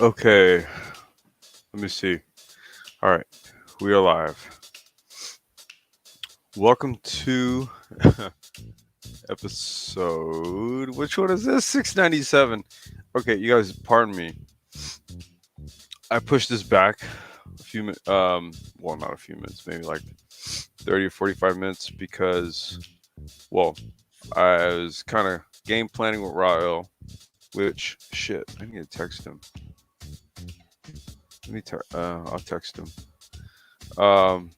Okay, let me see. All right, we are live. Welcome to episode. Which one is this? 697. Okay, you guys, pardon me. I pushed this back a few minutes. Well, not a few minutes, maybe like 30 or 45 minutes because, well, I was kind of game planning with Rael, which shit. I need to text him. I'll text him. Um,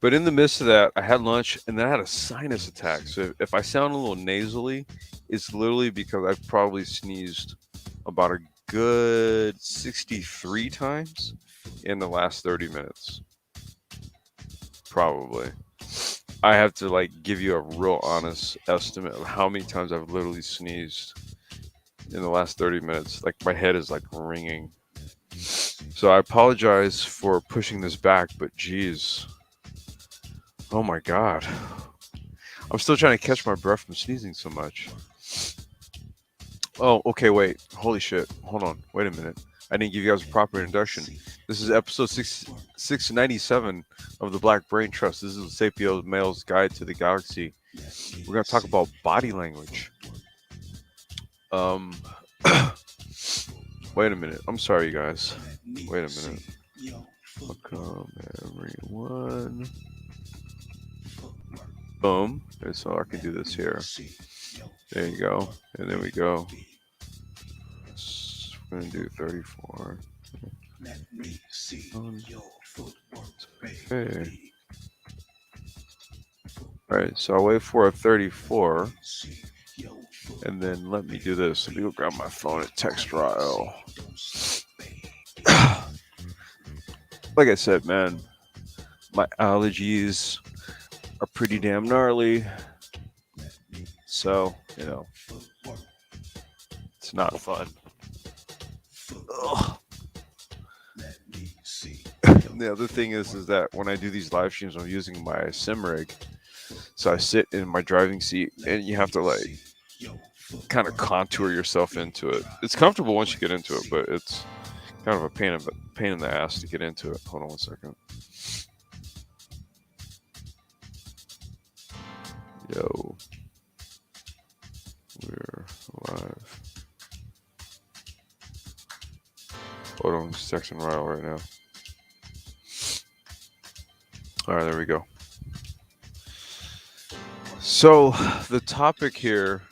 But in the midst of that, I had lunch and then I had a sinus attack. So if I sound a little nasally, it's literally because I've probably sneezed about a good 63 times in the last 30 minutes. Probably. I have to like give you a real honest estimate of how many times I've literally sneezed in the last 30 minutes. Like my head is like ringing. So I apologize for pushing this back, but geez. Oh my God. I'm still trying to catch my breath from sneezing so much. Oh, okay, wait. Holy shit. Hold on. Wait a minute. I didn't give you guys a proper introduction. This is episode 697 of the Black Brain Trust. This is the Sapio-Males Guide to the Galaxy. We're going to talk about body language. Um, wait a minute. I'm sorry, you guys. Wait a minute. Welcome, everyone. Boom. Okay, so I can do this here. There you go. And then we go. We're going to do 34. Okay. Alright, so I'll wait for a 34. And then let me do this. Let me go grab my phone and text Rael. Like I said, man, my allergies are pretty damn gnarly. So, it's not fun. Ugh. The other thing is that when I do these live streams, I'm using my sim rig. So I sit in my driving seat and you have to like kind of contour yourself into it. It's comfortable once you get into it, but it's kind of a pain in the ass to get into it. Hold on 1 second. Yo, we're live. Hold on, I'm just texting Ryle right now. All right, there we go. So the topic here,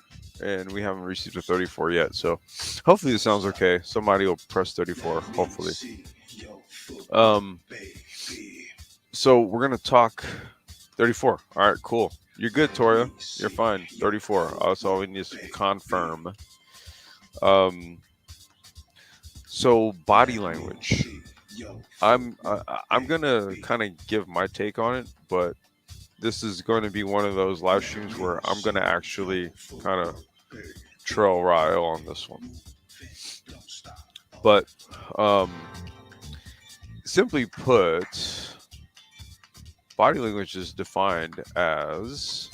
and we haven't received a 34 yet, so hopefully this sounds okay. Somebody will press 34, hopefully. So we're gonna talk 34. All right, cool. You're good, Toria. You're fine. 34. That's all we need to confirm. So body language. I'm gonna kind of give my take on it, but this is going to be one of those live streams where I'm gonna actually kind of trail Ryle on this one. But simply put, body language is defined as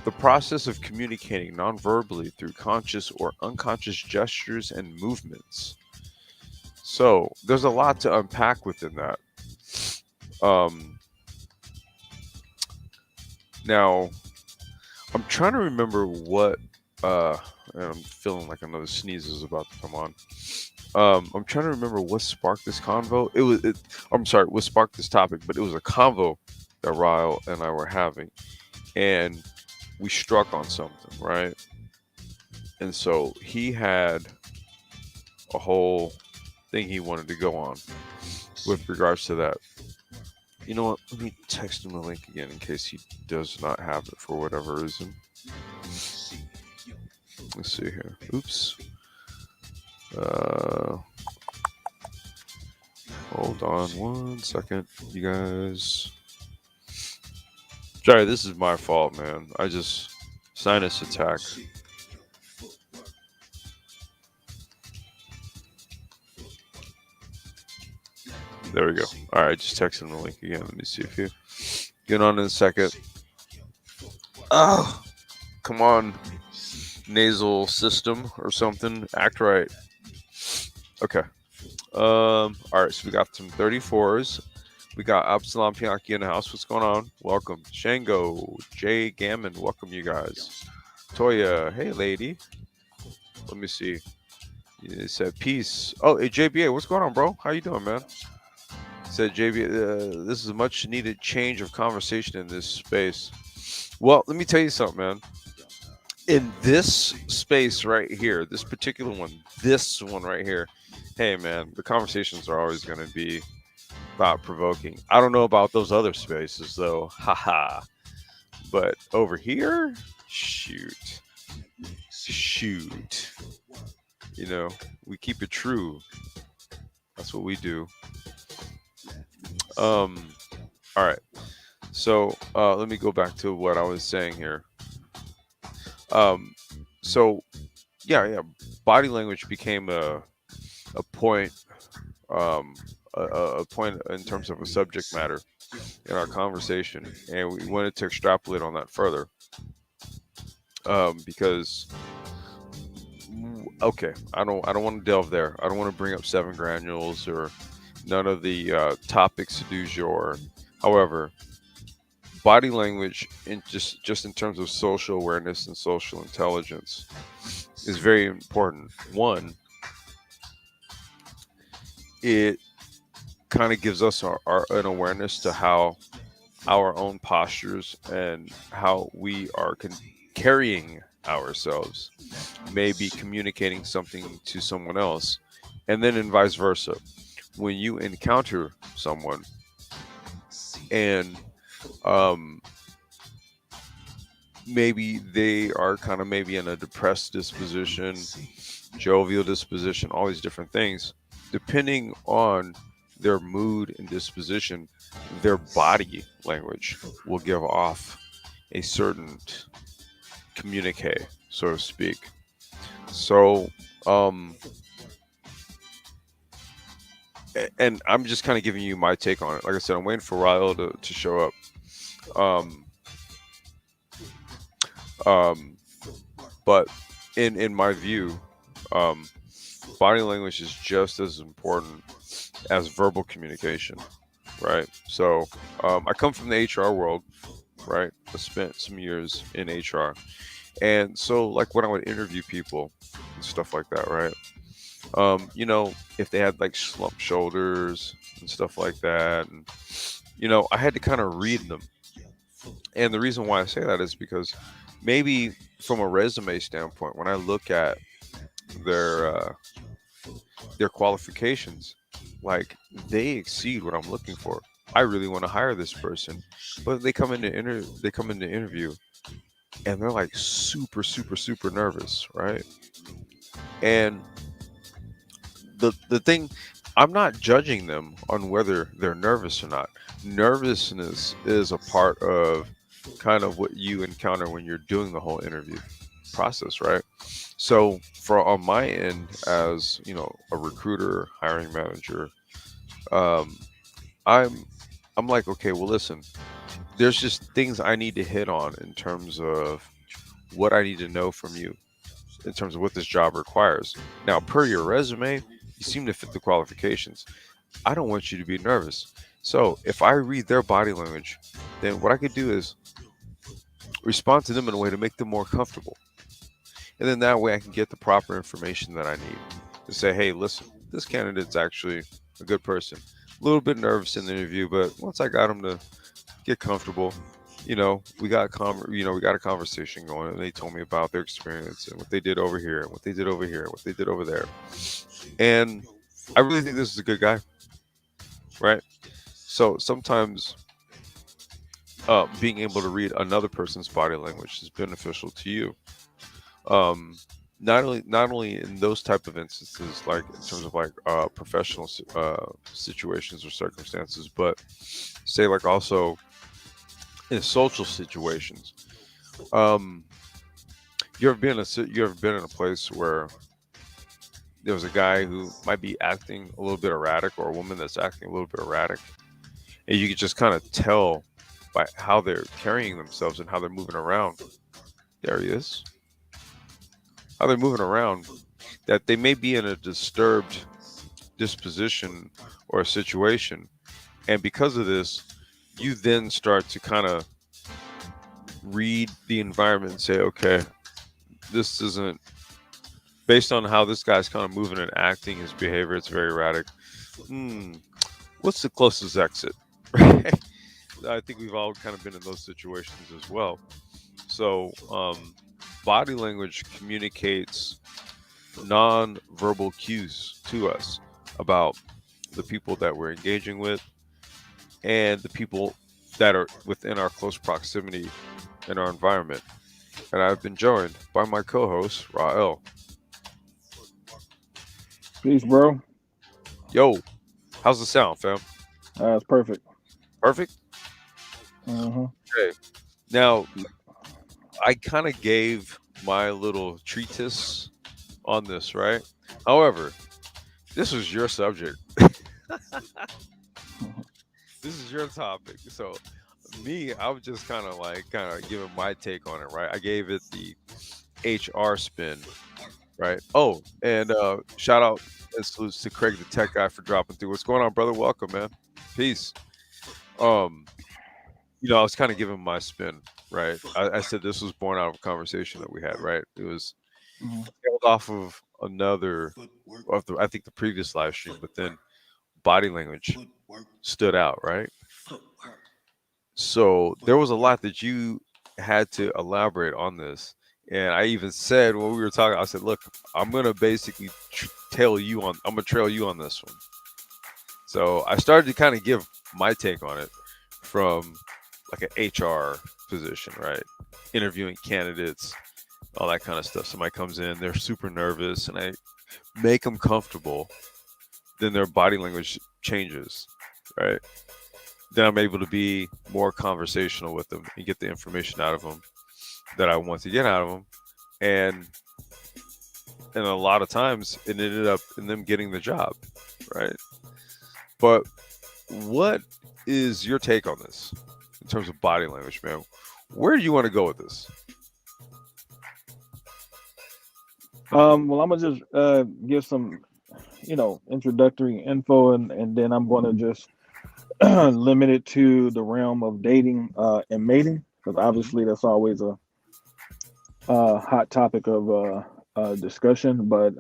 the process of communicating non-verbally through conscious or unconscious gestures and movements. So there's a lot to unpack within that. Now, I'm trying to remember what. And I'm feeling like another sneeze is about to come on. I'm trying to remember what sparked this convo. I'm sorry, what sparked this topic, but it was a convo that Ryle and I were having, and we struck on something, right? And so he had a whole thing he wanted to go on with regards to that. You know what? Let me text him the link again in case he does not have it for whatever reason. Let's see here. Oops. Hold on 1 second, you guys. Sorry, this is my fault, man. I just sinus attack. There we go. All right, just text him the link again. Let me see if you get on in a second. Oh, come on, nasal system or something. Act right. Okay. All right, so we got some 34s. We got Absalom Pianki in the house. What's going on? Welcome. Shango, Jay Gammon, welcome you guys. Toya, hey lady. Let me see. It said peace. Oh, hey JBA, what's going on, bro? How you doing, man? Said JBA, this is a much needed change of conversation in this space. Well, let me tell you something, man. In this space right here, this particular one, this one right here, hey man, the conversations are always going to be thought provoking. I don't know about those other spaces though, haha. But over here, shoot, shoot. You know, we keep it true. That's what we do. Um, all right. So let me go back to what I was saying here. Um, so yeah, body language became a point, um, a point in terms of a subject matter in our conversation, and we wanted to extrapolate on that further, because okay, I don't want to delve there. I don't want to bring up seven granules or none of the topics du jour. However, body language, in just in terms of social awareness and social intelligence, is very important. One, it kind of gives us an awareness to how our own postures and how we are carrying ourselves may be communicating something to someone else, and then in vice versa. When you encounter someone and um, maybe they are kind of maybe in a depressed disposition, jovial disposition, all these different things, depending on their mood and disposition, their body language will give off a certain communique, so to speak. So, and I'm just kind of giving you my take on it. Like I said, I'm waiting for Ryle to show up. Um, um, but in my view, um, body language is just as important as verbal communication, right? So, I come from the HR world, right? I spent some years in HR, and so like when I would interview people and stuff like that, right? If they had like slumped shoulders and stuff like that, and I had to kind of read them. And the reason why I say that is because maybe from a resume standpoint, when I look at their uh, their qualifications, like they exceed what I'm looking for. I really want to hire this person, but they come into interview and they're like super super super nervous, right? And the thing, I'm not judging them on whether they're nervous or not. Nervousness is a part of kind of what you encounter when you're doing the whole interview process, right? So for on my end, as a recruiter, hiring manager, um, I'm I'm like, okay, well, listen, there's just things I need to hit on in terms of what I need to know from you in terms of what this job requires. Now, per your resume, you seem to fit the qualifications. I don't want you to be nervous. So if I read their body language, then what I could do is respond to them in a way to make them more comfortable. And then that way I can get the proper information that I need to say, hey, listen, this candidate's actually a good person. A little bit nervous in the interview, but once I got him to get comfortable, we got a conversation going, and they told me about their experience and what they did over here and what they did over here and what they did over there. And I really think this is a good guy, right? So sometimes being able to read another person's body language is beneficial to you. Um, not only in those type of instances, like in terms of like professional situations or circumstances, but say like also in social situations. Um, you ever been in a place where there was a guy who might be acting a little bit erratic, or a woman that's acting a little bit erratic, and you could just kind of tell by how they're carrying themselves and how they're moving around. There he is. How they're moving around, that they may be in a disturbed disposition or a situation. And because of this, you then start to kind of read the environment and say, okay, this isn't based on how this guy's kind of moving and acting, his behavior, it's very erratic. Hmm, what's the closest exit? Right? I think we've all kind of been in those situations as well. So, body language communicates non-verbal cues to us about the people that we're engaging with and the people that are within our close proximity in our environment. And I've been joined by my co-host, Rael. Peace, bro. Yo, how's the sound, fam? It's perfect. Perfect? Mm-hmm. Okay. Now, I kind of gave my little treatise on this, right? However, this was your subject. This is your topic. So, me, I was just kind of giving my take on it, right? I gave it the HR spin, right? Oh, and shout out and salutes to Craig, the tech guy, for dropping through. What's going on, brother? Welcome, man. Peace. Um, I was kind of giving my spin, right? I said this was born out of a conversation that we had, right? It was tailed off of another, I think the previous live stream, but then body language stood out, right? So there was a lot that you had to elaborate on this. And I even said when we were talking, I said, look, I'm going to basically I'm going to trail you on this one. So I started to kind of give my take on it from like an HR position, right? Interviewing candidates, all that kind of stuff. Somebody comes in, they're super nervous, and I make them comfortable. Then their body language changes, right? Then I'm able to be more conversational with them and get the information out of them that I want to get out of them. And a lot of times it ended up in them getting the job, right? But what is your take on this in terms of body language, man? Where do you want to go with this? Well, I'm gonna just give some, introductory info, and then I'm gonna just limit it to the realm of dating and mating, because Mhm. obviously that's always a hot topic of discussion. But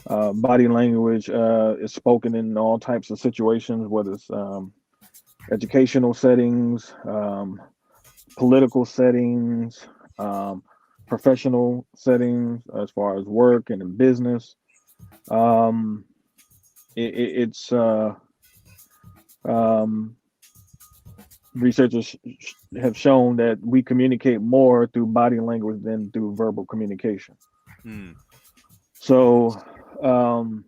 body language is spoken in all types of situations, whether it's educational settings, political settings, um, professional settings, as far as work and in business. Um, it's um, researchers have shown that we communicate more through body language than through verbal communication. Hmm. So, um,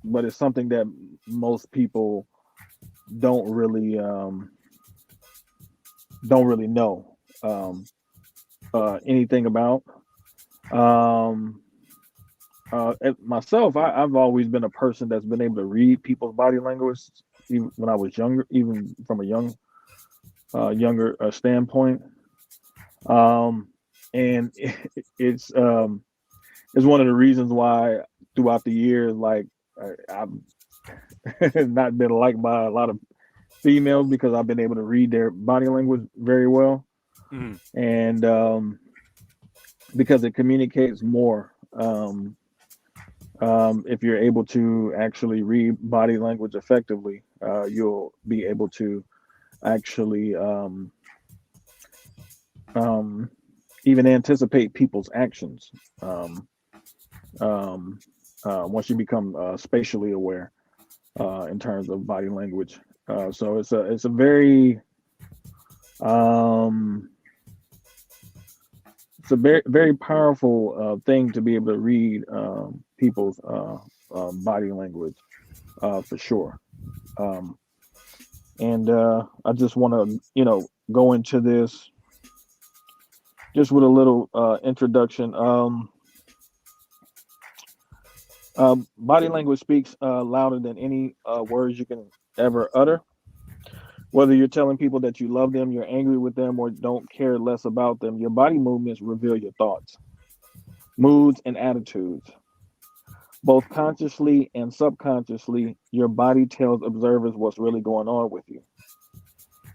but it's something that most people don't really um, don't really know anything about. Um, Myself, I've always been a person that's been able to read people's body language, even when I was younger, even from a younger standpoint. Um, and it's one of the reasons why throughout the years, like I've not been liked by a lot of females because I've been able to read their body language very well, Hmm. and because it communicates more. If you're able to actually read body language effectively, you'll be able to actually um, even anticipate people's actions um, um, once you become spatially aware in terms of body language. So it's a very um, it's a very powerful thing to be able to read people's body language for sure. Um, and I just want to go into this just with a little introduction. Body language speaks louder than any words you can ever utter. Whether you're telling people that you love them, you're angry with them, or don't care less about them, your body movements reveal your thoughts, moods, and attitudes. Both consciously and subconsciously, your body tells observers what's really going on with you.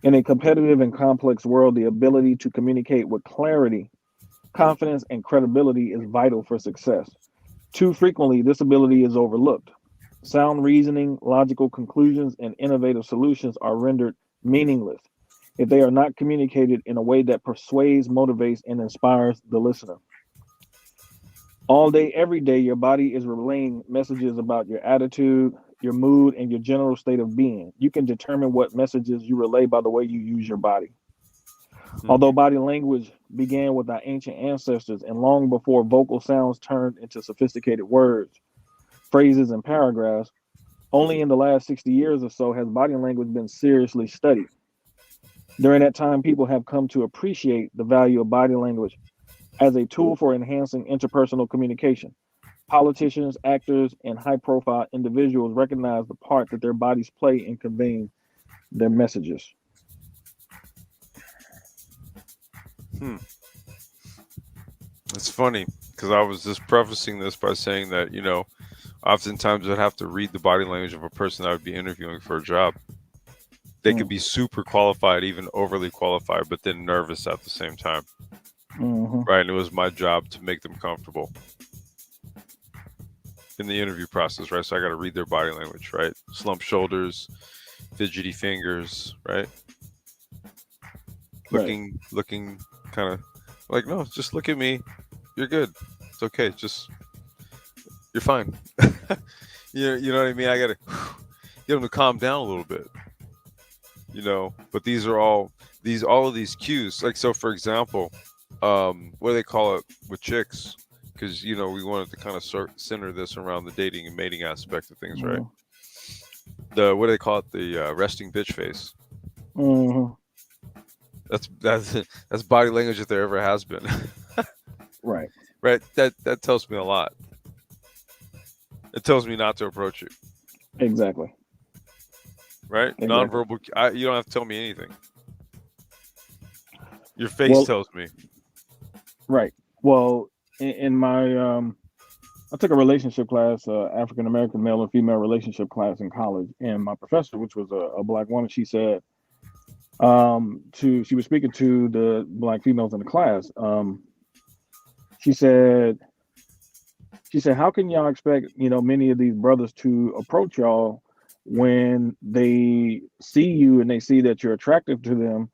In a competitive and complex world, the ability to communicate with clarity, confidence, and credibility is vital for success. Too frequently, this ability is overlooked. Sound reasoning, logical conclusions, and innovative solutions are rendered meaningless if they are not communicated in a way that persuades, motivates, and inspires the listener. All day, every day, your body is relaying messages about your attitude, your mood, and your general state of being. You can determine what messages you relay by the way you use your body. Hmm. Although body language began with our ancient ancestors and long before vocal sounds turned into sophisticated words, phrases, and paragraphs, only in the last 60 years or so has body language been seriously studied. During that time, people have come to appreciate the value of body language as a tool for enhancing interpersonal communication. Politicians, actors, and high profile individuals recognize the part that their bodies play in conveying their messages. Hmm. It's funny because I was just prefacing this by saying that, oftentimes I'd have to read the body language of a person that I would be interviewing for a job. They could Mm, be super qualified, even overly qualified, but then nervous at the same time. hmm. Right. And it was my job to make them comfortable in the interview process, right? So I got to read their body language, right? Slump shoulders, fidgety fingers, right? Right. Looking kind of like, no, just look at me. You're good. It's okay. Just, you're fine. You know what I mean? I got to get them to calm down a little bit, but these are all of these cues. Like, so for example, what do they call it with chicks? Because, we wanted to kind of center this around the dating and mating aspect of things, right? Mm, What do they call it? The resting bitch face. hmm. That's that's body language if there ever has been. Right. Right? That tells me a lot. It tells me not to approach you. Exactly. Right? Exactly. Nonverbal. You don't have to tell me anything. Your face Well, tells me. right. Well, in my I took a relationship class, African American male and female relationship class in college, and my professor, which was a black woman, she said, she was speaking to the black females in the class. She said, how can y'all expect, many of these brothers to approach y'all when they see you and they see that you're attractive to them,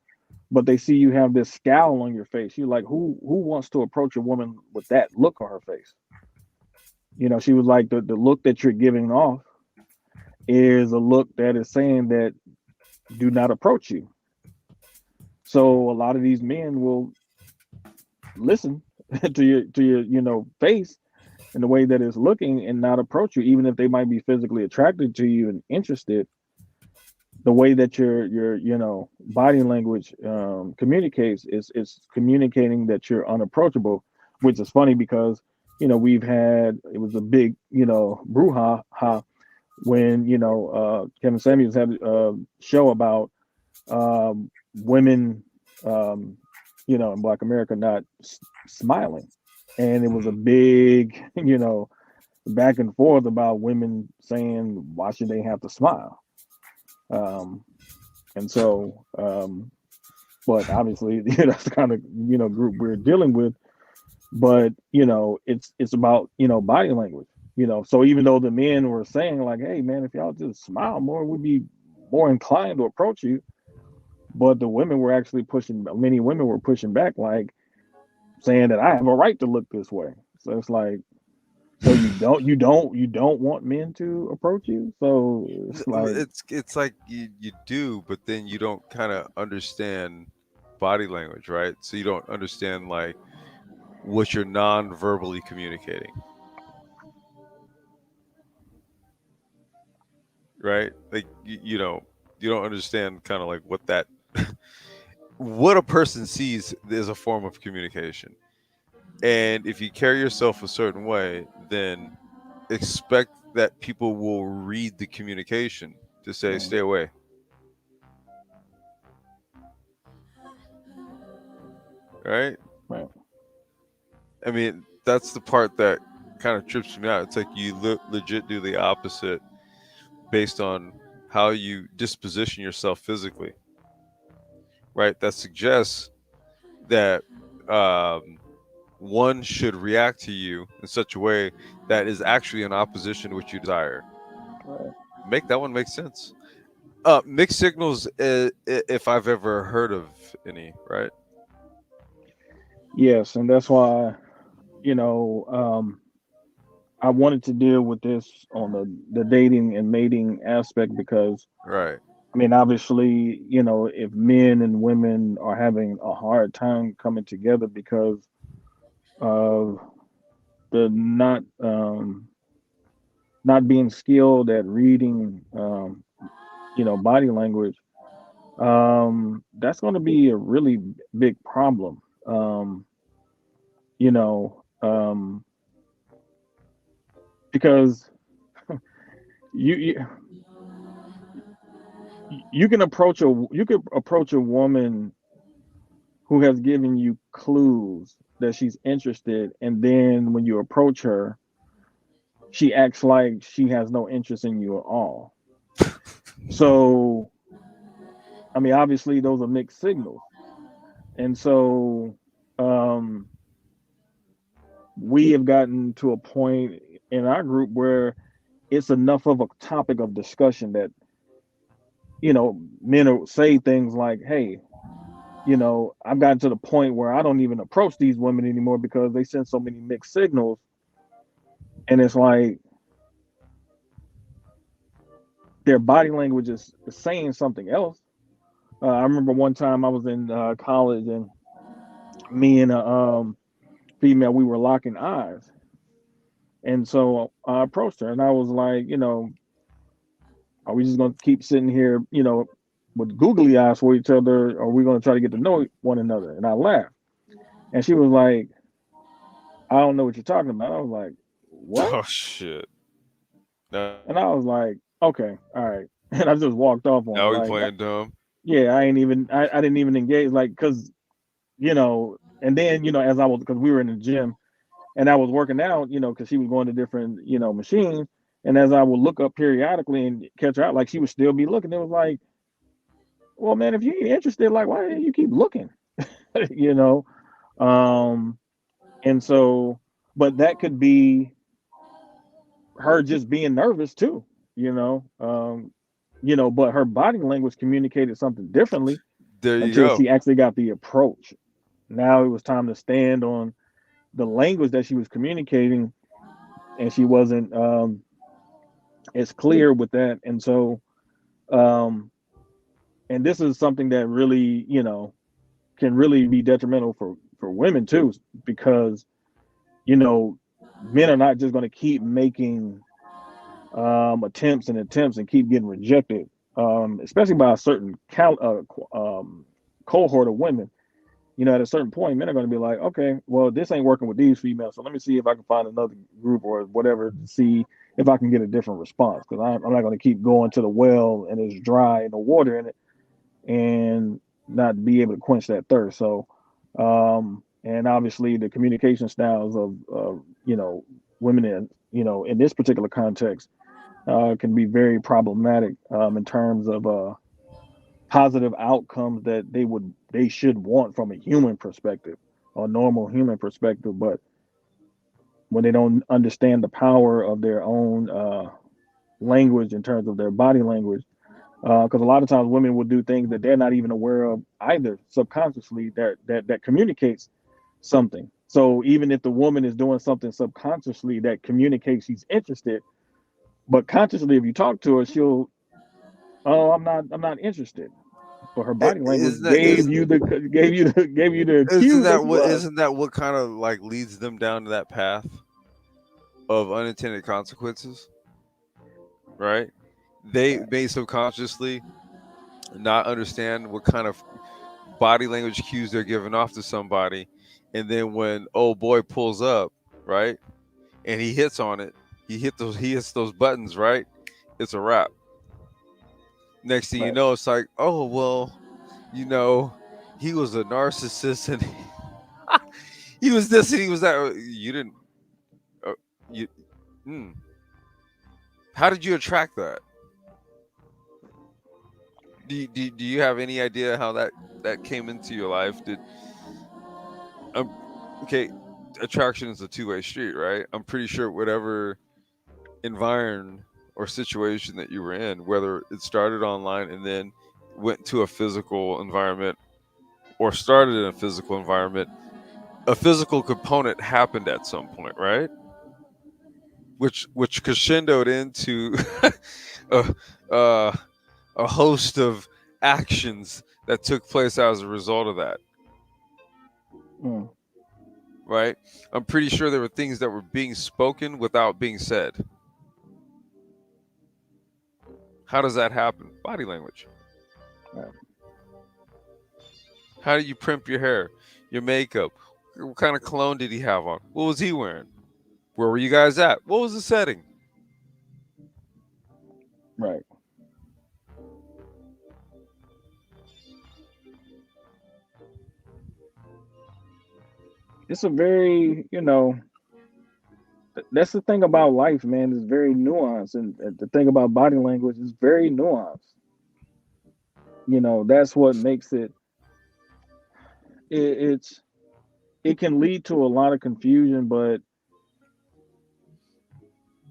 but they see you have this scowl on your face? You're like, who wants to approach a woman with that look on her face? She was like, the look that you're giving off is a look that is saying that do not approach you. So a lot of these men will listen to your face and the way that it's looking and not approach you, even if they might be physically attracted to you and interested. The way that your body language communicates is communicating that you're unapproachable, which is funny because we've had, it was a big brouhaha when Kevin Samuels had a show about women, um, in Black America not smiling, and it was a Mhm. big back and forth about women saying why should they have to smile, um, and so but obviously that's the kind of group we're dealing with. But it's about body language. So even though the men were saying like, hey man, if y'all just smile more, we'd be more inclined to approach you, but the women were actually pushing, many women were pushing back, like saying that I have a right to look this way. So it's like, so you don't want men to approach you, so it's like, It's like you do, but then you don't kind of understand body language, right? So you don't understand like what you're non-verbally communicating, right? Like you don't understand kind of like what that what a person sees is a form of communication. And if you carry yourself a certain way, then expect that people will read the communication to say mm, stay away, right? right. I mean, that's the part that kind of trips me out. It's like you legit do the opposite based on how you disposition yourself physically, right? That suggests that um, one should react to you in such a way that is actually in opposition to what you desire. Right. Make that one make sense. Mixed signals, if I've ever heard of any, right? Yes, and that's why you know I wanted to deal with this on the dating and mating aspect because Right. I mean, obviously, if men and women are having a hard time coming together because of the not being skilled at reading, body language, that's going to be a really big problem. You know, because you, you you could approach a woman who has given you clues that she's interested, and then when you approach her, she acts like she has no interest in you at all. So, I mean, obviously, those are mixed signals. And so, um, we have gotten to a point in our group where it's enough of a topic of discussion that, men will say things like, hey, I've gotten to the point where I don't even approach these women anymore because they send so many mixed signals. And it's like their body language is saying something else. I remember one time I was in college and me and a female, we were locking eyes. And so I approached her and I was like, are we just going to keep sitting here, with googly eyes for each other? Or are we going to try to get to know one another? And I laughed. And she was like, I don't know what you're talking about. I was like, what? Oh shit. Now, And I was like, okay, all right. And I just walked off on her. now we Like, playing dumb. yeah, I didn't even engage. Like, cause, and then, as I was, cause we were in the gym and I was working out, cause she was going to different, machines. And as I would look up periodically and catch her out, like she would still be looking. It was like, well, man, if you ain't interested, like, why didn't you keep looking? you know? Um, and so, but that could be her just being nervous too, you know. But her body language communicated something differently There you until go. she actually got the approach. Now it was time to stand on the language that she was communicating, and she wasn't as clear with that. And so, um, and this is something that really, can really be detrimental for women too, because you know, men are not just going to keep making attempts and keep getting rejected, especially by a certain cohort of women. At a certain point, men are going to be like, okay, well, this ain't working with these females, so let me see if I can find another group or whatever to see if I can get a different response. Because I'm not going to keep going to the well and it's dry and no water in it and not be able to quench that thirst. So, and obviously the communication styles of women in this particular context can be very problematic in terms of positive outcomes that they should want from a human perspective or normal human perspective. But when they don't understand the power of their own language in terms of their body language, because a lot of times women will do things that they're not even aware of either subconsciously that communicates something. So even if the woman is doing something subconsciously that communicates she's interested, but consciously if you talk to her, she'll, oh, I'm not interested. But her body language Isn't that gave you the isn't cue that that she what was. isn't that what kind of like leads them down to that path of unintended consequences? Right? They Right, may subconsciously not understand what kind of body language cues they're giving off to somebody, and then when old boy pulls up, right, and he hits on it, he hits those buttons, right? It's a wrap. Next thing you right. know, it's like, oh well, you know, he was a narcissist and he was this and he was that. You didn't. Uh, You, mm, how did you attract that? Do you have any idea how that came into your life? Did um, okay, attraction is a two-way street, right? I'm pretty sure whatever environment or situation that you were in, whether it started online and then went to a physical environment or started in a physical environment, a physical component happened at some point, right? Which crescendoed into a, uh, a host of actions that took place as a result of that, Mm. right? I'm pretty sure there were things that were being spoken without being said. How does that happen? Body language. Right. How do you primp your hair, your makeup? What kind of cologne did he have on? What was he wearing? Where were you guys at? What was the setting? Right. It's a very, that's the thing about life, man. It's very nuanced, and the thing about body language is very nuanced. That's what makes it's it can lead to a lot of confusion, but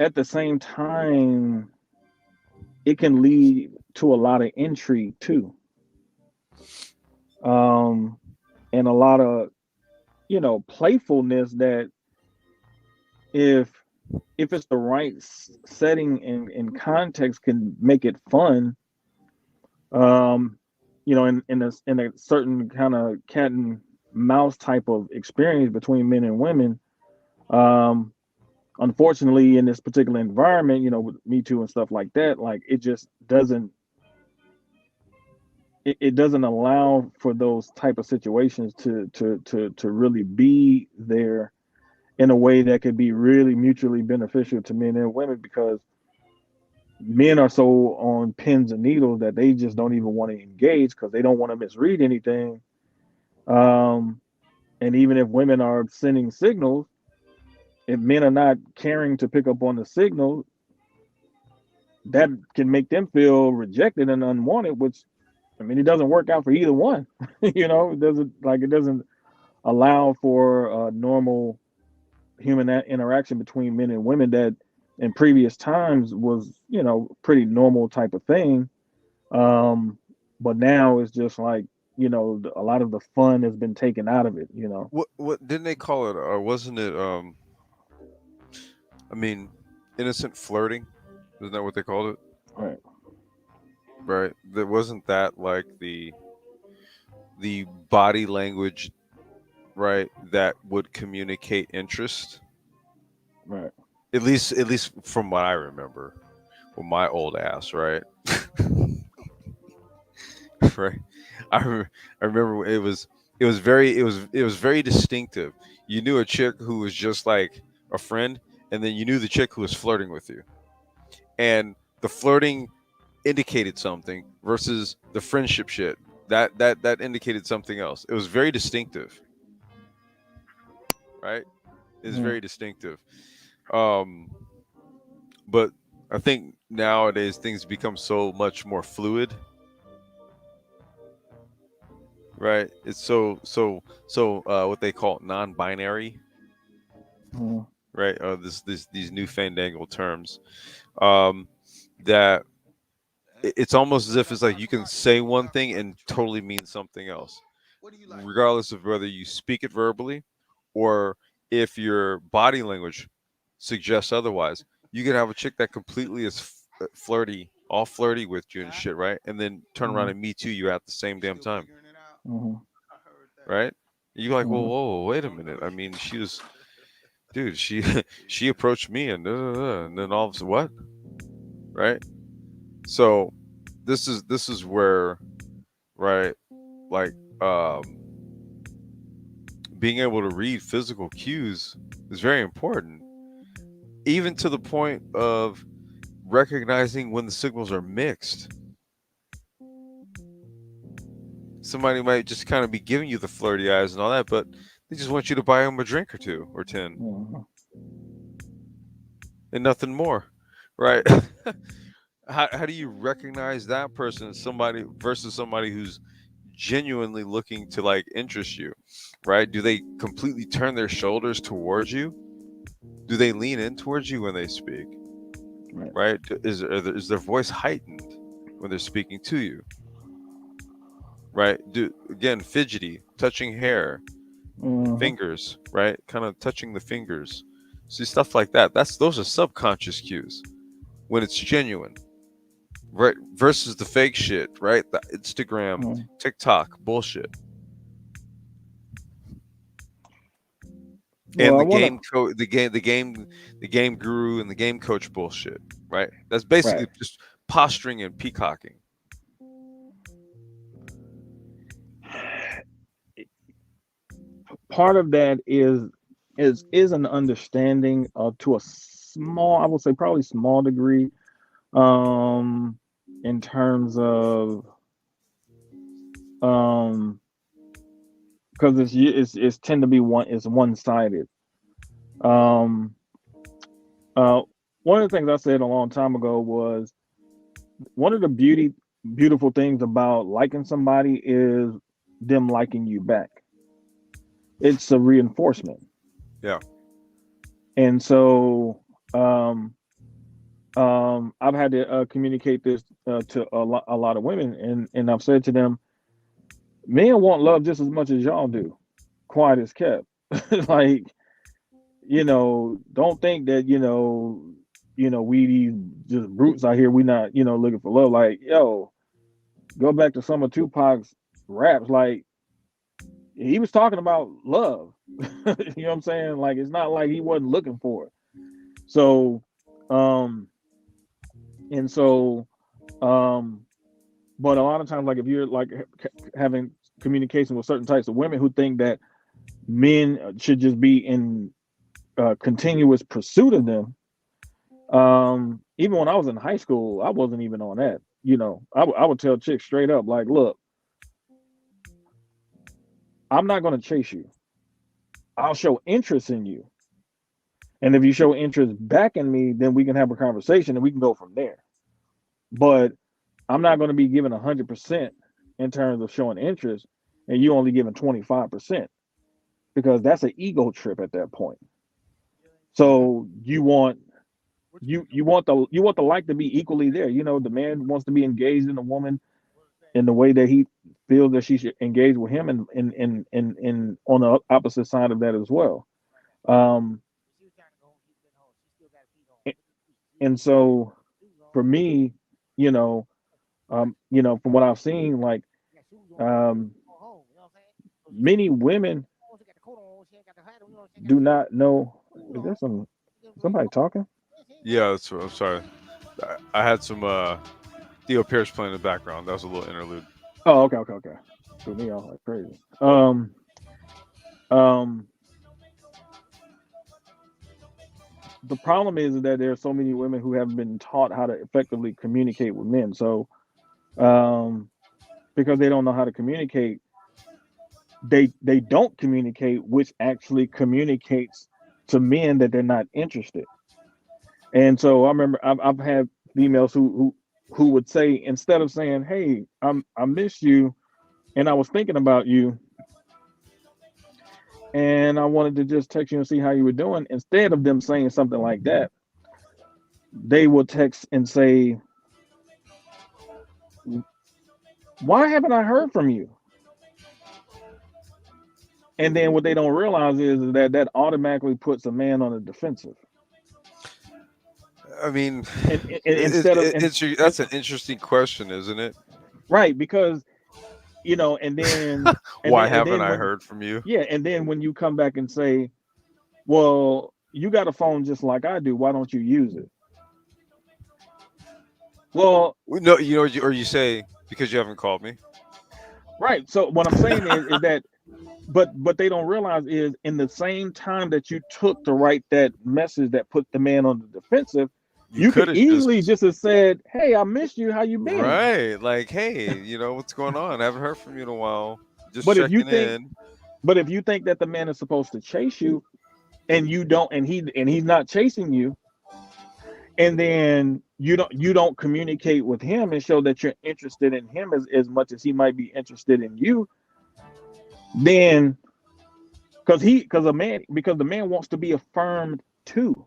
at the same time, it can lead to a lot of intrigue too, um, and a lot of playfulness that if it's the right setting and context can make it fun. um in a certain kind of cat and mouse type of experience between men and women. um Unfortunately, in this particular environment, with Me Too and stuff like that, like it just it doesn't allow for those type of situations to really be there in a way that could be really mutually beneficial to men and women, because men are so on pins and needles that they just don't even want to engage because they don't want to misread anything. um and even if women are sending signals, if men are not caring to pick up on the signal, that can make them feel rejected and unwanted, which, I mean, it doesn't work out for either one. It doesn't allow for normal human interaction between men and women that in previous times was, pretty normal type of thing. um but now it's just like, a lot of the fun has been taken out of it. What didn't they call it? Or wasn't it? I mean, innocent flirting. Isn't that what they called it? Right. Right. That wasn't that like the body language, right? That would communicate interest. Right. At least from what I remember, with my old ass, right? Right. I remember it was very distinctive. You knew a chick who was just like a friend, and then you knew the chick who was flirting with you, and the flirting indicated something versus the friendship shit that indicated something else. It was very distinctive, right? It's Mm-hmm. very distinctive. Um, but I think nowadays things become so much more fluid, right? It's so what they call non-binary, Mm-hmm. right? These new fandangled terms, um, that it's almost as if it's like you can say one thing and totally mean something else, regardless of whether you speak it verbally or if your body language suggests otherwise. You could have a chick that completely is flirty, all flirty with you and shit, right? And then turn around Mm-hmm. and me too you at the same damn time, Mm-hmm. right? You're like, whoa, Mm-hmm. whoa, wait a minute. I mean, she was, dude, she she approached me and and then all of a sudden, what, right? So this is where, right, like, being able to read physical cues is very important, even to the point of recognizing when the signals are mixed. Somebody might just kind of be giving you the flirty eyes and all that, but they just want you to buy them a drink or two or 10. Mm-hmm. and nothing more, right? How do you recognize that person as somebody versus somebody who's genuinely looking to like interest you, right? Do they completely turn their shoulders towards you? Do they lean in towards you when they speak, Right. right? Is their voice heightened when they're speaking to you, right? Do again fidgety, touching hair, Mm-hmm. fingers, right? Kind of touching the fingers. See stuff like that. Those are subconscious cues when it's genuine, right? Versus the fake shit, right? The Instagram, Mm-hmm. TikTok bullshit, Well, and I the want to. the game guru and the game coach bullshit, right? That's Right. basically just posturing and peacocking. Part of that is an understanding to a small, I would say probably small degree, um, in terms of um, because it's tend to be one sided. Um, uh, One of the things I said a long time ago was one of the beautiful things about liking somebody is them liking you back. It's a reinforcement. Yeah. And so I've had to communicate this to a lot of women, and I've said to them, men want love just as much as y'all do. Quiet as kept. Like, don't think that we these just brutes out here. We not looking for love. Like, yo, go back to some of Tupac's raps. Like, he was talking about love. You know what I'm saying? Like, it's not like he wasn't looking for it. So, um, and so, um, but a lot of times, like if you're like having communication with certain types of women who think that men should just be in continuous pursuit of them, even when I was in high school, I wasn't even on that. I would tell chicks straight up, like, look, I'm not going to chase you. I'll show interest in you. And if you show interest back in me, then we can have a conversation and we can go from there. But I'm not going to be giving 100% in terms of showing interest and you only giving 25% because that's an ego trip at that point. Hmm. So you want the like to be equally there. The man wants to be engaged in a woman in the way that he feels that she should engage with him, and on the opposite side of that as well. Um, and so for me, you know, from what I've seen, like um, many women do not know. Is there somebody talking? Yeah, I'm sorry. I had some Theo Pierce playing in the background. That was a little interlude. Oh, okay, okay, okay. Threw me off like crazy. Um, the problem is that there are so many women who haven't been taught how to effectively communicate with men. So, um, because they don't know how to communicate, they don't communicate, which actually communicates to men that they're not interested. And so I remember I've had females who would say, instead of saying, "Hey, I miss you and I was thinking about you and I wanted to just text you and see how you were doing," instead of them saying something like that, they will text and say, "Why haven't I heard from you?" And then what they don't realize is that that automatically puts a man on the defensive. I mean, And instead of and that's an interesting question, isn't it? right, because and then and Why then and haven't then I when heard from you? yeah, and then when you come back and say, "Well, you got a phone just like I do. Why don't you use it?" Well, No, or you say because you haven't called me. right. So what I'm saying is that, but they don't realize is in the same time that you took to write that message that put the man on the defensive, You you could could have easily just just have said, "Hey, I missed you. How you been?" right, like, hey, what's going on? I haven't heard from you in a while. Just But if you checking think, in. but if you think that the man is supposed to chase you, and you don't, and he's not chasing you, and then you don't communicate with him and show that you're interested in him as much as he might be interested in you, then because the man wants to be affirmed too.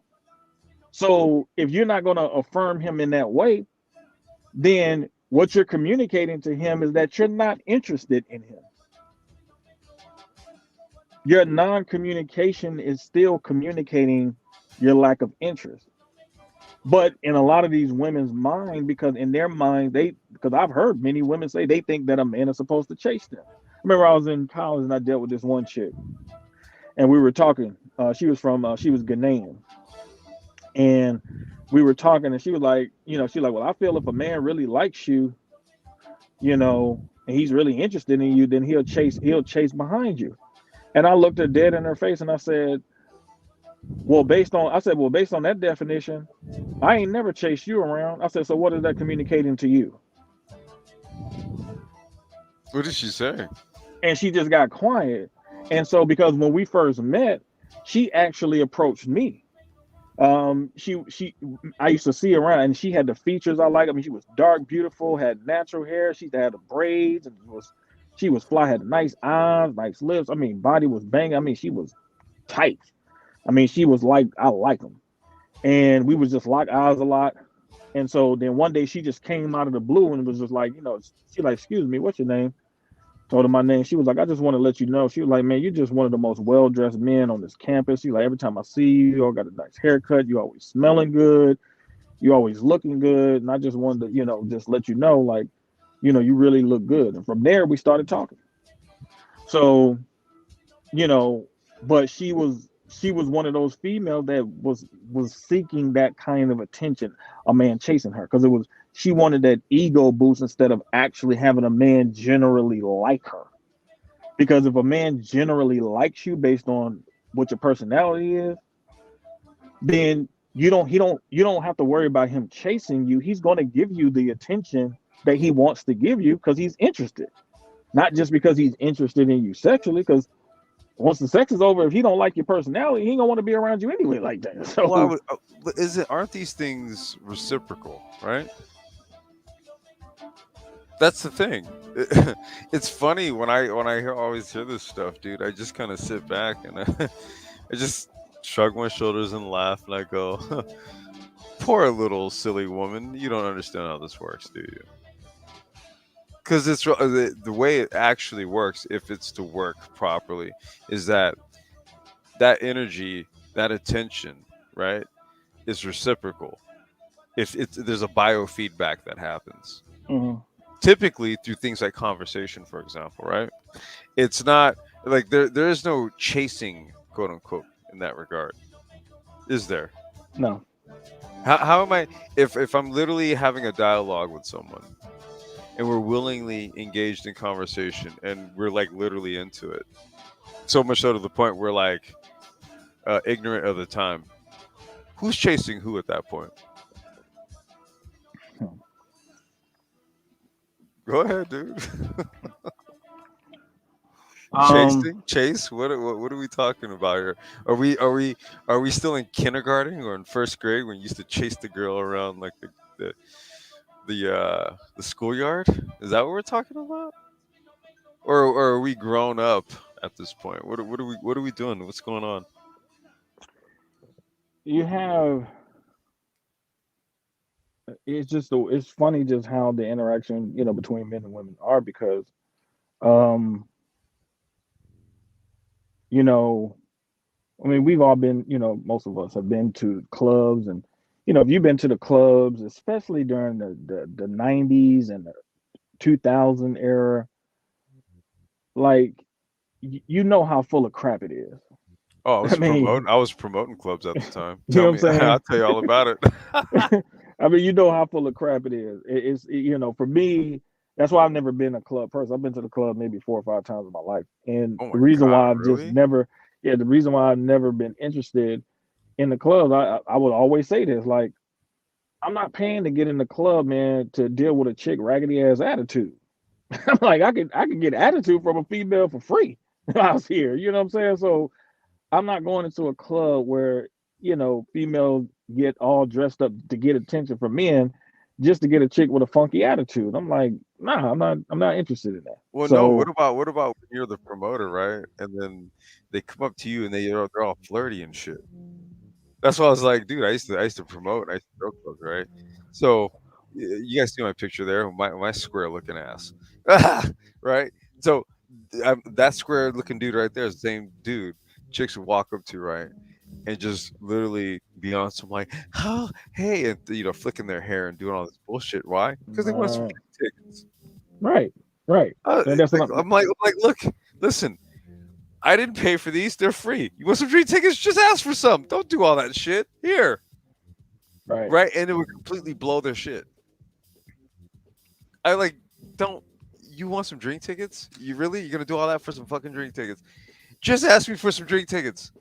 So if you're not going to affirm him in that way, then what you're communicating to him is that you're not interested in him. Your non-communication is still communicating your lack of interest. But in a lot of these women's mind, because in their mind, because I've heard many women say they think that a man is supposed to chase them. I remember I was in college and I dealt with this one chick, and we were talking. She was Ghanaian, and we were talking, and she was like, she's like, well, I feel if a man really likes you, and he's really interested in you, then he'll chase behind you. And I looked her dead in her face and I said, well, based on that definition, I ain't never chased you around. I said, so what is that communicating to you? What did she say? And she just got quiet. And so, because when we first met, she actually approached me. I used to see her around, and she had the features I like. I mean, she was dark, beautiful, had natural hair. She had the braids, and she was fly, had nice eyes, nice lips. I mean, body was banging. I mean, she was tight. I mean, she was like, I like them. And we was just lock eyes a lot. And so then one day she just came out of the blue and was just like, she like, excuse me, what's your name? Told her my name. She was like, I just want to let you know. She was like, man, you're just one of the most well-dressed men on this campus. She's like, every time I see you, you all got a nice haircut. You always smelling good. You always looking good. And I just wanted to, just let you know, like, you really look good. And from there, we started talking. So, you know, but she was one of those females that was seeking that kind of attention, a man chasing her, because she wanted that ego boost instead of actually having a man generally like her. Because if a man generally likes you based on what your personality is, then you don't have to worry about him chasing you. He's going to give you the attention that he wants to give you because he's interested, not just because he's interested in you sexually. Because once the sex is over, if he don't like your personality, he ain't gonna want to be around you anyway like that. Well, So but aren't these things reciprocal, right? That's the thing. It's funny when always hear this stuff, dude. I just kind of sit back and I just shrug my shoulders and laugh, and I go, "Poor little silly woman. You don't understand how this works, do you?" Because the way it actually works, if it's to work properly, is that energy, that attention, right, is reciprocal. If there's a biofeedback that happens, mhm. typically through things like conversation, for example, right? It's not like there is no chasing, quote unquote, in that regard, is there? No. How am I if I'm literally having a dialogue with someone and we're willingly engaged in conversation and we're like literally into it, so much so to the point we're like ignorant of the time. Who's chasing who at that point? Go ahead, dude. Um, Chase. What are we talking about here? Are we still in kindergarten or in first grade when you used to chase the girl around like the schoolyard? Is that what we're talking about? Or are we grown up at this point? What are we doing? What's going on? you have it's funny just how the interaction between men and women are because um you know I mean we've all been most of us have been to clubs and if you've been to the clubs especially during the 90s and the 2000 era, like you know how full of crap it is. Oh, I mean, I was promoting clubs at the time. you know Tell what I'm me, I'll saying? tell you all about it. I mean, you know how full of crap it is. For me, that's why I've never been a club person. I've been to the club maybe 4 or 5 times in my life. And Oh the my reason god, why I've just really? never, yeah, the reason why I've never been interested in the clubs, I would always say this, like, I'm not paying to get in the club, man, to deal with a chick raggedy ass attitude. I'm like, I could get attitude from a female for free if I was here. You know what I'm saying? So I'm not going into a club where females get all dressed up to get attention from men just to get a chick with a funky attitude. I'm like, nah, I'm not interested in that. Well, no. So What about when you're the promoter, right? And then they come up to you and they're all flirty and shit. That's why I was like, dude, I used to promote, I used to throw clubs, right? So you guys see my picture there, my square looking ass, right? So that square looking dude right there is the same dude chicks would walk up to, right, and just literally be on some like, oh, hey, and flicking their hair and doing all this bullshit. Why? Because they want some uh, tickets. right, right. And that's what I'm like, look, listen, I didn't pay for these. They're free. You want some free tickets? Just ask for some. Don't do all that shit. Here. right. Right? And it would completely blow their shit. I like, don't you want some drink tickets? You really? You're gonna do all that for some fucking drink tickets? Just ask me for some drink tickets.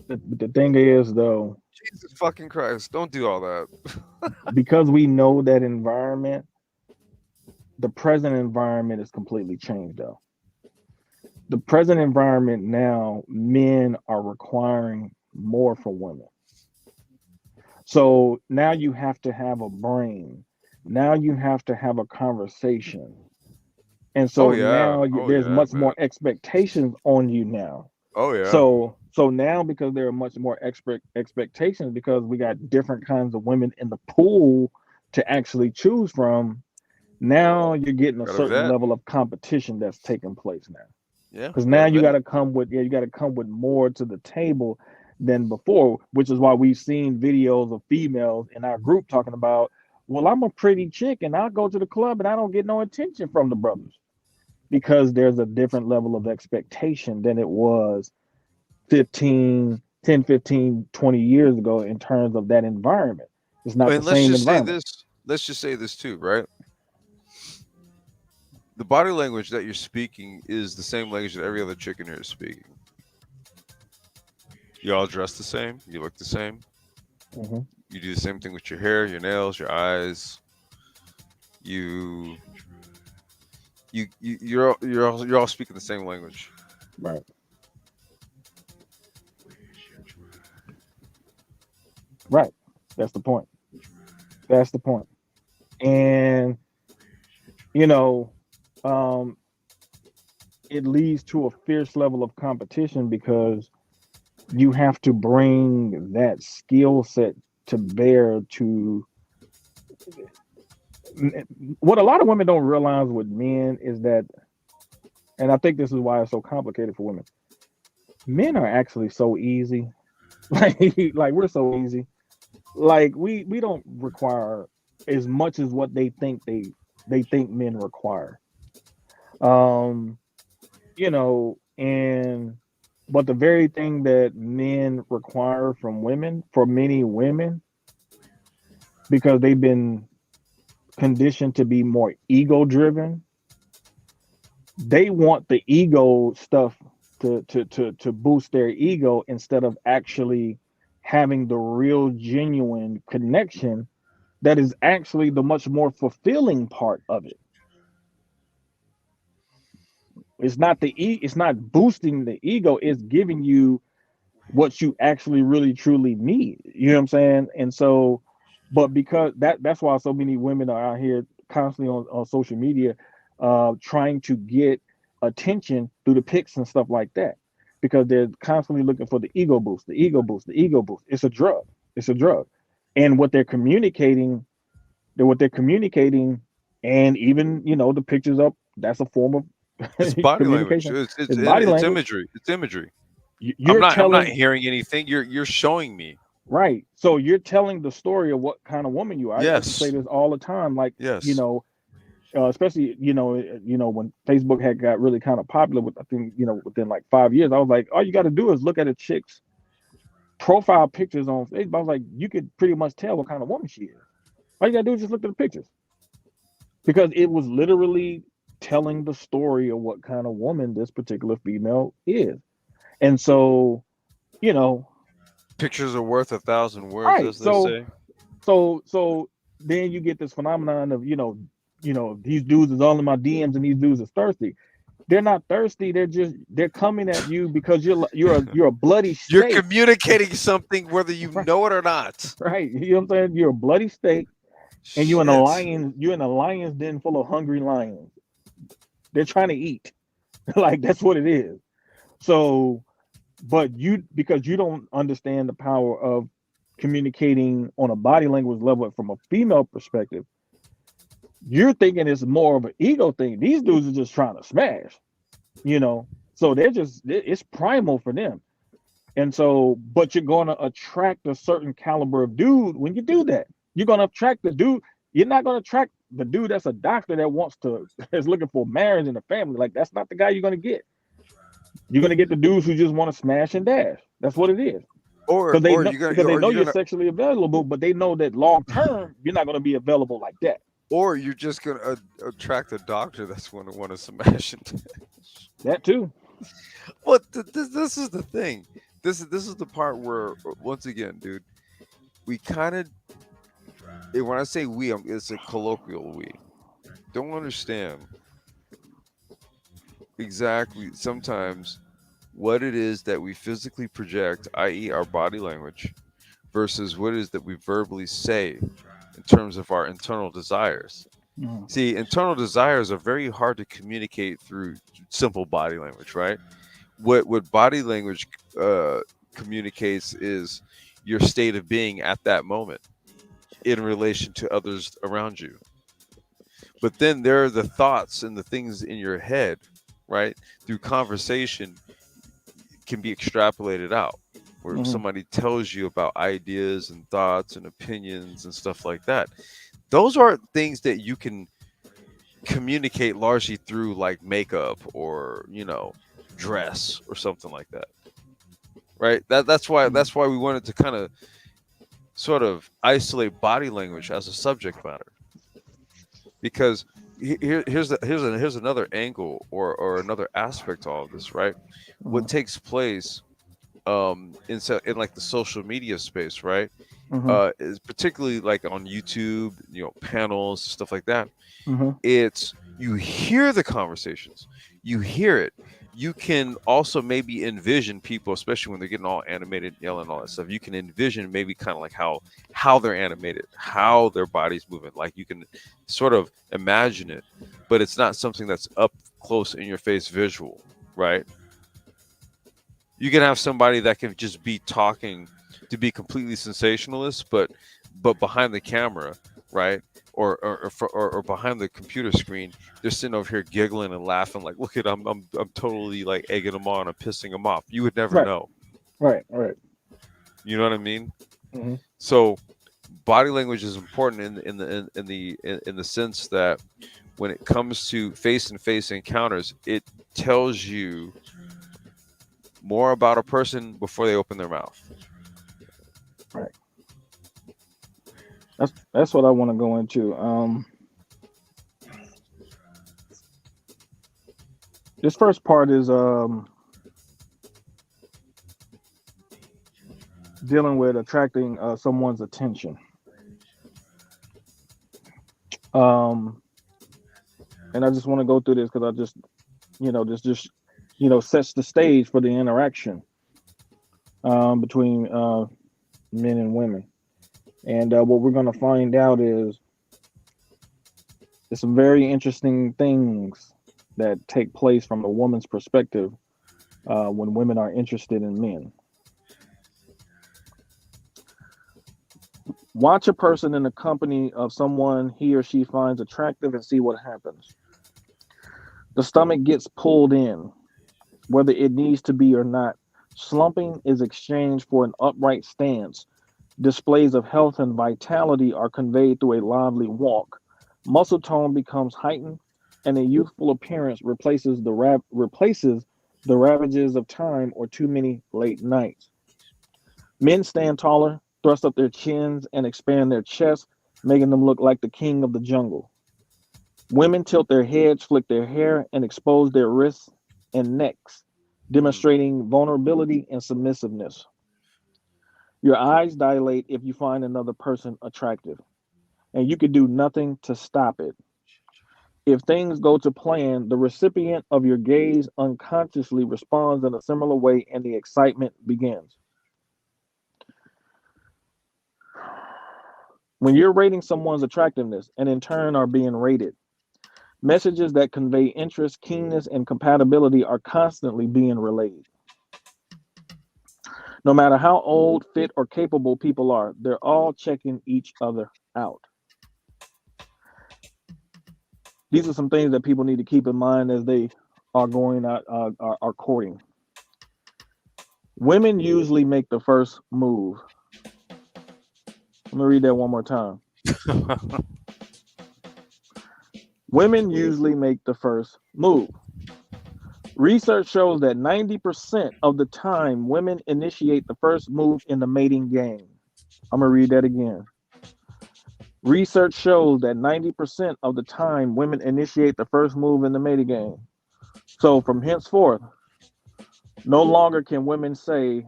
The thing is though, Jesus fucking Christ. Don't do all that. because we know that environment, the present environment is completely changed though. The present environment now, men are requiring more from women. So now you have to have a brain. Now you have to have a conversation. And Oh so yeah. now Oh there's yeah, much man. more expectations on you now. Oh yeah. So now because there are much more expectations because we got different kinds of women in the pool to actually choose from, now you're getting a Gotta certain vet. level of competition that's taking place now. Yeah, Because you now gotta you got vet. to come with you got to come with more to the table than before, which is why we've seen videos of females in our group talking about, well, I'm a pretty chick and I'll go to the club and I don't get no attention from the brothers because there's a different level of expectation than it was 20 years ago in terms of that environment. It's not the And let's same just say environment. this. Let's just say this too, right? The body language that you're speaking is the same language that every other chick in here is speaking. You all dress the same. You look the same. Hmm. You do the same thing with your hair, your nails, your eyes. You you're all speaking the same language. Right, right. That's the point. That's the point. And you know, um, it leads to a fierce level of competition because you have to bring that skill set to bear to what a lot of women don't realize with men is that, and I think this is why it's so complicated for women. Men are actually so easy. Like we're so easy. Like we don't require as much as what they think men require. Um, and but the very thing that men require from women, for many women, because they've been conditioned to be more ego driven, they want the ego stuff to boost their ego instead of actually having the real genuine connection that is actually the much more fulfilling part of it. It's not boosting the ego, it's giving you what you actually really truly need. You know what I'm saying? And so, but because that's why so many women are out here constantly on social media trying to get attention through the pics and stuff like that. Because they're constantly looking for the ego boost, the ego boost, the ego boost. It's a drug. It's a drug. And what they're communicating, and even the pictures up, that's a form of It's body language. communication. It's It's body it's language. imagery. It's imagery. I'm You're not I'm not telling. hearing anything. You're showing me. Right. So you're telling the story of what kind of woman you are. I used to say Yes. this all the time, like, Yes. especially, when Facebook had got really kind of popular with, I think, within like 5 years, I was like, all you got to do is look at a chick's profile pictures on Facebook. I was like, you could pretty much tell what kind of woman she is. All you got to do is just look at the pictures because it was literally telling the story of what kind of woman this particular female is. And so, you know, Pictures are worth a thousand words, right. as they So say. So then you get this phenomenon of these dudes is all in my DMs and these dudes is thirsty. They're not thirsty. They're coming at you because you're a bloody You're steak, communicating something whether you right? know it or not. Right. You know what I'm saying? You're a bloody steak, and Shit. you're in a lion's den full of hungry lions. They're trying to eat. Like that's what it is. So, but you because you don't understand the power of communicating on a body language level from a female perspective, you're thinking it's more of an ego thing. These dudes are just trying to smash, you know. So it's primal for them. And so, but you're going to attract a certain caliber of dude when you do that. You're going to attract the dude. You're not going to attract the dude that's a doctor that wants to is looking for marriage in the family. Like that's not the guy you're going to get. You're going to get the dudes who just want to smash and dash. That's what it is. Or you're Because gonna they or know you're you're gonna sexually available, but they know that long term you're not going to be available like that. or you're just gonna attract a doctor that's gonna want to smash it. That too. Well, this is the thing. This is the part where once again, dude, we kind of when I say we, it's a colloquial we. Don't understand exactly sometimes what it is that we physically project, i.e., our body language, versus what it is that we verbally say in terms of our internal desires. Mhm. See, internal desires are very hard to communicate through simple body language, right? What body language uh, communicates is your state of being at that moment in relation to others around you. But then there are the thoughts and the things in your head, right? Through conversation can be extrapolated out where Mhm. somebody tells you about ideas and thoughts and opinions and stuff like that. Those are things that you can communicate largely through like makeup or, dress or something like that. Right? Mhm. That's why we wanted to kind of sort of isolate body language as a subject matter because here's another angle or another aspect to all of this, right? What Mhm. takes place in like the social media space, right? Mhm. Is particularly like on YouTube, panels, stuff like that. Mhm. It's you hear the conversations, you hear it. You can also maybe envision people, especially when they're getting all animated, yelling, all that stuff. You can envision maybe kind of like how they're animated, how their body's moving. Like you can sort of imagine it, but it's not something that's up close in your face visual, right? You can have somebody that can just be talking to be completely sensationalist, but behind the camera, right, or behind the computer screen, they're sitting over here giggling and laughing, like, look at I'm totally like egging them on, I'm pissing them off. You would never Right. know. Right. Right. You know what I mean? Mhm. So body language is important in the sense that when it comes to face and face encounters, it tells you more about a person before they open their mouth. Right. That's what I want to go into. This first part is dealing with attracting someone's attention. Um, and I just want to go through this because I just this sets the stage for the interaction between men and women. And what we're going to find out is there's some very interesting things that take place from a woman's perspective when women are interested in men. Watch a person in the company of someone he or she finds attractive and see what happens. The stomach gets pulled in, whether it needs to be or not. Slumping is exchanged for an upright stance. Displays of health and vitality are conveyed through a lively walk. Muscle tone becomes heightened, and a youthful appearance replaces the ravages of time or too many late nights. Men stand taller, thrust up their chins, and expand their chests, making them look like the king of the jungle. Women tilt their heads, flick their hair, and expose their wrists and necks, Hmm. demonstrating vulnerability and submissiveness. Your eyes dilate if you find another person attractive, and you can do nothing to stop it. If things go to plan, the recipient of your gaze unconsciously responds in a similar way and the excitement begins. When you're rating someone's attractiveness and in turn are being rated, messages that convey interest, keenness, and compatibility are constantly being relayed. No matter how old, fit, or capable people are, they're all checking each other out. These are some things that people need to keep in mind as they are going out, are courting. Women usually make the first move. Let me read that one more time. Women usually make the first move. Research shows that 90% of the time women initiate the first move in the mating game. I'm going to read that again. Research shows that 90% of the time women initiate the first move in the mating game. So from henceforth, no longer can women say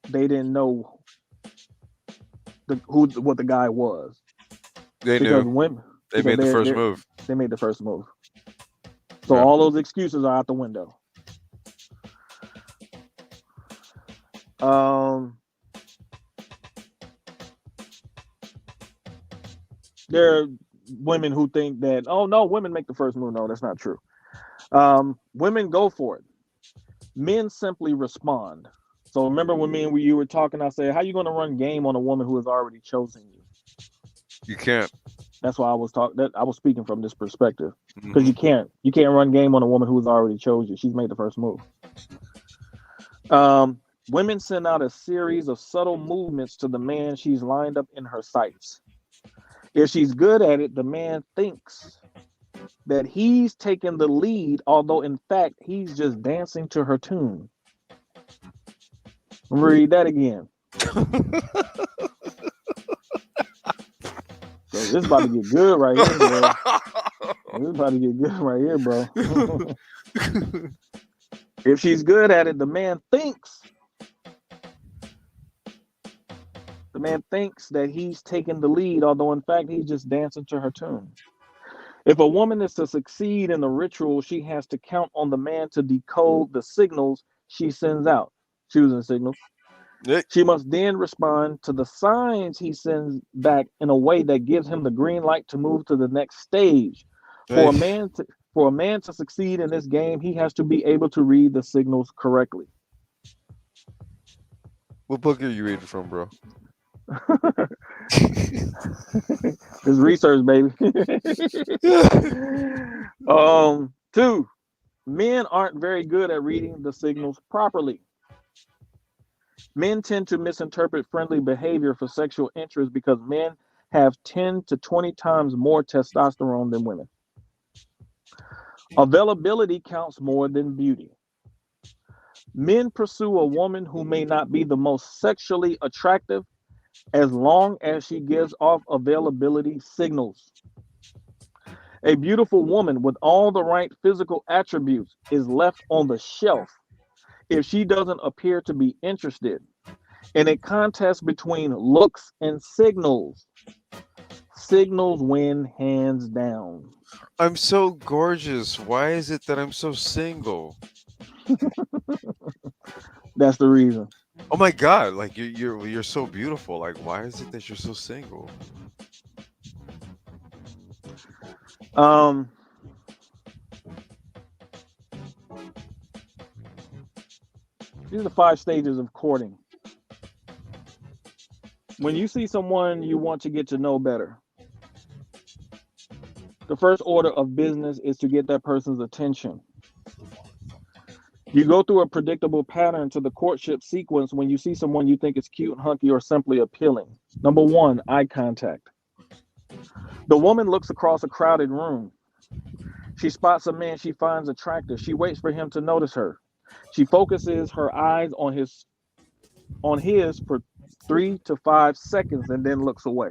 they didn't know what the guy was. They because knew. women They because made the first move. they made the first move. So Yeah. all those excuses are out the window. There are women who think that, oh no, women make the first move. No, that's not true. Women go for it. Men simply respond. So remember when you were talking, I said, how you going to run game on a woman who has already chosen you? You can't. That's why I was speaking from this perspective, because Mhm. you can't run game on a woman who has already chose you. She's made the first move. Women send out a series of subtle movements to the man she's lined up in her sights. If she's good at it, the man thinks that he's taking the lead, although in fact he's just dancing to her tune. Let me read that again. So this is about to get good right here, bro. This is about to get good right here, bro. If she's good at it, the man thinks that he's taking the lead, although in fact he's just dancing to her tune. If a woman is to succeed in the ritual, she has to count on the man to decode the signals she sends out. Choosing signals. She must then respond to the signs he sends back in a way that gives him the green light to move to the next stage. For a man to succeed in this game, he has to be able to read the signals correctly. What book are you reading from, bro? It's research, baby. 2, men aren't very good at reading the signals properly. Men tend to misinterpret friendly behavior for sexual interest because men have 10 to 20 times more testosterone than women. Availability counts more than beauty. Men pursue a woman who may not be the most sexually attractive as long as she gives off availability signals. A beautiful woman with all the right physical attributes is left on the shelf if she doesn't appear to be interested. In a contest between looks and signals, signals win hands down. I'm so gorgeous. Why is it that I'm so single? That's the reason. Oh my god! Like you're so beautiful. Like why is it that you're so single? These are the 5 stages of courting. When you see someone you want to get to know better, the first order of business is to get that person's attention. You go through a predictable pattern to the courtship sequence when you see someone you think is cute and hunky or simply appealing. Number 1, eye contact. The woman looks across a crowded room. She spots a man she finds attractive. She waits for him to notice her. She focuses her eyes on his for 3 to 5 seconds and then looks away.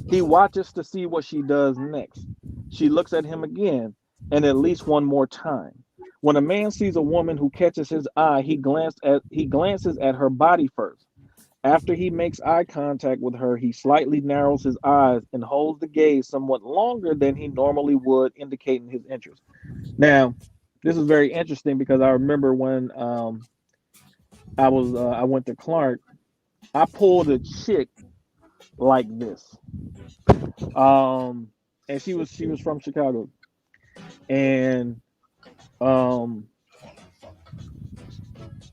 He watches to see what she does next. She looks at him again and at least one more time. When a man sees a woman who catches his eye, he glances at her body first. After he makes eye contact with her, he slightly narrows his eyes and holds the gaze somewhat longer than he normally would, indicating his interest. Now, this is very interesting because I remember when I went to Clark, I pulled a chick like this. Um, and she was from Chicago, and um,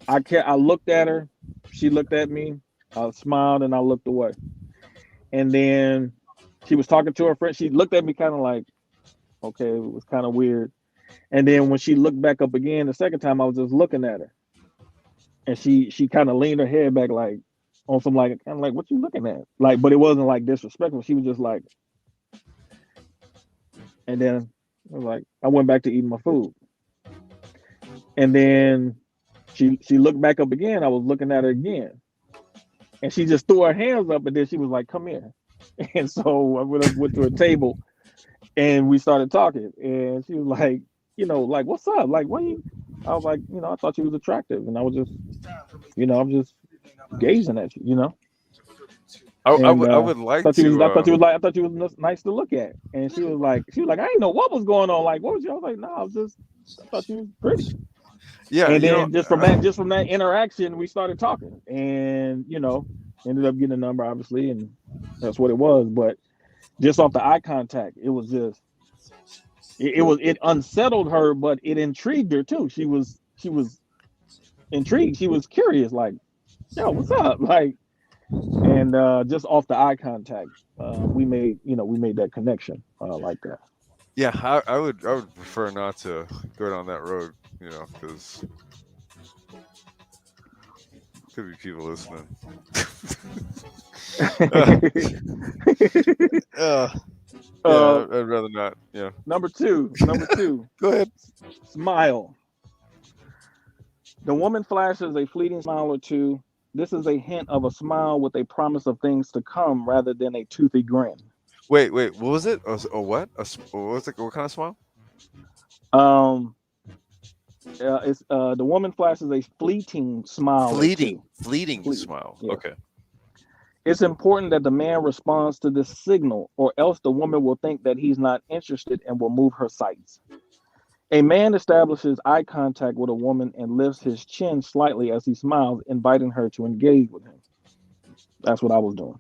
I looked at her, she looked at me, I smiled, and I looked away. And then she was talking to her friend. She looked at me kind of like, okay, it was kind of weird. And then when she looked back up again the second time, I was just looking at her, and she kind of leaned her head back like on some like kind of like what you looking at, like, but it wasn't like disrespectful. She was just like, and then I was like, I went back to eating my food, and then she looked back up again. I was looking at her again, and she just threw her hands up, and then she was like, "Come here." And so I went to a table, and we started talking, and she was like, like, "What's up? Like, what you?" I was like, I thought you was attractive, and I was just, I'm just gazing at you. And I would like I thought to. you was like, I thought you was nice to look at. And she was like, I didn't know what was going on. Like, what was you? I was like, no, I was just, I thought you was pretty. Yeah, And then just from that interaction, we started talking, and ended up getting a number, obviously, and that's what it was. But just off the eye contact, it was just, it unsettled her, but it intrigued her too. She was intrigued. She was curious, like, yo, what's up? Like, and just off the eye contact, we made that connection like that. yeah, I would prefer not to go down that road, because could be people listening. uh, uh, uh, yeah, I'd rather not. Yeah, number two, go ahead. smile. The woman flashes a fleeting smile or two. This is a hint of a smile with a promise of things to come rather than a toothy grin. Wait, what was it? What? What was it? What kind of smile? Um, it's the woman flashes a fleeting smile or two. Fleeting Fleeting, smile. yes. Okay. It's important that the man responds to this signal, or else the woman will think that he's not interested and will move her sights. A man establishes eye contact with a woman and lifts his chin slightly as he smiles, inviting her to engage with him. That's what I was doing.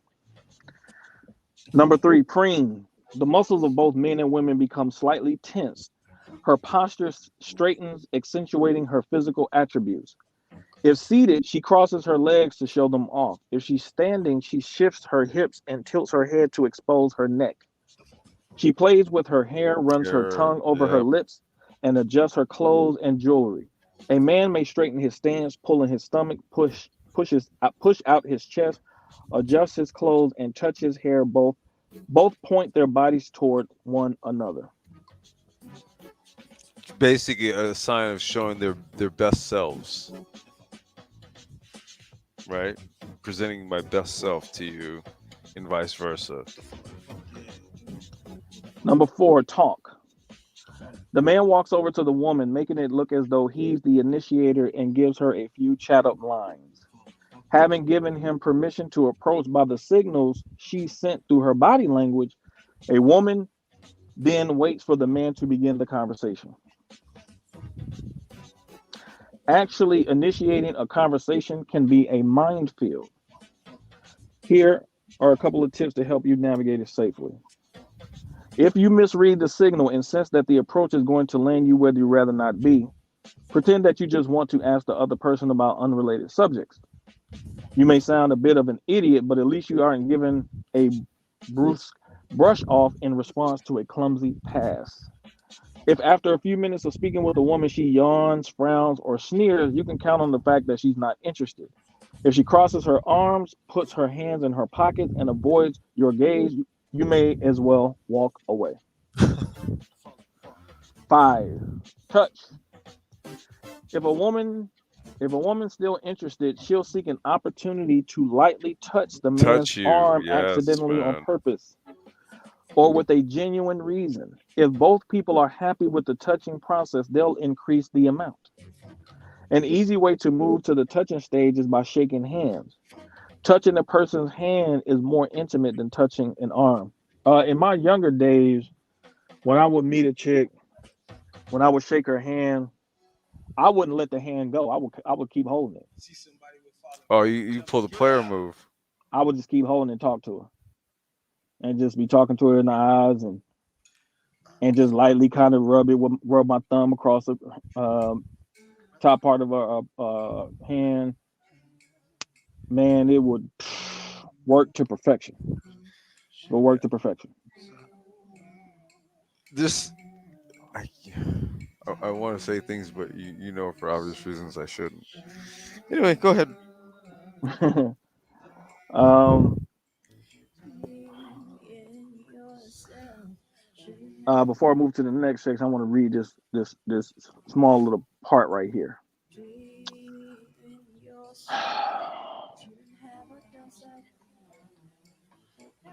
Number three, preen. The muscles of both men and women become slightly tense. Her posture straightens, accentuating her physical attributes. If seated, she crosses her legs to show them off. If she's standing, she shifts her hips and tilts her head to expose her neck. She plays with her hair, runs her Sure. tongue over her Yeah. lips, and adjusts her clothes and jewelry. A man may straighten his stance, pulling his stomach, push out his chest, adjust his clothes, and touch his hair. Both point their bodies toward one another. Basically, a sign of showing their best selves, right? Presenting my best self to you, and vice versa. Number four, talk. The man walks over to the woman, making it look as though he's the initiator, and gives her a few chat up lines. Having given him permission to approach by the signals she sent through her body language, a woman then waits for the man to begin the conversation. Actually, initiating a conversation can be a minefield. Here are a couple of tips to help you navigate it safely. If you misread the signal and sense that the approach is going to land you where you'd rather not be, pretend that you just want to ask the other person about unrelated subjects. You may sound a bit of an idiot, but at least you aren't given a brusque brush off in response to a clumsy pass. If after a few minutes of speaking with a woman she yawns, frowns, or sneers, you can count on the fact that she's not interested. If she crosses her arms, puts her hands in her pockets, and avoids your gaze, you may as well walk away. Five, touch. If a woman if a woman's still interested, she'll seek an opportunity to lightly touch the man's Touch you. arm Yes, accidentally on man. purpose or with a genuine reason. If both people are happy with the touching process, they'll increase the amount. An easy way to move to the touching stage is by shaking hands. Touching a person's hand is more intimate than touching an arm. In my younger days, when I would meet a chick, when I would shake her hand, I wouldn't let the hand go. I would keep holding it. Oh, you pull the player move. I would just keep holding and talk to her, and just be talking to her in the eyes, and just lightly kind of rub my thumb across the top part of her hand. Man, it would work to perfection. It would work to perfection. This I I want to say things, but you know for obvious reasons I shouldn't. Anyway, go ahead. um, Before I move to the next section, I want to read this small little part right here.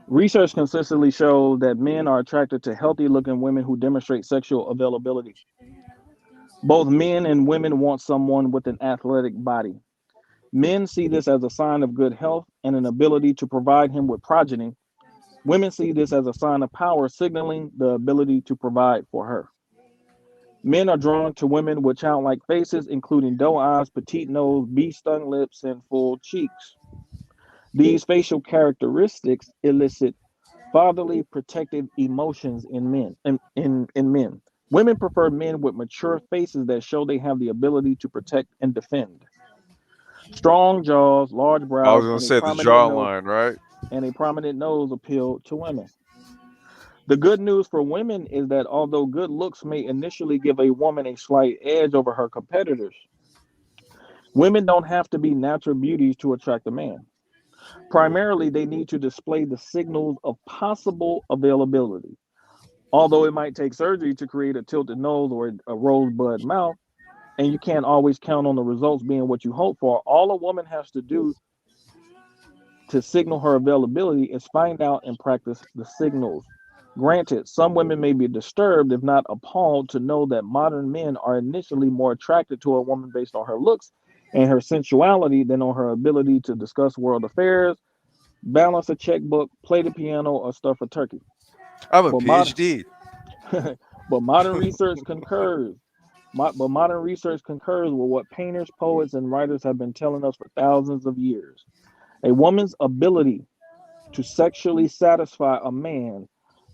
Research consistently shows that men are attracted to healthy looking women who demonstrate sexual availability. Both men and women want someone with an athletic body. Men see this as a sign of good health and an ability to provide him with progeny. Women see this as a sign of power, signaling the ability to provide for her. Men are drawn to women with childlike faces, including doe eyes, petite nose, bee stung lips, and full cheeks. These facial characteristics elicit fatherly protective emotions in men. In men. Women prefer men with mature faces that show they have the ability to protect and defend. Strong jaws, large I was brows, gonna say the jawline, right? and a prominent nose appeal to women. The good news for women is that although good looks may initially give a woman a slight edge over her competitors, women don't have to be natural beauties to attract a man. Primarily, they need to display the signals of possible availability. Although it might take surgery to create a tilted nose or a rosebud mouth, and you can't always count on the results being what you hope for, all a woman has to do to signal her availability is find out and practice the signals. Granted, some women may be disturbed, if not appalled, to know that modern men are initially more attracted to a woman based on her looks and her sensuality than on her ability to discuss world affairs, balance a checkbook, play the piano, or stuff a turkey. I'm a But modern, PhD. but modern research concurs. But modern research concurs with what painters, poets, and writers have been telling us for thousands of years. A woman's ability to sexually satisfy a man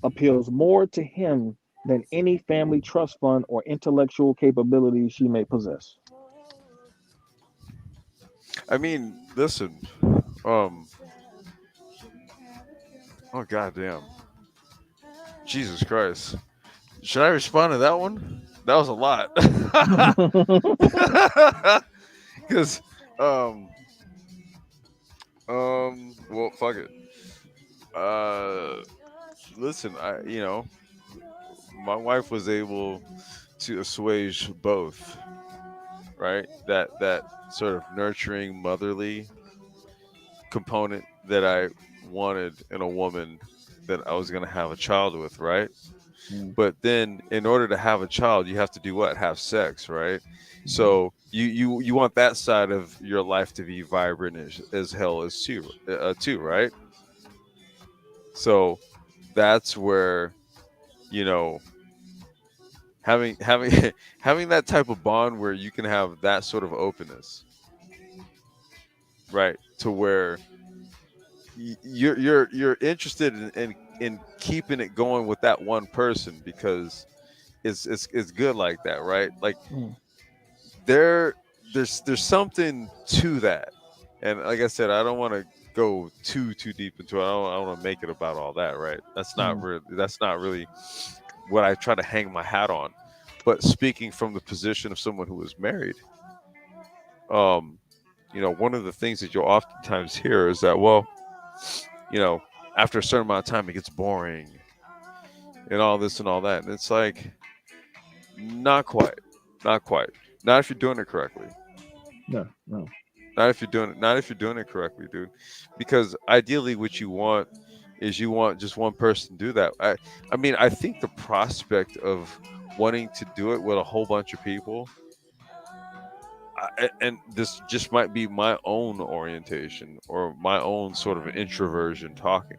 appeals more to him than any family trust fund or intellectual capabilities she may possess. I mean, listen. Um. Oh goddamn. Jesus Christ. Should I respond to that one? That was a lot. Because um well fuck it. Uh listen, my wife was able to assuage both, right? That sort of nurturing motherly component that I wanted in a woman that I was going to have a child with, right? Mm, But then in order to have a child, you have to do what? Have sex, right? mhm, So you want that side of your life to be vibrant as hell too, right? So that's where, you know, having having that type of bond where you can have that sort of openness, right? To where you're interested in keeping it going with that one person because it's good like that, right? Like mm, there there's something to that, and like I said, I don't want to go too deep into it. I don't want to make it about all that, right? mm, That's not really what I try to hang my hat on. But speaking from the position of someone who is married, um, one of the things that you'll oftentimes hear is that, well, you know, after a certain amount of time, it gets boring and all this and all that. And it's like, not quite, not quite. Not if you're doing it correctly. no, no. Not if you're doing it correctly, dude. Because ideally, what you want is you want just one person to do that. I mean, I think the prospect of wanting to do it with a whole bunch of people, and this just might be my own orientation or my own sort of introversion talking.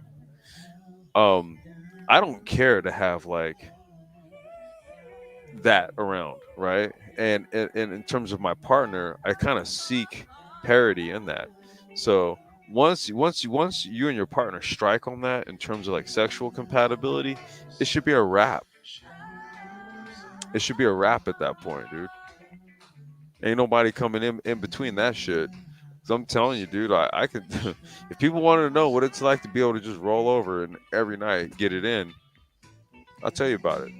Um, I don't care to have like that around, right? And in terms of my partner, I kind of seek parity in that. So once you and your partner strike on that in terms of like sexual compatibility, it should be a wrap. It should be a wrap at that point, dude. Ain't nobody coming in between that shit. 'Cause I'm telling you, dude, I could. If people wanted to know what it's like to be able to just roll over and every night get it in, I'll tell you about it.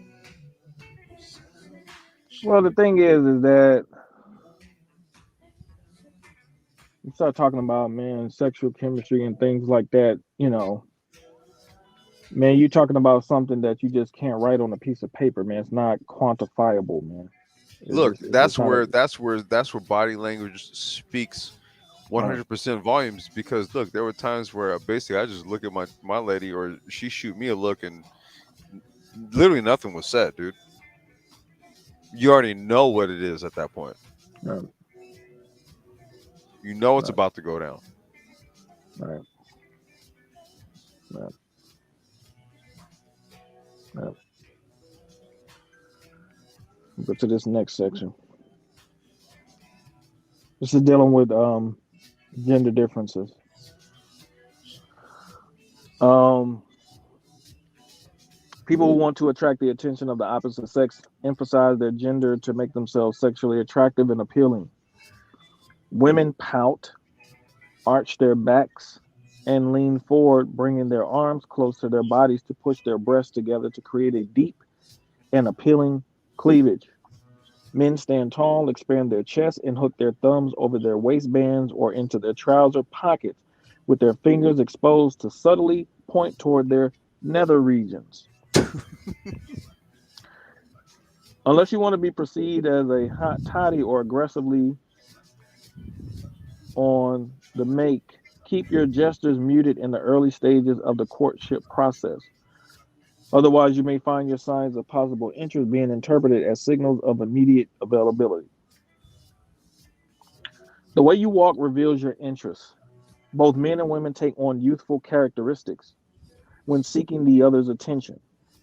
Well, the thing is that you start talking about, man, sexual chemistry and things like that. Man, you're talking about something that you just can't write on a piece of paper, man. It's not quantifiable, man. Look, It's not a that's where body language speaks right. 100% volumes. Because look, there were times where basically I just look at my lady or she shoot me a look and literally nothing was said, dude. You already know what it is at that point. Right, You know it's right, about to go down. right, right, right. Go to this next section. This is dealing with gender differences. Um, People who want to attract the attention of the opposite sex emphasize their gender to make themselves sexually attractive and appealing. Women pout, arch their backs, and lean forward, bringing their arms close to their bodies to push their breasts together to create a deep and appealing cleavage. Men stand tall, expand their chests, and hook their thumbs over their waistbands or into their trouser pockets, with their fingers exposed to subtly point toward their nether regions. Unless you want to be perceived as a hot toddy or aggressively on the make, keep your gestures muted in the early stages of the courtship process. Otherwise, you may find your signs of possible interest being interpreted as signals of immediate availability. The way you walk reveals your interests. Both men and women take on youthful characteristics when seeking the other's attention.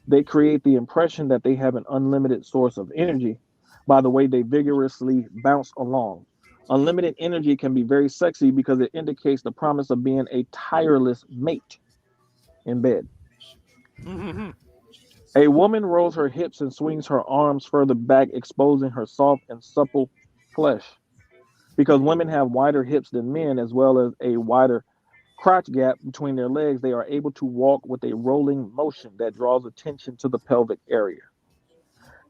They create the impression that they have an unlimited source of energy by the way they vigorously bounce along. Unlimited energy can be very sexy because it indicates the promise of being a tireless mate in bed. A woman rolls her hips and swings her arms further back, exposing her soft and supple flesh. Because women have wider hips than men, as well as a wider crotch gap between their legs, they are able to walk with a rolling motion that draws attention to the pelvic area.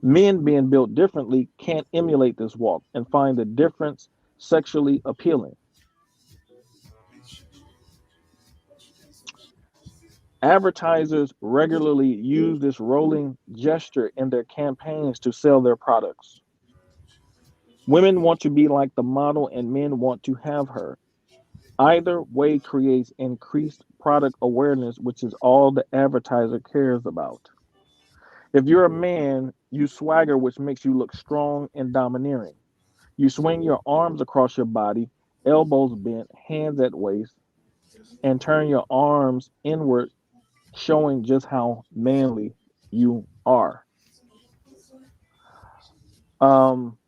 Men, being built differently, can't emulate this walk and find the difference sexually appealing. Advertisers regularly use this rolling gesture in their campaigns to sell their products. Women want to be like the model, and men want to have her. Either way creates increased product awareness, which is all the advertiser cares about. If you're a man, you swagger, which makes you look strong and domineering. You swing your arms across your body, elbows bent, hands at waist, and turn your arms inward, showing just how manly you are. Um,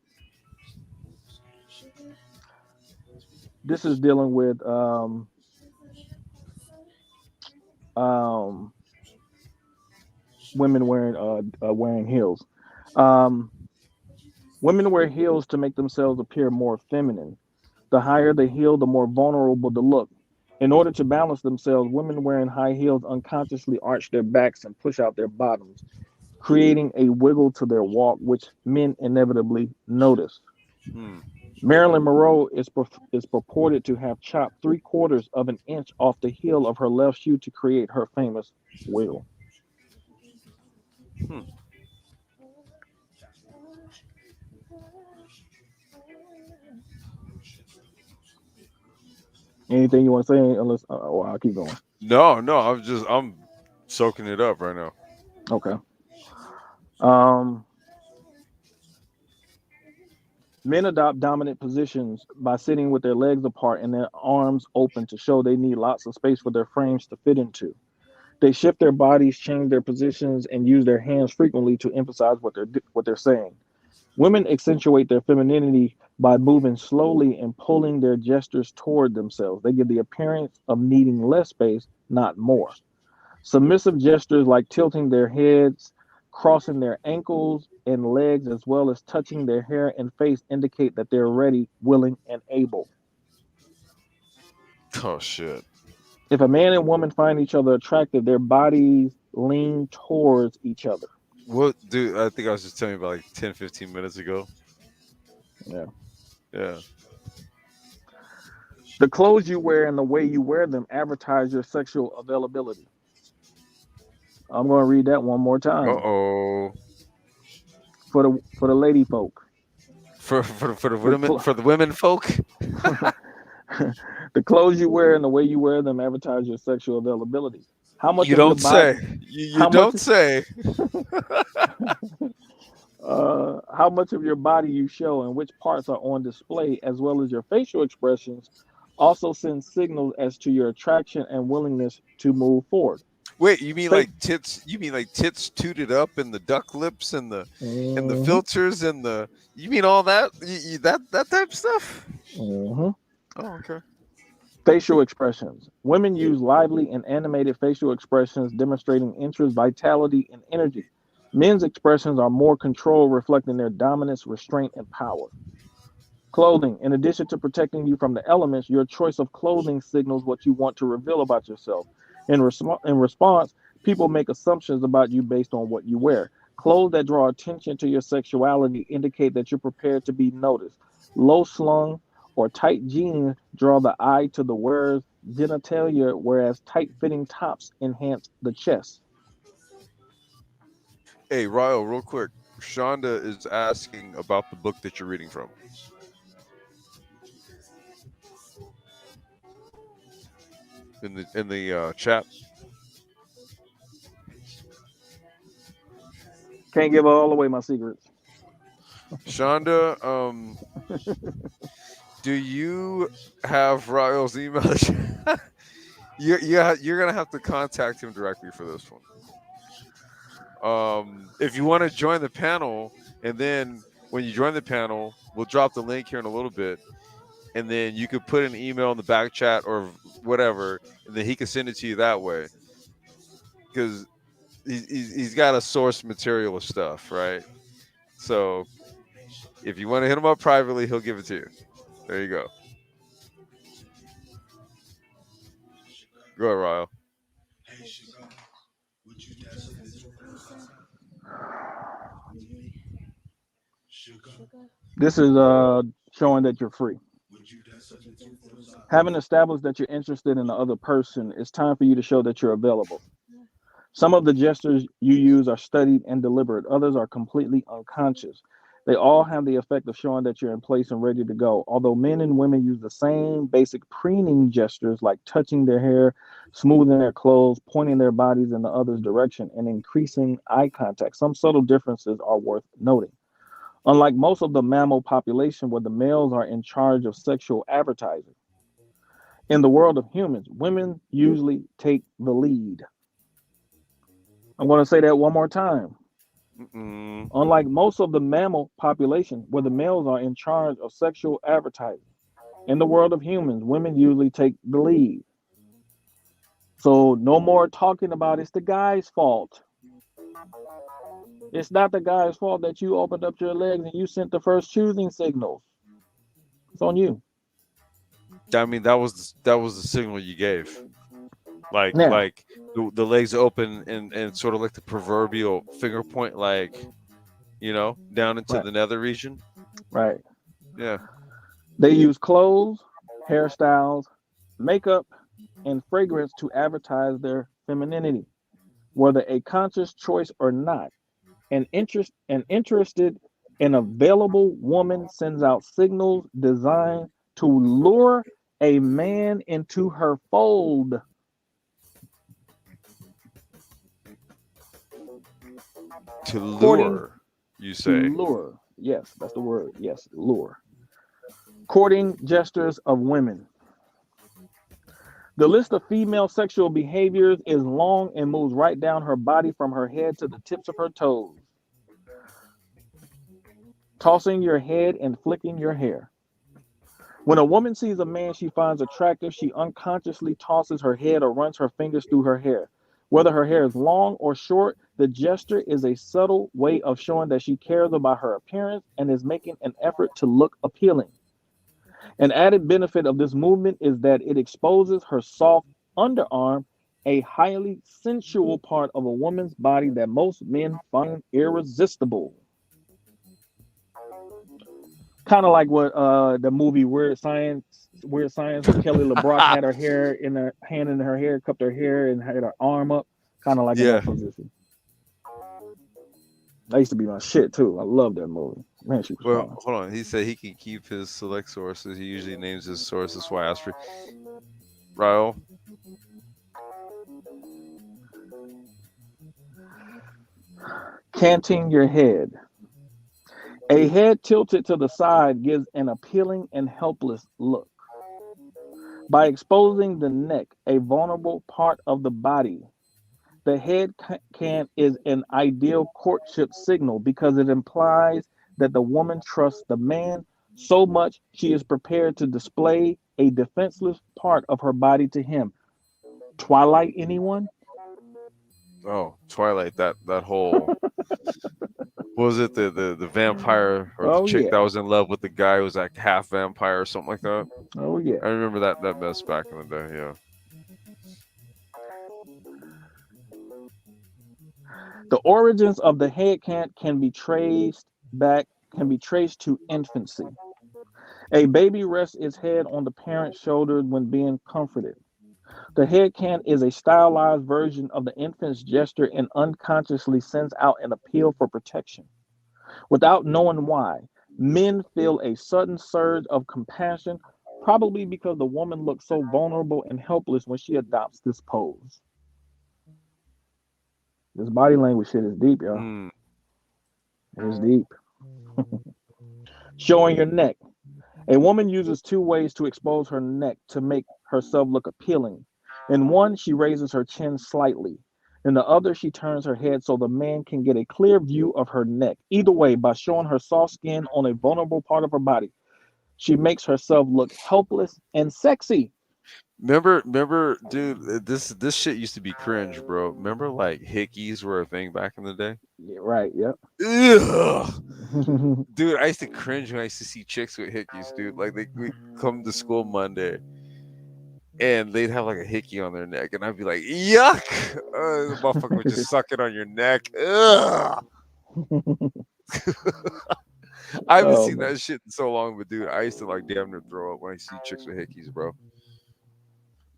this is dealing with um, women wearing heels. Um, Women wear heels to make themselves appear more feminine. The higher the heel, the more vulnerable the look. In order to balance themselves, women wearing high heels unconsciously arch their backs and push out their bottoms, creating a wiggle to their walk, which men inevitably notice. Hmm. Marilyn Monroe is purported to have chopped 3/4 of an inch off the heel of her left shoe to create her famous wiggle. Hmm. Anything you want to say? Unless, well, I'll keep going. No, no, I'm soaking it up right now. Okay. Um, Men adopt dominant positions by sitting with their legs apart and their arms open to show they need lots of space for their frames to fit into. They shift their bodies, change their positions, and use their hands frequently to emphasize what they're saying. Women accentuate their femininity by moving slowly and pulling their gestures toward themselves. They give the appearance of needing less space, not more. Submissive gestures like tilting their heads, crossing their ankles and legs, as well as touching their hair and face indicate that they're ready, willing, and able. Oh shit. If a man and woman find each other attractive, their bodies lean towards each other. What, dude? I think I was just telling you about like 10, 15 minutes ago. Yeah. Yeah. The clothes you wear and the way you wear them advertise your sexual availability. I'm going to read that one more Uh time oh. for the lady folk. For the The women, for the women folk. the clothes you wear and the way you wear them advertise your sexual availability. How much You of your don't body? say. You How much? don't say. How much of your body you show and which parts are on display, as well as your facial expressions, also send signals as to your attraction and willingness to move forward. Wait, you mean Fake. like tits? You mean like tits tooted up and the duck lips and the Mhm, filters and the? You mean all that? That type of stuff? mhm. Oh, okay. Facial expressions. Women use lively and animated facial expressions demonstrating interest, vitality, and energy. Men's expressions are more controlled, reflecting their dominance, restraint, and power. Clothing. In addition to protecting you from the elements, your choice of clothing signals what you want to reveal about yourself. In response, people make assumptions about you based on what you wear. Clothes that draw attention to your sexuality indicate that you're prepared to be noticed. Low slung or tight jeans draw the eye to the wearer's genitalia, whereas tight fitting tops enhance the chest. Hey, Ryle, real quick. Shonda is asking about the book that you're reading from in the chat. Can't give all away my secrets. Shonda, do you have Ryle's email? You're gonna have to contact him directly for this one. If you want to join the panel, and then when you join the panel, we'll drop the link here in a little bit, and then you could put an email in the back chat or whatever, and then he can send it to you that way. Because he's got a source material of stuff, right? So if you want to hit him up privately, he'll give it to you. There you go. Go ahead, Ryle. This is showing that you're free. Having established that you're interested in the other person, it's time for you to show that you're available. Some of the gestures you use are studied and deliberate, others are completely unconscious. They all have the effect of showing that you're in place and ready to go. Although men and women use the same basic preening gestures like touching their hair, smoothing their clothes, pointing their bodies in the other's direction, and increasing eye contact, some subtle differences are worth noting. Unlike most of the mammal population, where the males are in charge of sexual advertising, in the world of humans, women usually take the lead. I'm going to say that one more time. Mm-mm. Unlike most of the mammal population, where the males are in charge of sexual advertising, in the world of humans, women usually take the lead. So no more talking about it's the guy's fault. It's not the guy's fault that you opened up your legs and you sent the first choosing signals. It's on you. I mean, that was the signal you gave. Like Now, like the legs open and sort of like the proverbial finger point, like down into right, the nether region. right. Yeah. They use clothes, hairstyles, makeup, and fragrance to advertise their femininity, whether a conscious choice or not. An interested and available woman sends out signals designed to lure a man into her fold. To Courting lure, you to say. lure. Yes, that's the word. Yes, lure. Courting gestures of women. The list of female sexual behaviors is long and moves right down her body from her head to the tips of her toes. Tossing your head and flicking your hair. When a woman sees a man she finds attractive, she unconsciously tosses her head or runs her fingers through her hair. Whether her hair is long or short, the gesture is a subtle way of showing that she cares about her appearance and is making an effort to look appealing. An added benefit of this movement is that it exposes her soft underarm, a highly sensual part of a woman's body that most men find irresistible. Kind of like what the movie Weird Science, where Kelly LeBrock had her hair in her hand in her hair, cupped her hair, and had her arm up, kind of like in Yeah. that position. That used to be my shit too. I love that movie. Man, she was Well, fine. hold on. He said he can keep his select sources. He usually names his sources. That's why I asked for Raul. Canting your head. A head tilted to the side gives an appealing and helpless look. By exposing the neck, a vulnerable part of the body, the head cant is an ideal courtship signal because it implies that the woman trusts the man so much she is prepared to display a defenseless part of her body to him. Twilight, anyone? Oh, Twilight. That whole what was it the vampire or the Oh chick that yeah. was in love with the guy who was like half vampire or something like that. Oh yeah. I remember that mess back in the day. Yeah. The origins of the head cant can be traced to infancy. A baby rests its head on the parent's shoulder when being comforted. The head cant is a stylized version of the infant's gesture and unconsciously sends out an appeal for protection. Without knowing why, men feel a sudden surge of compassion, probably because the woman looks so vulnerable and helpless when she adopts this pose. This body language shit is deep, y'all. Mm. It is deep. Showing your neck. A woman uses two ways to expose her neck to make herself look appealing. In one, she raises her chin slightly. In the other, she turns her head so the man can get a clear view of her neck. Either way, by showing her soft skin on a vulnerable part of her body, she makes herself look helpless and sexy. Remember, dude. This shit used to be cringe, bro. Remember, like hickeys were a thing back in the day. Yeah, right, yep. Ugh. Dude, I used to cringe when I used to see chicks with hickeys, dude. Like they would come to school Monday and they'd have like a hickey on their neck, and I'd be like, "Yuck!" The motherfucker would just suck it on your neck. Ugh. I haven't Oh seen man. that shit in so long, but dude, I used to like damn near throw up when I see chicks with hickeys, bro.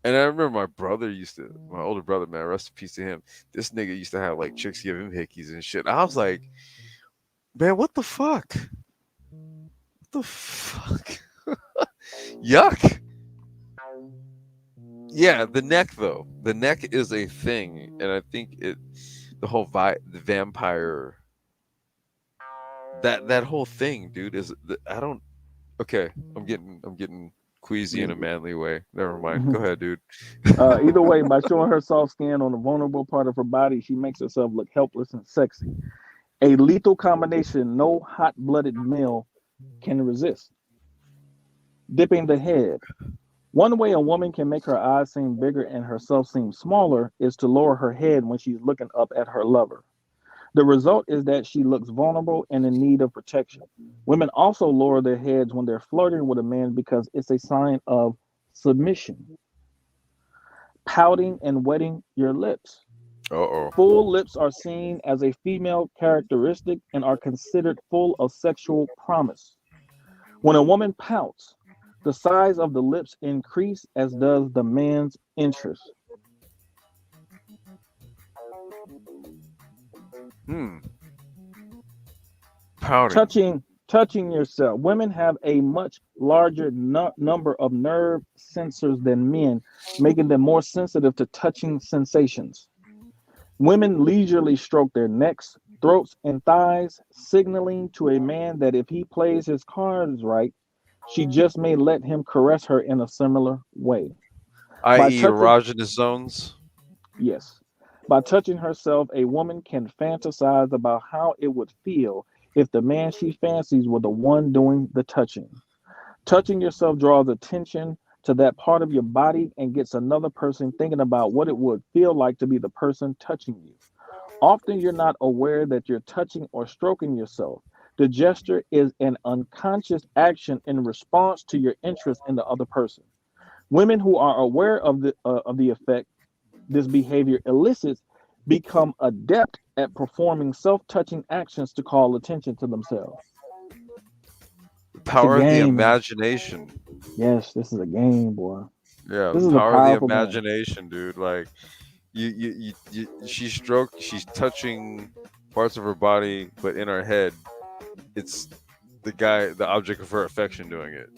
And I remember my brother used to, my older brother, man, rest in peace to him. This nigga used to have like chicks give him hickeys and shit. I was like, man, what the fuck? What the fuck? Yuck. Yeah, the neck though. The neck is a thing, and I think the whole the vampire, that whole thing, dude, is I don't. Okay, I'm getting queasy in a manly way. Never mind. Go ahead, dude. Either way, by showing her soft skin on a vulnerable part of her body, she makes herself look helpless and sexy. A lethal combination no hot blooded male can resist. Dipping the head. One way a woman can make her eyes seem bigger and herself seem smaller is to lower her head when she's looking up at her lover. The result is that she looks vulnerable and in need of protection. Women also lower their heads when they're flirting with a man because it's a sign of submission. Pouting and wetting your lips. Uh-oh. Full lips are seen as a female characteristic and are considered full of sexual promise. When a woman pouts, the size of the lips increase as does the man's interest. Hmm. Pouting. Touching yourself. Women have a much larger number of nerve sensors than men, making them more sensitive to touching sensations. Women leisurely stroke their necks, throats and thighs, signaling to a man that if he plays his cards right, she just may let him caress her in a similar way. By i.e., touching, erogenous zones. yes, by touching herself, a woman can fantasize about how it would feel if the man she fancies were the one doing the touching. Touching yourself draws attention to that part of your body and gets another person thinking about what it would feel like to be the person touching you. Often you're not aware that you're touching or stroking yourself. The gesture is an unconscious action in response to your interest in the other person. Women who are aware of the effect this behavior elicits become adept at performing self-touching actions to call attention to themselves. The It's a power of the game, man. imagination. Yes, this is a game, boy. Yeah, This the is a power of the powerful game. imagination, dude. Like she's touching parts of her body, but in her head, it's the object of her affection doing it.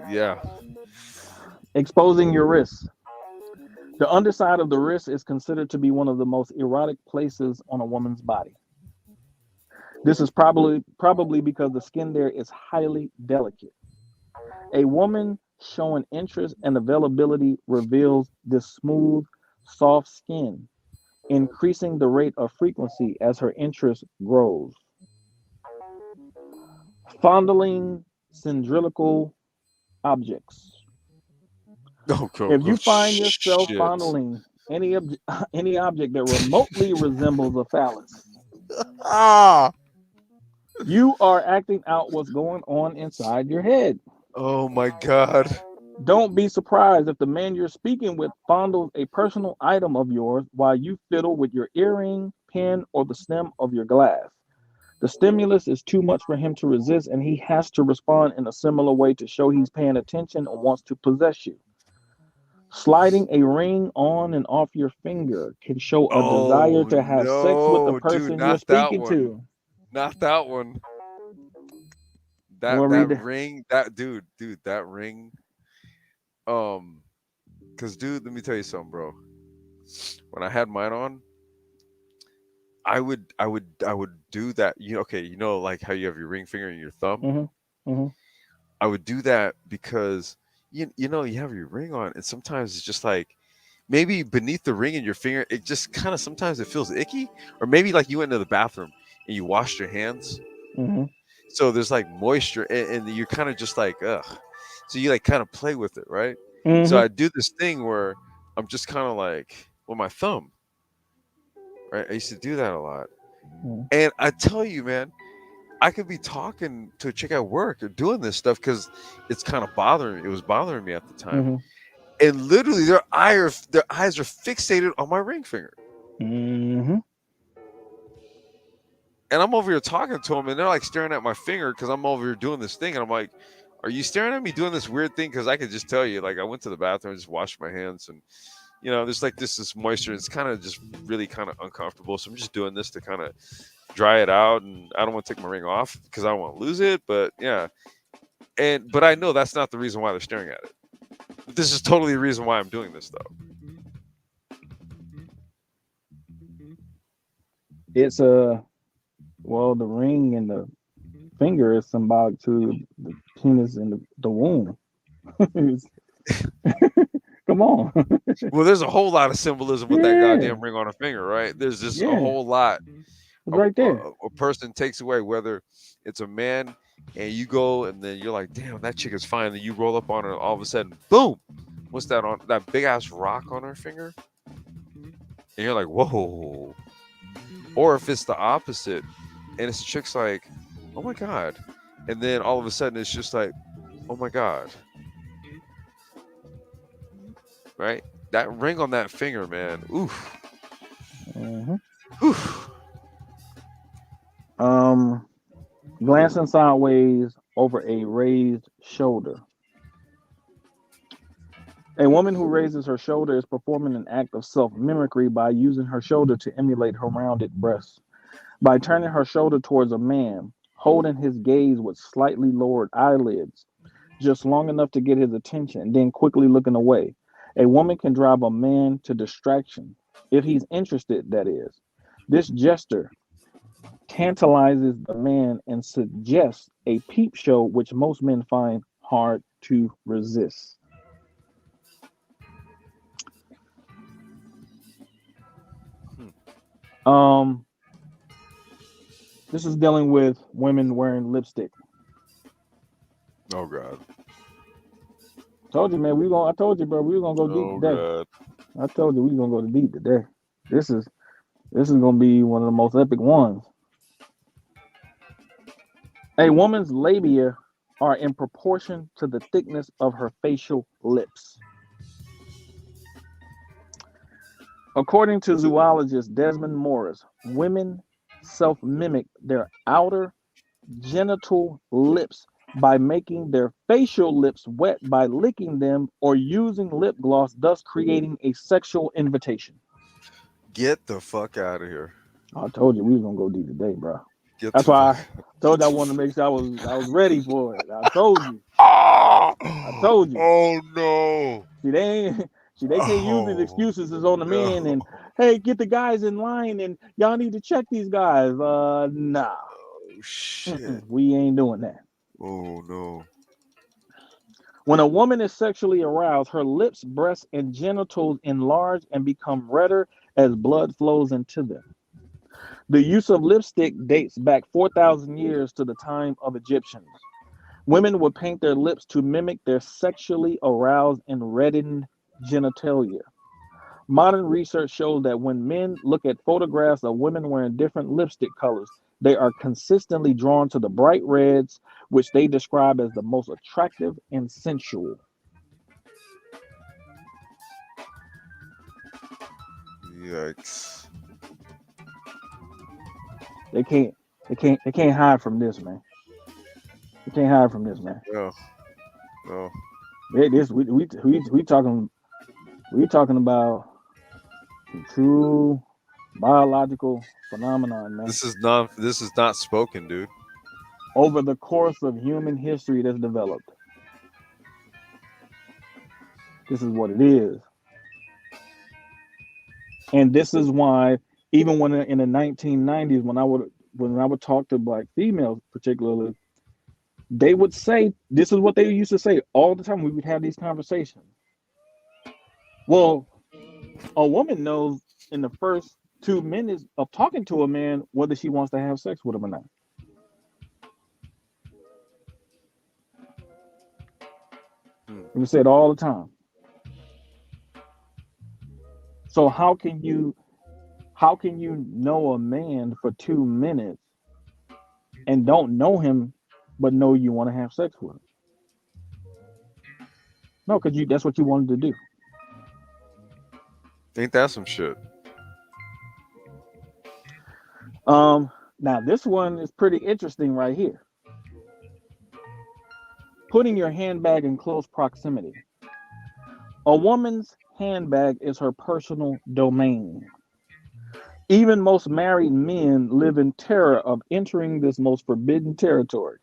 Yeah. Exposing your wrists. The underside of the wrist is considered to be one of the most erotic places on a woman's body. This is probably because the skin there is highly delicate. A woman showing interest and availability reveals this smooth, soft skin, increasing the rate of frequency as her interest grows. Fondling cylindrical objects. Oh, go, If go, you find yourself shit. fondling any object that remotely resembles a phallus, Ah. you are acting out what's going on inside your head. Oh my god. Don't be surprised if the man you're speaking with fondles a personal item of yours while you fiddle with your earring, pen, or the stem of your glass. The stimulus is too much for him to resist, and he has to respond in a similar way to show he's paying attention or wants to possess you. Sliding a ring on and off your finger can show a desire Oh to have sex with the no, dude, person you're not that speaking one. to. Not that one. You want to That read it? ring, dude, that ring. Um, cause dude, let me tell you something, bro. When I had mine on, I would do that. Okay, like how you have your ring finger and your thumb. Mm-hmm. Mm-hmm. I would do that because you have your ring on, and sometimes it's just like maybe beneath the ring in your finger, it just kind of sometimes it feels icky, or maybe like you went into the bathroom and you washed your hands, Mm-hmm. so there's like moisture, and you're kind of just like ugh, so you like kind of play with it, right? So Mm-hmm. I do this thing where I'm just kind of like with my thumb, right? I used to do that a lot, and I tell you, man, I could be talking to a chick at work or doing this stuff because it's kind of bothering. It was bothering me at the time, Mm-hmm. and literally their eyes are fixated on my ring finger, Mm-hmm. and I'm over here talking to them, and they're like staring at my finger because I'm over here doing this thing, and I'm like, "Are you staring at me doing this weird thing?" Because I could just tell you, like, I went to the bathroom, just washed my hands, and there's like this moisture. It's kind of just really kind of uncomfortable, so I'm just doing this to kind of dry it out, and I don't want to take my ring off because I don't want to lose it. But yeah, but I know that's not the reason why they're staring at it. This is totally the reason why I'm doing this, though. It's well, the ring and the finger is symbolic to the penis and the womb. Come on. Well, there's a whole lot of symbolism with that Yeah. goddamn ring on a finger, right? There's just a Yeah. whole lot. It's right there. A person takes away, whether it's a man and you go and then you're like, damn, that chick is fine. And you roll up on her, all of a sudden, boom, what's that on that big ass rock on her finger? And you're like, whoa. Or if it's the opposite and it's a chick's like, oh my God. And then all of a sudden it's just like, oh my God. Right? That ring on that finger, man. Oof. Mm-hmm. Oof. Um, glancing sideways over a raised shoulder. A woman who raises her shoulder is performing an act of self mimicry by using her shoulder to emulate her rounded breasts. By turning her shoulder towards a man, holding his gaze with slightly lowered eyelids, just long enough to get his attention, then quickly looking away. A woman can drive a man to distraction. if he's interested, that is. This gesture tantalizes the man and suggests a peep show which most men find hard to resist. Um, this is dealing with women wearing lipstick. Oh God. Told you, man. I told you, bro. We were gonna go deep Oh today. God. I told you we were gonna go deep today. This is gonna be one of the most epic ones. A woman's labia are in proportion to the thickness of her facial lips. According to zoologist Desmond Morris, women self-mimic their outer genital lips by making their facial lips wet by licking them or using lip gloss, thus creating a sexual invitation. Get the fuck out of here. I told you we was gonna go deep today, bro. Get That's the fuck. why I told you I wanted to make sure I was ready for it. I told you. Ah! I told you. Oh no. See, they ain't, see, they can't use these Oh excuses as on the men no. and hey, get the guys in line and y'all need to check these guys. Nah, Oh shit. we ain't doing that. Oh no. When a woman is sexually aroused, her lips, breasts, and genitals enlarge and become redder as blood flows into them. The use of lipstick dates back 4,000 years to the time of Egyptians. Women would paint their lips to mimic their sexually aroused and reddened genitalia. Modern research shows that when men look at photographs of women wearing different lipstick colors, they are consistently drawn to the bright reds, which they describe as the most attractive and sensual. Yikes. They can't hide from this, man. They can't hide from this, man. No. No. This we talking about some true biological phenomenon, man. This is not spoken, dude. Over the course of human history that's developed. This is what it is. And this is why even when in the 1990s when I would talk to black females particularly, they would say this is what they used to say all the time. We would have these conversations. Well, a woman knows in the first 2 minutes of talking to a man whether she wants to have sex with him or not. We say it all the time. So how can you know a man for 2 minutes and don't know him but know you want to have sex with him? No, because you that's what you wanted to do. Ain't that some shit? Now this one is pretty interesting right here. Putting your handbag in close proximity. A woman's handbag is her personal domain. Even most married men live in terror of entering this most forbidden territory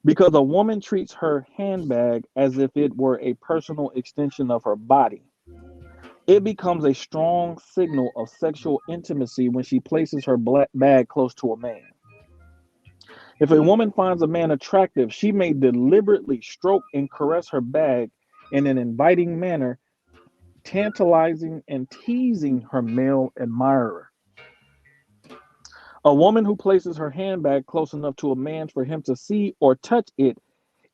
because a woman treats her handbag as if it were a personal extension of her body. It becomes a strong signal of sexual intimacy when she places her bag close to a man. If a woman finds a man attractive, she may deliberately stroke and caress her bag in an inviting manner, tantalizing and teasing her male admirer. A woman who places her handbag close enough to a man for him to see or touch it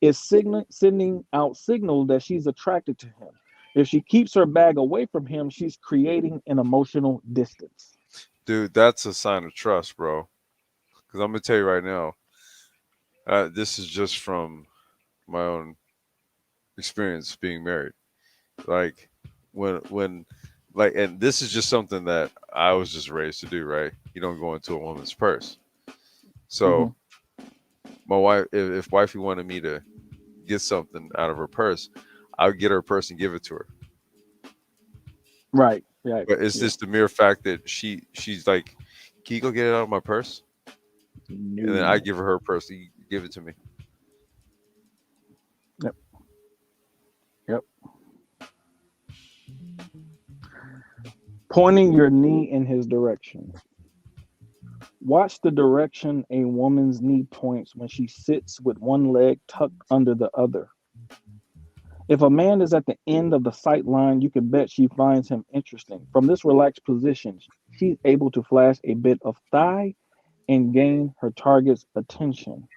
is sending out signals that she's attracted to him. If she keeps her bag away from him, she's creating an emotional distance. Dude, that's a sign of trust, bro. Because I'm gonna tell you right now, this is just from my own experience being married. Like when like, and this is just something that I was just raised to do, right? You don't go into a woman's purse. Mm-hmm. So my wife, if wifey wanted me to get something out of her purse, I would get her purse and give it to her. Right. Right. But it's Yeah. just the mere fact that she's like, "Can you go get it out of my purse?" And then I No. give her purse. You give it to me. Yep. Yep. Pointing your knee in his direction. Watch the direction a woman's knee points when she sits with one leg tucked under the other. If a man is at the end of the sight line, you can bet she finds him interesting. From this relaxed position, she's able to flash a bit of thigh and gain her target's attention.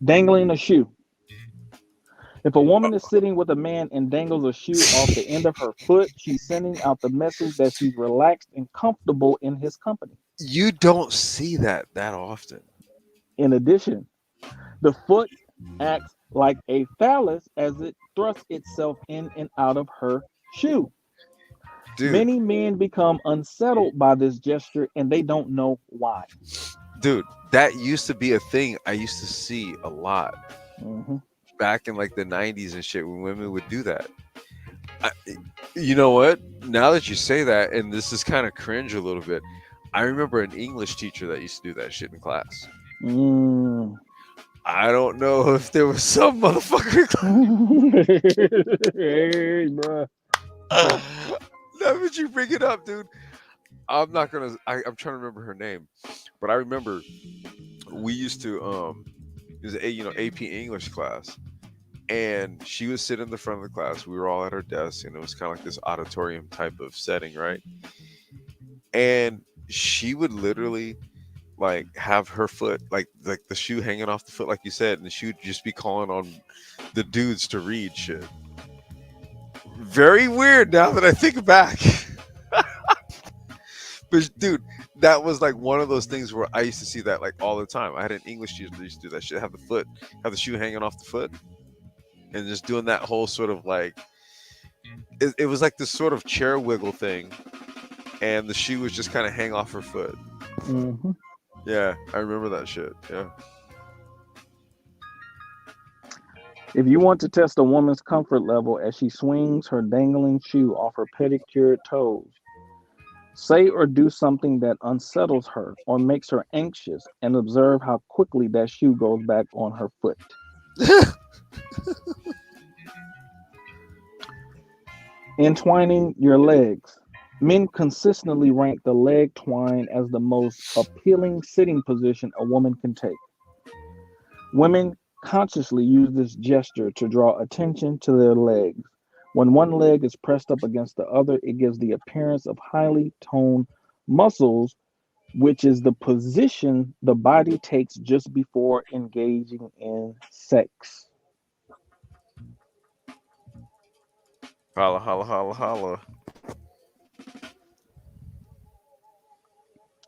Dangling a shoe. If a woman is sitting with a man and dangles a shoe off the end of her foot, she's sending out the message that she's relaxed and comfortable in his company. You don't see that often. In addition, the foot acts like a phallus as it thrusts itself in and out of her shoe. Dude, Many men become unsettled by this gesture and they don't know why. dude, that used to be a thing I used to see a lot Mhm. back in like the 90s and shit when women would do that. I, you know what? Now that you say that, and this is kind of cringe a little bit, I remember an English teacher that used to do that shit in class. Mm. I don't know if there was some motherfucker. Hey, bro. Now that you bring it up, dude, I'm not gonna. I'm trying to remember her name, but I remember we used to it was a AP English class, and she would sit in the front of the class. We were all at our desks, and it was kind of like this auditorium type of setting, right? And she would literally like have her foot like the shoe hanging off the foot, like you said, and she would just be calling on the dudes to read shit. Very weird now that I think back. But dude, that was like one of those things where I used to see that like all the time. I had an English teacher that used to do that shit, have the shoe hanging off the foot, and just doing that whole sort of like it was like this sort of chair wiggle thing, and the shoe was just kind of hang off her foot. Mm-hmm. Yeah, I remember that shit. Yeah. If you want to test a woman's comfort level as she swings her dangling shoe off her pedicured toes, say or do something that unsettles her or makes her anxious and observe how quickly that shoe goes back on her foot. Entwining your legs. Men consistently rank the leg twine as the most appealing sitting position a woman can take. Women consciously use this gesture to draw attention to their legs. When one leg is pressed up against the other, it gives the appearance of highly toned muscles, which is the position the body takes just before engaging in sex. Holla, holla, holla, holla.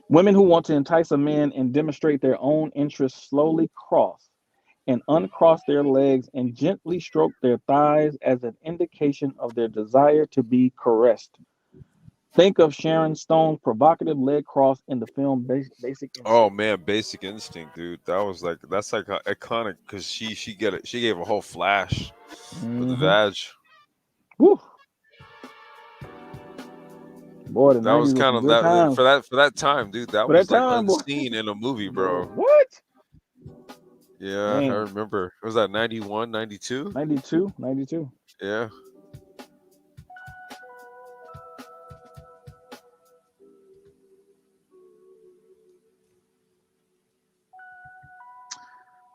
Women who want to entice a man and demonstrate their own interest slowly cross and uncross their legs and gently stroke their thighs as an indication of their desire to be caressed. Think of Sharon Stone's provocative leg cross in the film Basic Oh Instinct. man, Basic Instinct, dude. That's like iconic because she gave a whole flash with the Mm-hmm. vag. Woo. Boy, the That was 90s was kind some of good times. for that time, dude. That For that was like time, boy. unseen in a movie, Boy, bro. what? Yeah, I Man, remember. Was that 91, 92? 92, 92. Yeah.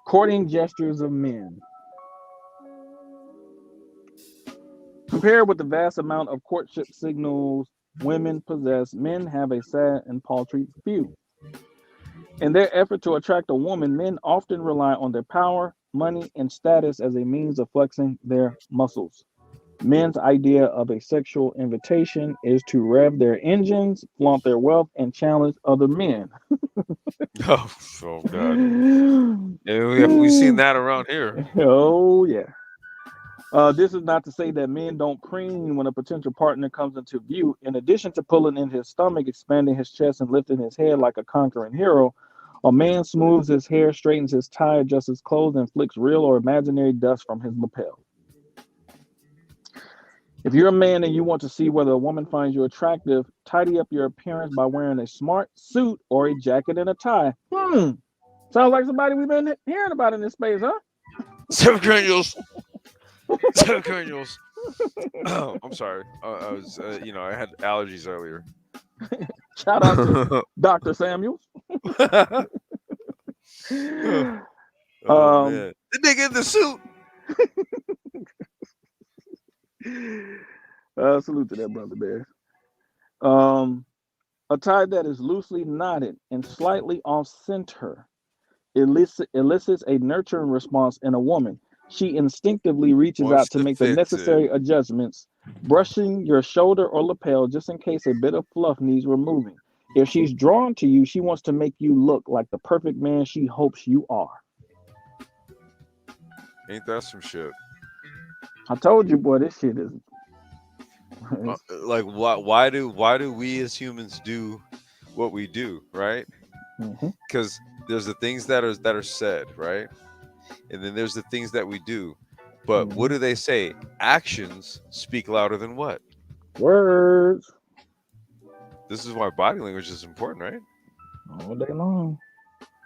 Courting gestures of men. Compared with the vast amount of courtship signals women possess, men have a sad and paltry few. In their effort to attract a woman, men often rely on their power, money, and status as a means of flexing their muscles. Men's idea of a sexual invitation is to rev their engines, flaunt their wealth, and challenge other men. Oh god. Yeah, we've seen that around here. Oh, yeah. This is not to say that men don't preen when a potential partner comes into view. In addition to pulling in his stomach, expanding his chest, and lifting his head like a conquering hero, a man smooths his hair, straightens his tie, adjusts his clothes, and flicks real or imaginary dust from his lapel. If you're a man and you want to see whether a woman finds you attractive, tidy up your appearance by wearing a smart suit or a jacket and a tie. Sounds like somebody we've been hearing about in this space, huh? Seven cranials. Seven cranials. I'm sorry. I was, I had allergies earlier. Shout out to Dr. Samuels. Oh um, man, the nigga in the suit. salute to that brother Bear. Um, a tie that is loosely knotted and slightly off center elicits a nurturing response in a woman. She instinctively reaches Wants out to to make the fix it. necessary adjustments, brushing your shoulder or lapel just in case a bit of fluff needs removing. If she's drawn to you, she wants to make you look like the perfect man she hopes you are. Ain't that some shit? I told you, boy, this shit is. Like, why do we as humans do what we do, right? Mhm. Because there's the things that are said, right, and then there's the things that we do. But what Mhm. do they say? Actions speak louder than what? Words This is why body language is important, right? all day long.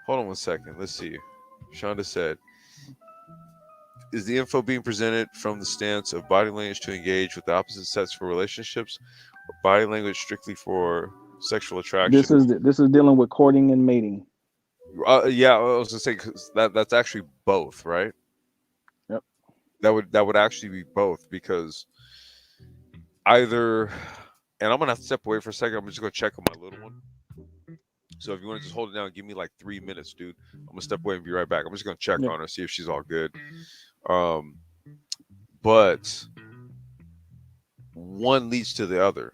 Hold on one second. Let's see. Shonda said, "Is the info being presented from the stance of body language to engage with the opposite sex for relationships, or body language strictly for sexual This attraction?" is this is dealing with courting and mating. Yeah, I was gonna say 'cause that's actually both, right? Yep. That would actually be both because either, and I'm gonna have to step away for a second. I'm just gonna check on my little one. So if you want to just hold it down, give me like 3 minutes, dude. I'm gonna step away and be right back. I'm just gonna check Yeah. on her, see if she's all good. Um, but one leads to the other,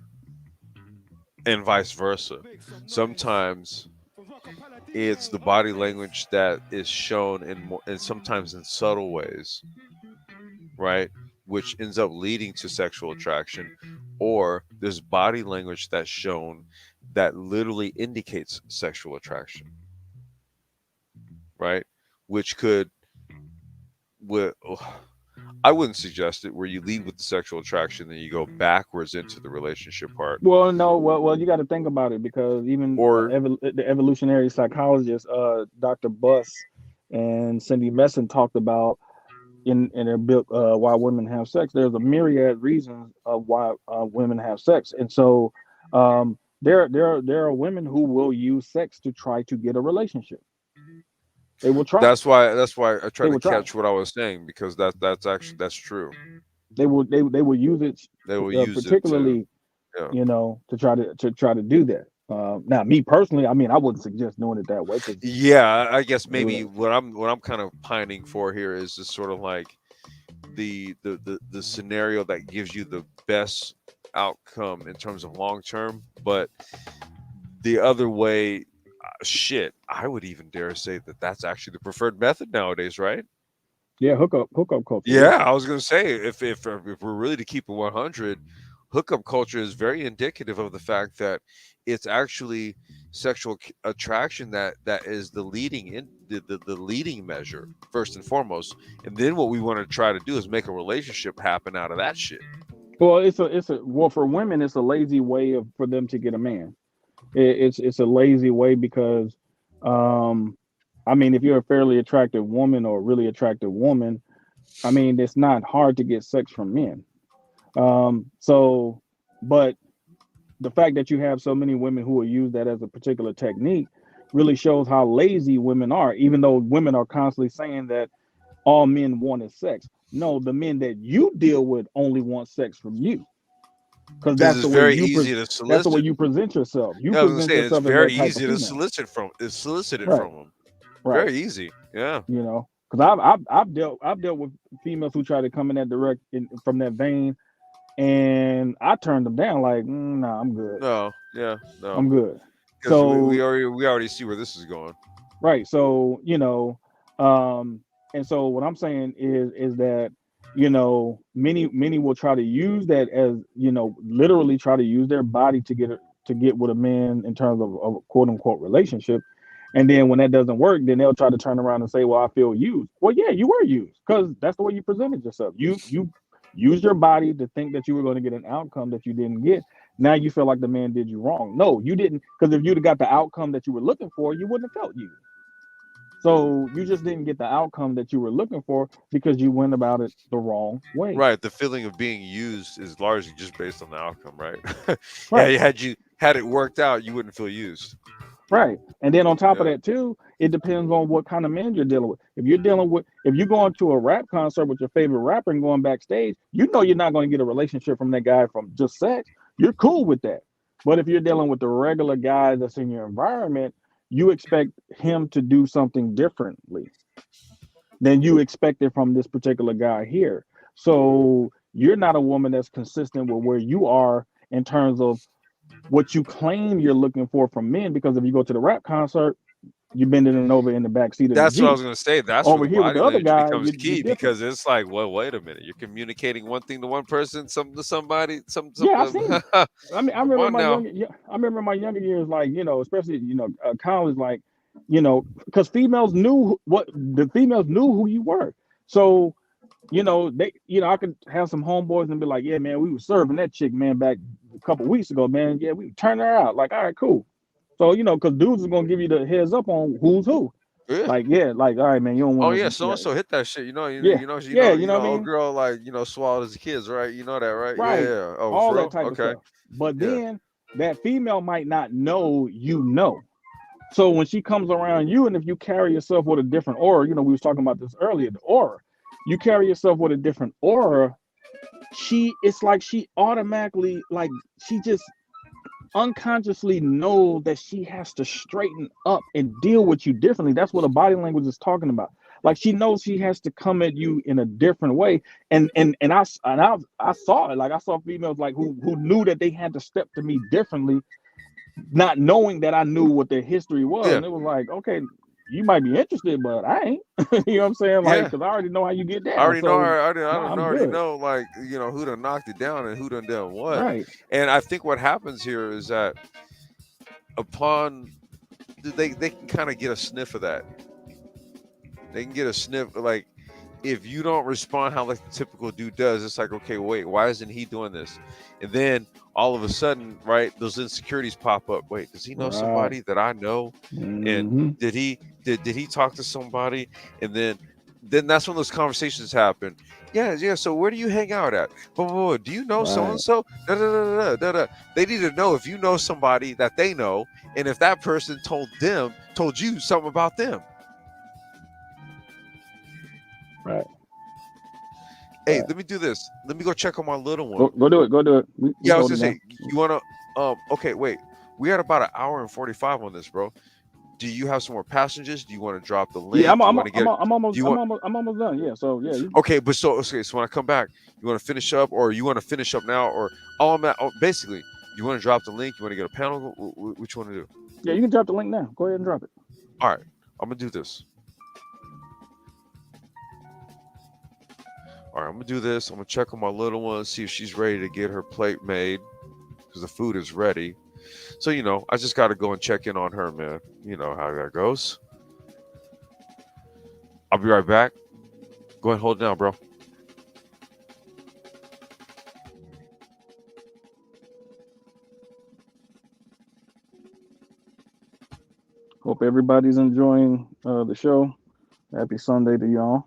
and vice versa. Sometimes it's the body language that is shown in more, and sometimes in subtle ways, right? Which ends up leading to sexual attraction, or there's body language that's shown that literally indicates sexual attraction, right? Which could, with, I wouldn't suggest it where you lead with the sexual attraction, then you go backwards into the relationship part, Well, no, well, you got to think about it because even or the evolutionary psychologist, Dr. Buss and Cindy Messon talked about in their book, "Why Women Have Sex." There's a myriad reasons of why women have sex, and so there are women who will use sex to try to get a relationship. They will try. that's why I try They to will try. catch what I was saying because that's actually that's true. They will use it They will use it to, particularly, yeah. to try to do that. Now, me personally, I mean, I wouldn't suggest doing it that way because Yeah, I guess it maybe would. what I'm kind of pining for here is just sort of like the scenario that gives you the best outcome in terms of long term, but the other way, shit, I would even dare say that that's actually the preferred method nowadays, right? Yeah, hookup culture. Yeah, Yeah, I was gonna say if we're really to keep it 100, hookup culture is very indicative of the fact that it's actually sexual attraction that is the leading in the leading measure first and foremost, and then what we want to try to do is make a relationship happen out of that shit. well, it's a well for women, it's a lazy way of for them to get a man. It's a lazy way because, um, I mean, if you're a fairly attractive woman or a really attractive woman, I mean, it's not hard to get sex from men. So, but the fact that you have so many women who will use that as a particular technique really shows how lazy women are, even though women are constantly saying that all men want is sex. No, the men that you deal with only want sex from you because Because it's very easy to that's the way solicit. you present yourself. You Yeah, I was gonna present say it's yourself as that very type of easy to female. solicit it Right, from them. right. Very easy. Yeah. Because I've dealt with females who try to come in that from that vein, and I turned them down like, nah, I'm good. No. Yeah. No. I'm good. Because we, So we already we already see where this is going. right. So, and so what I'm saying is that, many will try to use that as, literally try to use their body to get with a man in terms of a quote unquote relationship. And then when that doesn't work, then they'll try to turn around and say, well, I feel used. Well, yeah, you were used because that's the way you presented yourself. You used your body to think that you were going to get an outcome that you didn't get. Now you feel like the man did you wrong. No, you didn't, because if you'd have got the outcome that you were looking for, you wouldn't have felt used. So you just didn't get the outcome that you were looking for because you went about it the wrong way. Right. The feeling of being used is largely just based on the outcome, right? Yeah. Right. You had it worked out, you wouldn't feel used. Right. And then on top of Yeah. that too, it depends on what kind of man you're dealing with. If you're going to a rap concert with your favorite rapper and going backstage, you know you're not going to get a relationship from that guy from just sex. You're cool with that. But if you're dealing with the regular guy that's in your environment, you expect him to do something differently than you expected from this particular guy here. So you're not a woman that's consistent with where you are in terms of what you claim you're looking for from men. Because if you go to the rap concert, you're bending it over in the back seat of the That's what I Jeep. was gonna say. That's where Over the here with body the other language guy, becomes you're key different. because it's like, well, wait a minute. You're communicating one thing to one person, something to somebody, some Yeah, I've seen it. I mean, come on now. I remember my younger years, like especially college, like because the females knew who you were. So they I could have some homeboys and be like, yeah, man, we were serving that chick, man, back a couple weeks ago, man. Yeah, we turned her out. Like, all right, cool. So because dudes is gonna give you the heads up on who's who. Yeah. Like, yeah, like, all right, man, you don't Oh want yeah, to, so and so hit that shit. yeah, yeah, you know what I old mean? girl like swallowed as kids, right? You know that, right? Yeah, Right. yeah. Oh, All for that real? type of Okay. stuff. But Yeah. then that female might not know you know. So when she comes around you, and if you carry yourself with a different aura, we was talking about this earlier, the aura. You carry yourself with a different aura, it's like she automatically, like, she just unconsciously know that she has to straighten up and deal with you differently. That's what a body language is talking about. Like, she knows she has to come at you in a different way. And I saw it. Like, I saw females like who knew that they had to step to me differently, not knowing that I knew what their history was. Yeah. And it was like, okay, you might be interested, but I ain't. You know what I'm saying? Like, Yeah. because I already know how you get I down. already know. So I nah, don't I'm already good. know, like who done knocked it down and who done what. Right. And I think what happens here is that upon they can kind of get a sniff of that. They can get a sniff, like if you don't respond how like the typical dude does, it's like, okay, wait, why isn't he doing this? And then all of a sudden, right, those insecurities pop up. Wait, does he know Right. somebody that I know? And Mm-hmm. did he talk to somebody? And then that's when those conversations happen. Yeah, yeah. So where do you hang out at? Do you know so and Right. so? They need to know if you know somebody that they know, and if that person told you something about them. Right. Hey, Right. let me do this. Let me go check on my little one. Go do it. Go do it. We Yeah, I can was hold gonna it say, down. you wanna okay, wait. We had about an hour and 45 on this, bro. Do you have some more passengers? Do you want to drop the Yeah, link? Do you want to get do you want I'm almost done. Yeah. So yeah, okay, but so when I come back, you want to finish up or you want to finish up now or all I'm at basically, you want to drop the link, you want to get a panel, which you want to do? yeah, you can drop the link now. Go ahead and drop it. All right, I'm gonna do this. All right, I'm gonna do this. I'm gonna check on my little one, see if she's ready to get her plate made because the food is ready. So, I just got to go and check in on her, man. You know how that goes. I'll be right back. Go ahead and hold it down, bro. Hope everybody's enjoying the show. Happy Sunday to y'all.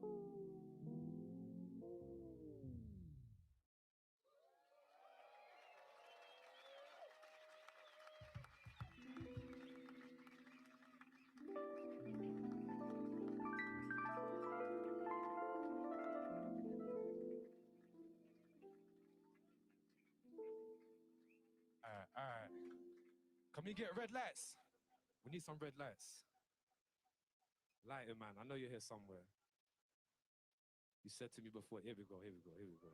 All right. Can we get red lights? We need some red lights. Lighting man, I know you're here somewhere. You said to me before, here we go, here we go, here we go.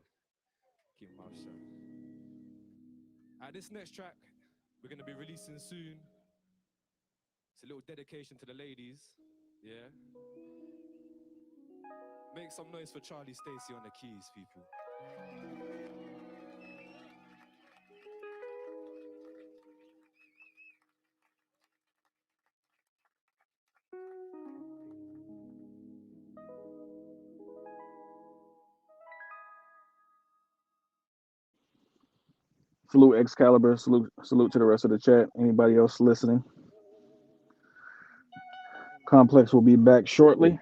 Keep my mouth shut. This next track, we're gonna be releasing soon. It's a little dedication to the ladies, yeah? Make some noise for Charlie Stacey on the keys, people. Salute Excalibur. Salute to the rest of the chat. Anybody else listening? Complex will be back shortly.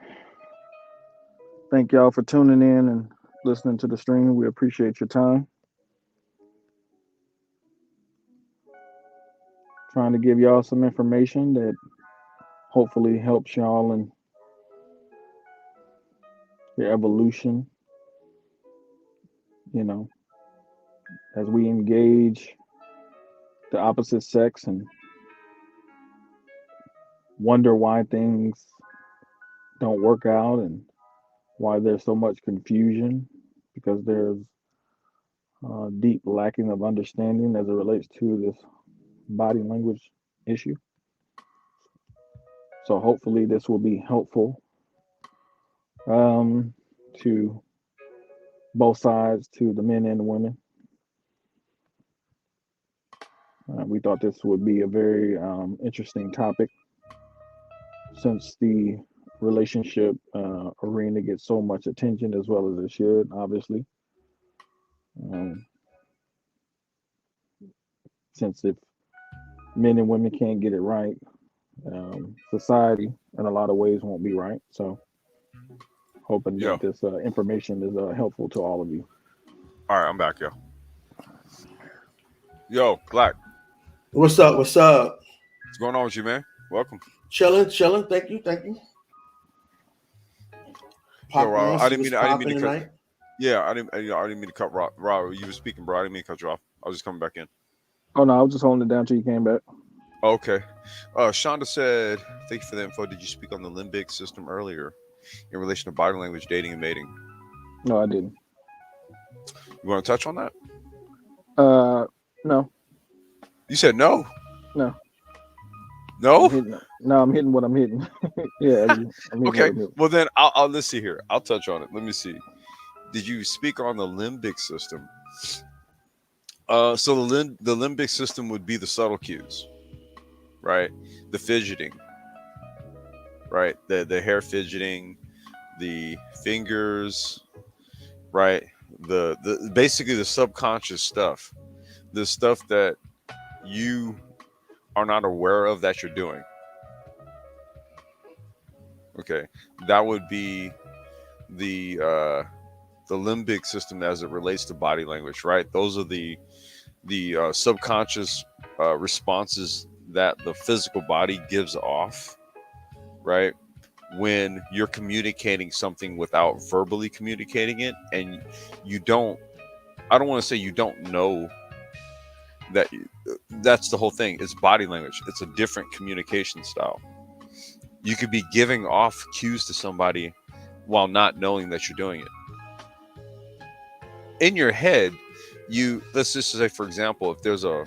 Thank y'all for tuning in and listening to the stream. We appreciate your time. Trying to give y'all some information that hopefully helps y'all in your evolution, you know, as we engage the opposite sex and wonder why things don't work out and why there's so much confusion, because there's deep lacking of understanding as it relates to this body language issue. So hopefully this will be helpful to both sides, to the men and the women. We thought this would be a very interesting topic, since the relationship arena gets so much attention, as well as it should, obviously. Since if men and women can't get it right, society in a lot of ways won't be right. So hoping that this information is helpful to all of you. All right, I'm back, yo. Yo, Black. What's up? What's up? What's going on with you, man? Welcome. Chilling. Thank you. Yo, Rob, I didn't mean to cut. Yeah, I didn't mean to cut Rob. You were speaking, bro. I didn't mean to cut you off. I was just coming back in. Oh no, I was just holding it down till you came back. Okay. Shonda said, "Thank you for the info. Did you speak on the limbic system earlier in relation to body language, dating, and mating?" No, I didn't. You want to touch on that? No. You said no. No. No. I'm hitting what I'm hitting. Yeah. I'm hitting okay. Well, then I'll let's see here. I'll touch on it. Let me see. Did you speak on the limbic system? So the limbic system would be the subtle cues, right? The fidgeting, right? The hair fidgeting, the fingers, right? The basically the subconscious stuff, the stuff that you are not aware of that you're doing. Okay, that would be the limbic system as it relates to body language, right? Those are the subconscious responses that the physical body gives off, right? When you're communicating something without verbally communicating it, and I don't want to say you don't know that. That's the whole thing. It's body language. It's a different communication style. You could be giving off cues to somebody while not knowing that you're doing it. In your head, let's just say, for example, if there's a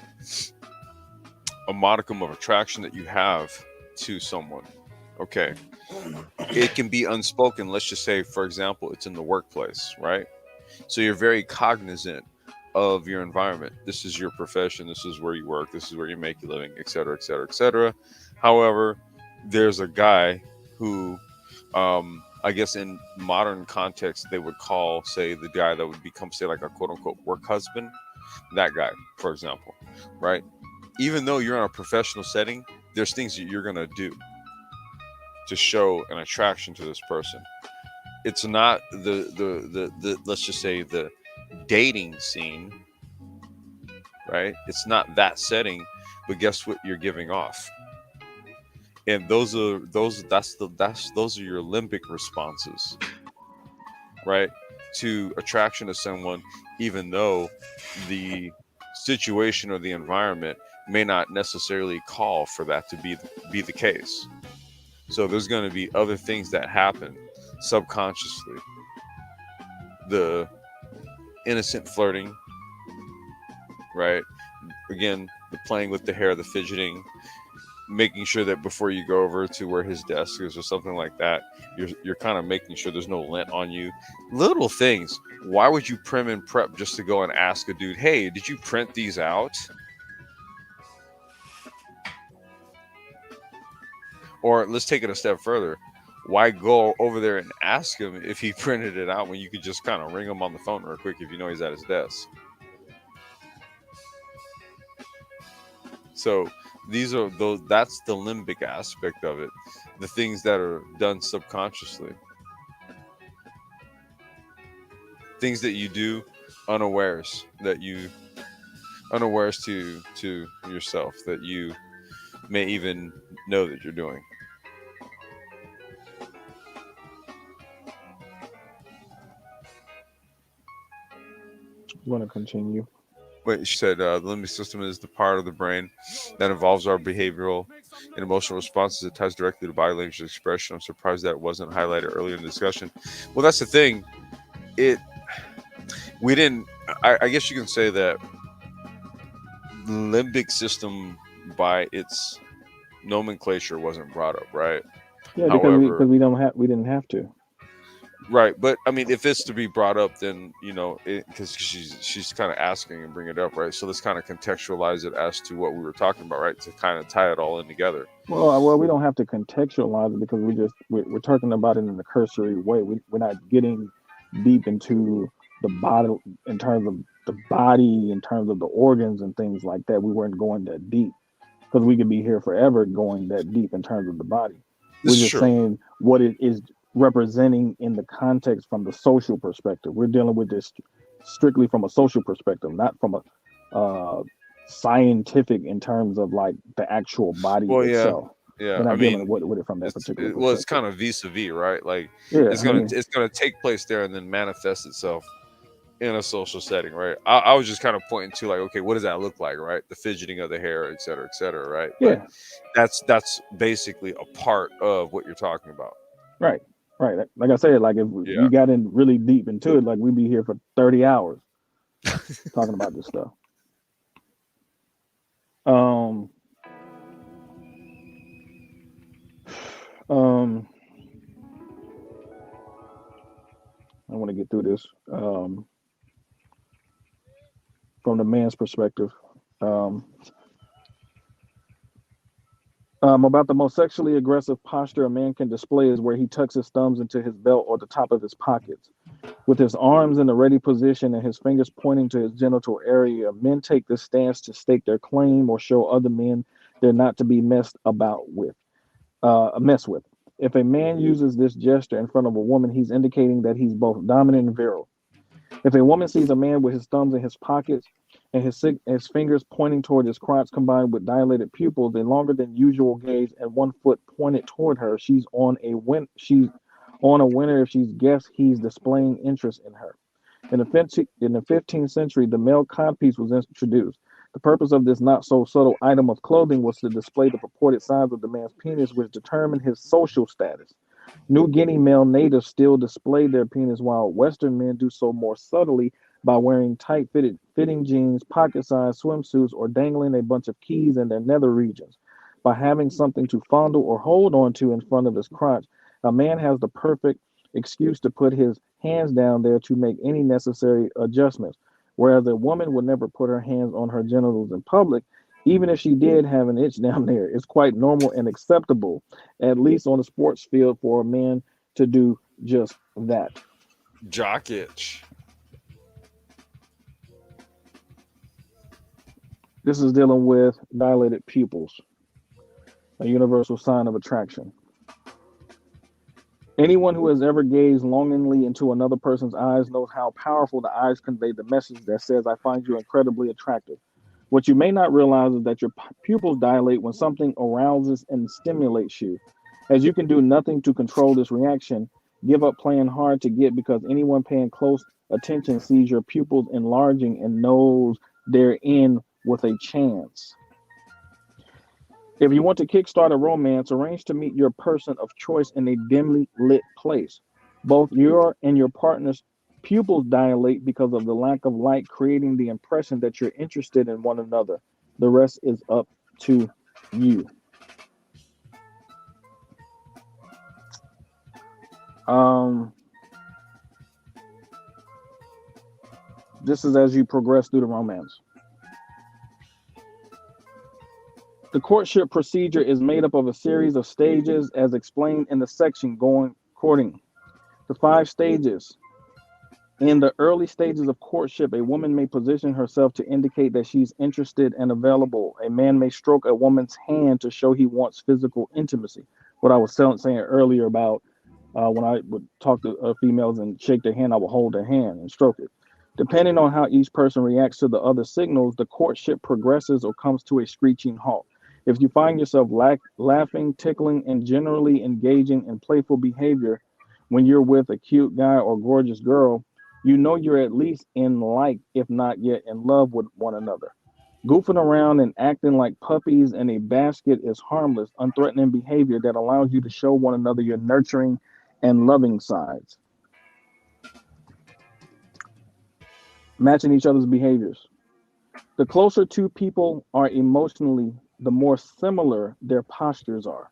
modicum of attraction that you have to someone, okay, it can be unspoken. Let's just say, for example, it's in the workplace, right? So you're very cognizant of your environment. This is your profession. This is where you work. This is where you make your living, et cetera, et cetera, et cetera. However, there's a guy who, I guess in modern context, they would call, say, the guy that would become, say, like a quote unquote work husband, that guy, for example, right? Even though you're in a professional setting, there's things that you're going to do to show an attraction to this person. It's not the let's just say the dating scene, right? It's not that setting, but guess what you're giving off? And those are your limbic responses, right? To attraction to someone, even though the situation or the environment may not necessarily call for that to be the case. So there's going to be other things that happen subconsciously. The innocent flirting, right? Again, the playing with the hair, the fidgeting, making sure that before you go over to where his desk is or something like that, you're kind of making sure there's no lint on you. Little things. Why would you prim and prep just to go and ask a dude, hey, did you print these out? Or let's take it a step further. Why go over there and ask him if he printed it out when you could just kind of ring him on the phone real quick if you know he's at his desk? So these are those. That's the limbic aspect of it. The things that are done subconsciously, things that you do unawares, that you unawares to yourself, that you may even know that you're doing. I'm going to continue. Wait, she said the limbic system is the part of the brain that involves our behavioral and emotional responses. It ties directly to body language expression. I'm surprised that wasn't highlighted earlier in the discussion. Well, that's the thing. It we didn't. I guess you can say that limbic system by its nomenclature wasn't brought up, right? Yeah, because However, we didn't have to. right, but I mean, if it's to be brought up, then because she's kind of asking and bring it up, right? So let's kind of contextualize it as to what we were talking about, right? To kind of tie it all in together. Well, we don't have to contextualize it because we're talking about it in a cursory way. We're not getting deep into the body in terms of the body, in terms of the organs and things like that. We weren't going that deep because we could be here forever going that deep in terms of the body. This We're is just true. saying what it is representing in the context from the social perspective. We're dealing with this strictly from a social perspective, not from a scientific in terms of like the actual body Well, yeah, itself. yeah. We're I not dealing mean, with it from that particular well, it's perspective. kind of vis-a-vis, right? Like Yeah, it's I gonna mean, it's gonna take place there and then manifest itself in a social setting, right? I was just kind of pointing to like, okay, what does that look like, right? The fidgeting of the hair, et cetera, right? But yeah, that's basically a part of what you're talking about. right, right. Like I said, like if we Yeah. got in really deep into it, like we'd be here for 30 hours talking about this stuff. Um, um, I want to get through this from the man's perspective. Um, about the most sexually aggressive posture a man can display is where he tucks his thumbs into his belt or the top of his pockets. With his arms in the ready position and his fingers pointing to his genital area, men take this stance to stake their claim or show other men they're not to be messed with. If a man uses this gesture in front of a woman, he's indicating that he's both dominant and virile. If a woman sees a man with his thumbs in his pockets and his fingers pointing toward his crotch combined with dilated pupils, a longer than usual gaze, and one foot pointed toward her, she's on a winner if she's guessed he's displaying interest in her. In the 15th century, the male codpiece was introduced. The purpose of this not so subtle item of clothing was to display the purported size of the man's penis, which determined his social status. New Guinea male natives still display their penis, while Western men do so more subtly by wearing fitting jeans, pocket-sized swimsuits, or dangling a bunch of keys in their nether regions. By having something to fondle or hold on to in front of his crotch, a man has the perfect excuse to put his hands down there to make any necessary adjustments. Whereas a woman would never put her hands on her genitals in public, even if she did have an itch down there. It's quite normal and acceptable, at least on the sports field, for a man to do just that. Jock itch. This is dealing with dilated pupils, a universal sign of attraction. Anyone who has ever gazed longingly into another person's eyes knows how powerful the eyes convey the message that says, I find you incredibly attractive. What you may not realize is that your pupils dilate when something arouses and stimulates you. As you can do nothing to control this reaction, give up playing hard to get because anyone paying close attention sees your pupils enlarging and knows they're in with a chance. If you want to kickstart a romance, arrange to meet your person of choice in a dimly lit place. Both your and your partner's pupils dilate because of the lack of light, creating the impression that you're interested in one another. The rest is up to you. Um, this is as you progress through the romance. The courtship procedure is made up of a series of stages as explained in the section going courting. The 5 stages. In the early stages of courtship, a woman may position herself to indicate that she's interested and available. A man may stroke a woman's hand to show he wants physical intimacy. What I was saying earlier about when I would talk to females and shake their hand, I would hold their hand and stroke it. Depending on how each person reacts to the other signals, the courtship progresses or comes to a screeching halt. If you find yourself laughing, tickling, and generally engaging in playful behavior when you're with a cute guy or gorgeous girl, you know you're at least in like, if not yet in love with one another. Goofing around and acting like puppies in a basket is harmless, unthreatening behavior that allows you to show one another your nurturing and loving sides. Matching each other's behaviors. The closer two people are emotionally, the more similar their postures are.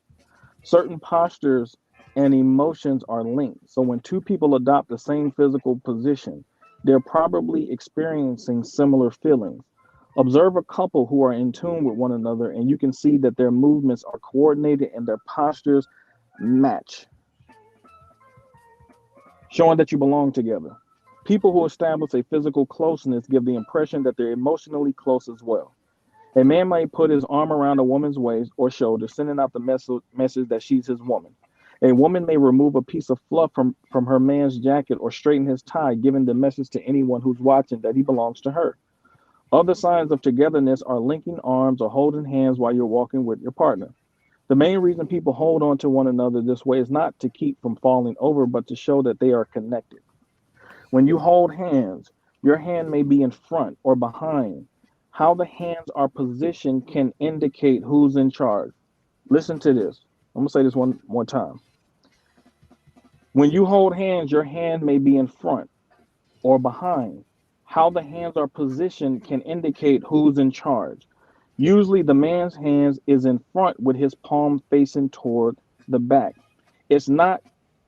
Certain postures and emotions are linked. So when two people adopt the same physical position, they're probably experiencing similar feelings. Observe a couple who are in tune with one another, and you can see that their movements are coordinated and their postures match, showing that you belong together. People who establish a physical closeness give the impression that they're emotionally close as well. A man might put his arm around a woman's waist or shoulder, sending out the message that she's his woman. A woman may remove a piece of fluff from her man's jacket or straighten his tie, giving the message to anyone who's watching that he belongs to her. Other signs of togetherness are linking arms or holding hands while you're walking with your partner. The main reason people hold on to one another this way is not to keep from falling over, but to show that they are connected. When you hold hands, your hand may be in front or behind. How the hands are positioned can indicate who's in charge. Listen to this. I'm going to say this one more time. When you hold hands, your hand may be in front or behind. How the hands are positioned can indicate who's in charge. Usually, the man's hands is in front with his palm facing toward the back. It's not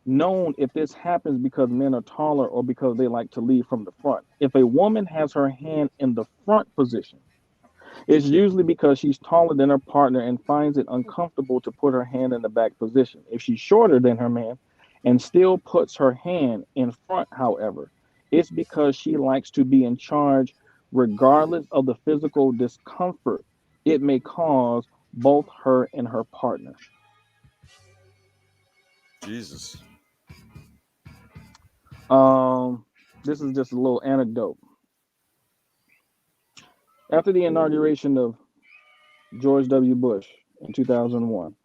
known if this happens because men are taller or because they like to lead from the front. If a woman has her hand in the front position, it's usually because she's taller than her partner and finds it uncomfortable to put her hand in the back position. If she's shorter than her man and still puts her hand in front, however, it's because she likes to be in charge regardless of the physical discomfort it may cause both her and her partner. Jesus. This is just a little anecdote. After the inauguration of George W. Bush in 2001,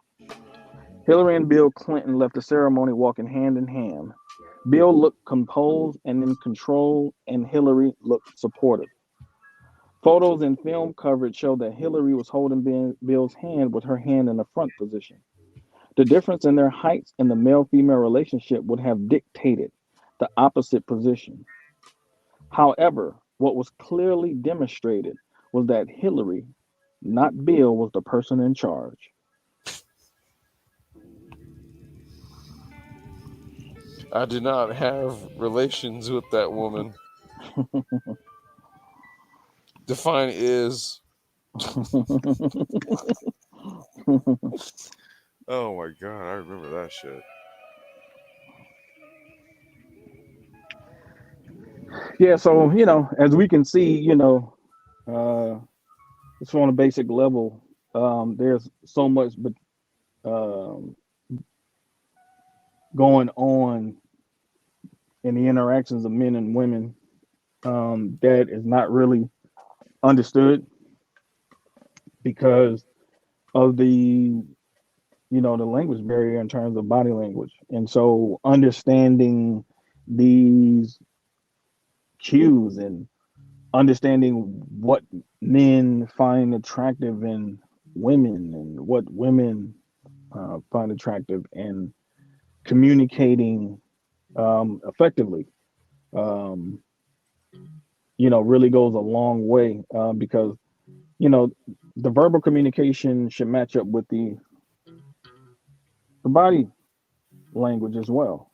Hillary and Bill Clinton left the ceremony walking hand in hand. Bill looked composed and in control, and Hillary looked supportive. Photos and film coverage show that Hillary was holding Bill's hand with her hand in the front position. The difference in their heights in the male female relationship would have dictated the opposite position. However, what was clearly demonstrated was that Hillary, not Bill, was the person in charge. I did not have relations with that woman. Define is. Oh my god, I remember that shit. Yeah, so as we can see, uh, just on a basic level, there's so much, but going on in the interactions of men and women that is not really understood because of the the language barrier in terms of body language. And so understanding these cues and understanding what men find attractive in women and what women find attractive, and communicating effectively, um, really goes a long way, because you know the verbal communication should match up with the body language as well.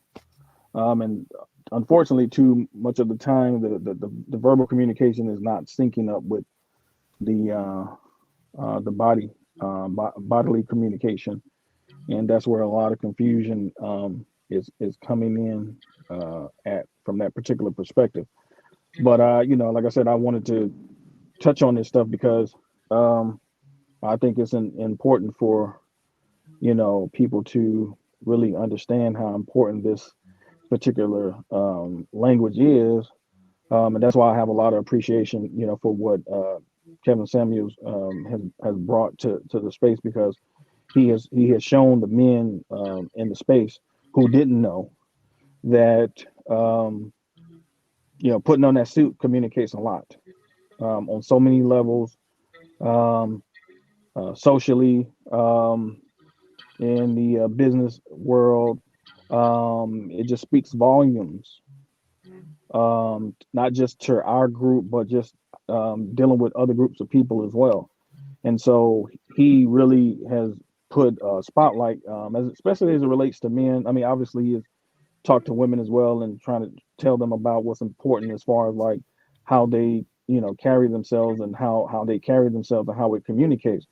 And unfortunately, too much of the time, the verbal communication is not syncing up with the bodily communication, and that's where a lot of confusion is coming in at from that particular perspective. But like I said, I wanted to touch on this stuff because I think it's important for people to really understand how important this particular language is, and that's why I have a lot of appreciation, for what Kevin Samuels has brought to the space, because he has shown the men in the space who didn't know that putting on that suit communicates a lot on so many levels, um, socially, in the business world. It just speaks volumes, not just to our group, but just dealing with other groups of people as well. And so he really has put a spotlight, especially as it relates to men. I mean, obviously, he has talked to women as well and trying to tell them about what's important as far as like how they, carry themselves and how they carry themselves and how it communicates.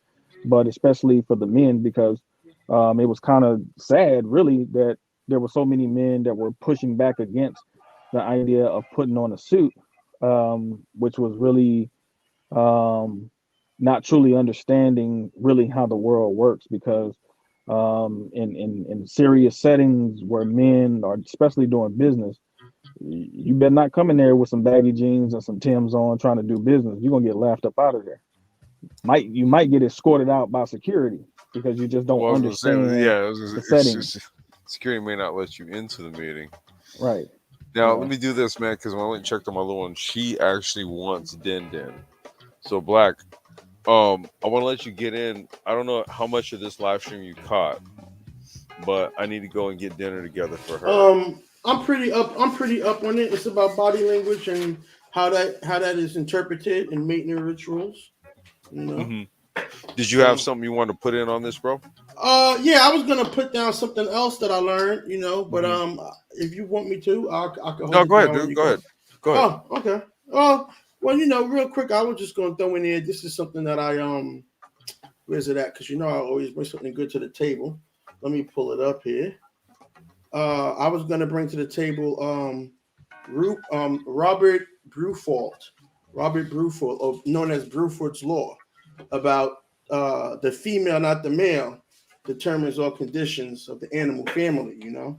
But especially for the men, because it was kind of sad, really, that there were so many men that were pushing back against the idea of putting on a suit, which was really um, not truly understanding really how the world works. Because in serious settings where men are, especially doing business, you better not come in there with some baggy jeans and some Timbs on trying to do business. You're gonna get laughed up out of there. You might get escorted out by security because you just don't Well, I was gonna say, understand yeah, I was gonna the say, setting. security may not let you into the meeting. Right. Now, let Yeah. me do this, man, because when I went and checked on my little one, she actually wants Din Din. So, Black, I want to let you get in. I don't know how much of this live stream you caught, but I need to go and get dinner together for her. I'm pretty up. I'm pretty up on it. It's about body language and how that is interpreted in mating rituals. You know. Hmm. Did you have So something you want to put in on this, bro? yeah, I was gonna put down something else that I learned. But Hmm. if you want me to, I can hold No, it go ahead, down when dude. you Go go. ahead. Go ahead. Oh, okay. Well, real quick, I was just gonna throw in there. This is something that where's it at? Because I always bring something good to the table. Let me pull it up here. I was gonna bring to the table Robert Bruford, or known as Bruford's law, about the female, not the male, determines all conditions of the animal family. Yeah,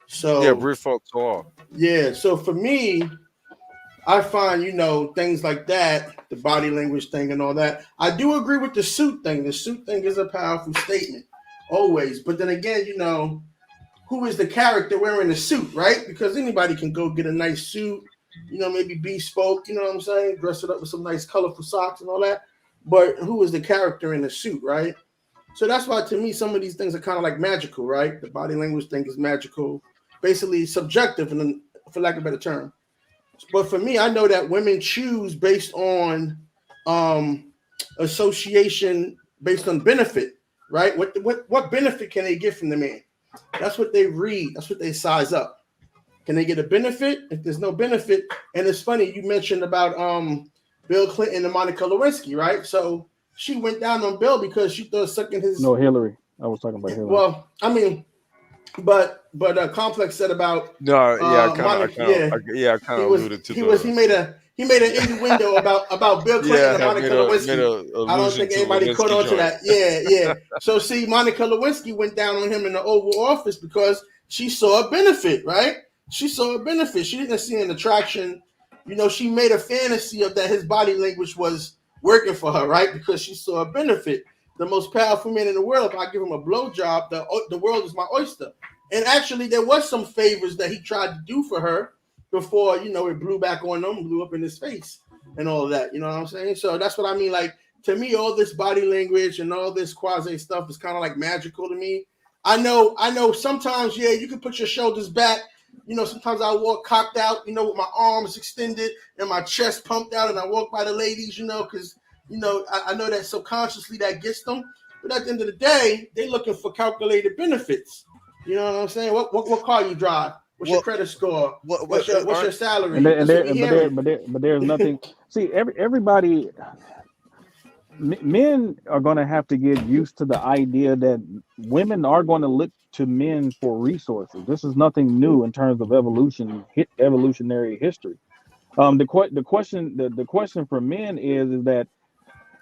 So brief fault law. yeah, so for me, I find, things like that, the body language thing and all that. I do agree with the suit thing. The suit thing is a powerful statement, always. But then again, who is the character wearing the suit, right? Because anybody can go get a nice suit, maybe bespoke, you know what I'm saying? Dress it up with some nice colorful socks and all that. But who is the character in the suit, right? So that's why, to me, some of these things are kind of like magical, right? The body language thing is magical, basically subjective, and for lack of a better term. But for me, I know that women choose based on um, association, based on benefit, right? What benefit can they get from the man? That's what they read. That's what they size up. Can they get a benefit? If there's no benefit, and it's funny you mentioned about Bill Clinton and Monica Lewinsky, right? So she went down on Bill because she thought sucking his. No, Hillary. I was talking about Hillary. Well, I mean, but Complex said about No, yeah, Monica. Yeah, I kind he of was alluded to he was he the. made a he made an innuendo about Bill Clinton Yeah, and have Monica made Lewinsky. a I don't allusion think to the anybody caught Lewinsky on to joint. that. Yeah. So see, Monica Lewinsky went down on him in the Oval Office because she saw a benefit, right? She saw a benefit. She didn't see an attraction. You know, she made a fantasy of that his body language was working for her, right? Because she saw a benefit. The most powerful man in the world, if I give him a blowjob, the world is my oyster. And actually, there was some favors that he tried to do for her before, you know, it blew back on him, blew up in his face and all of that. You know what I'm saying? So that's what I mean. Like, to me, all this body language and all this quasi stuff is kind of like magical to me. I know sometimes, yeah, you can put your shoulders back. You know, sometimes I walk cocked out, you know, with my arms extended and my chest pumped out, and I walk by the ladies, you know, because, you know, I know that subconsciously that gets them. But at the end of the day, they're looking for calculated benefits. You know what I'm saying? What car you drive? What's your credit score? What's your salary? But there's nothing. See, everybody, men are going to have to get used to the idea that women are going to look to men for resources. This is nothing new in terms of evolutionary history. The question for men is that,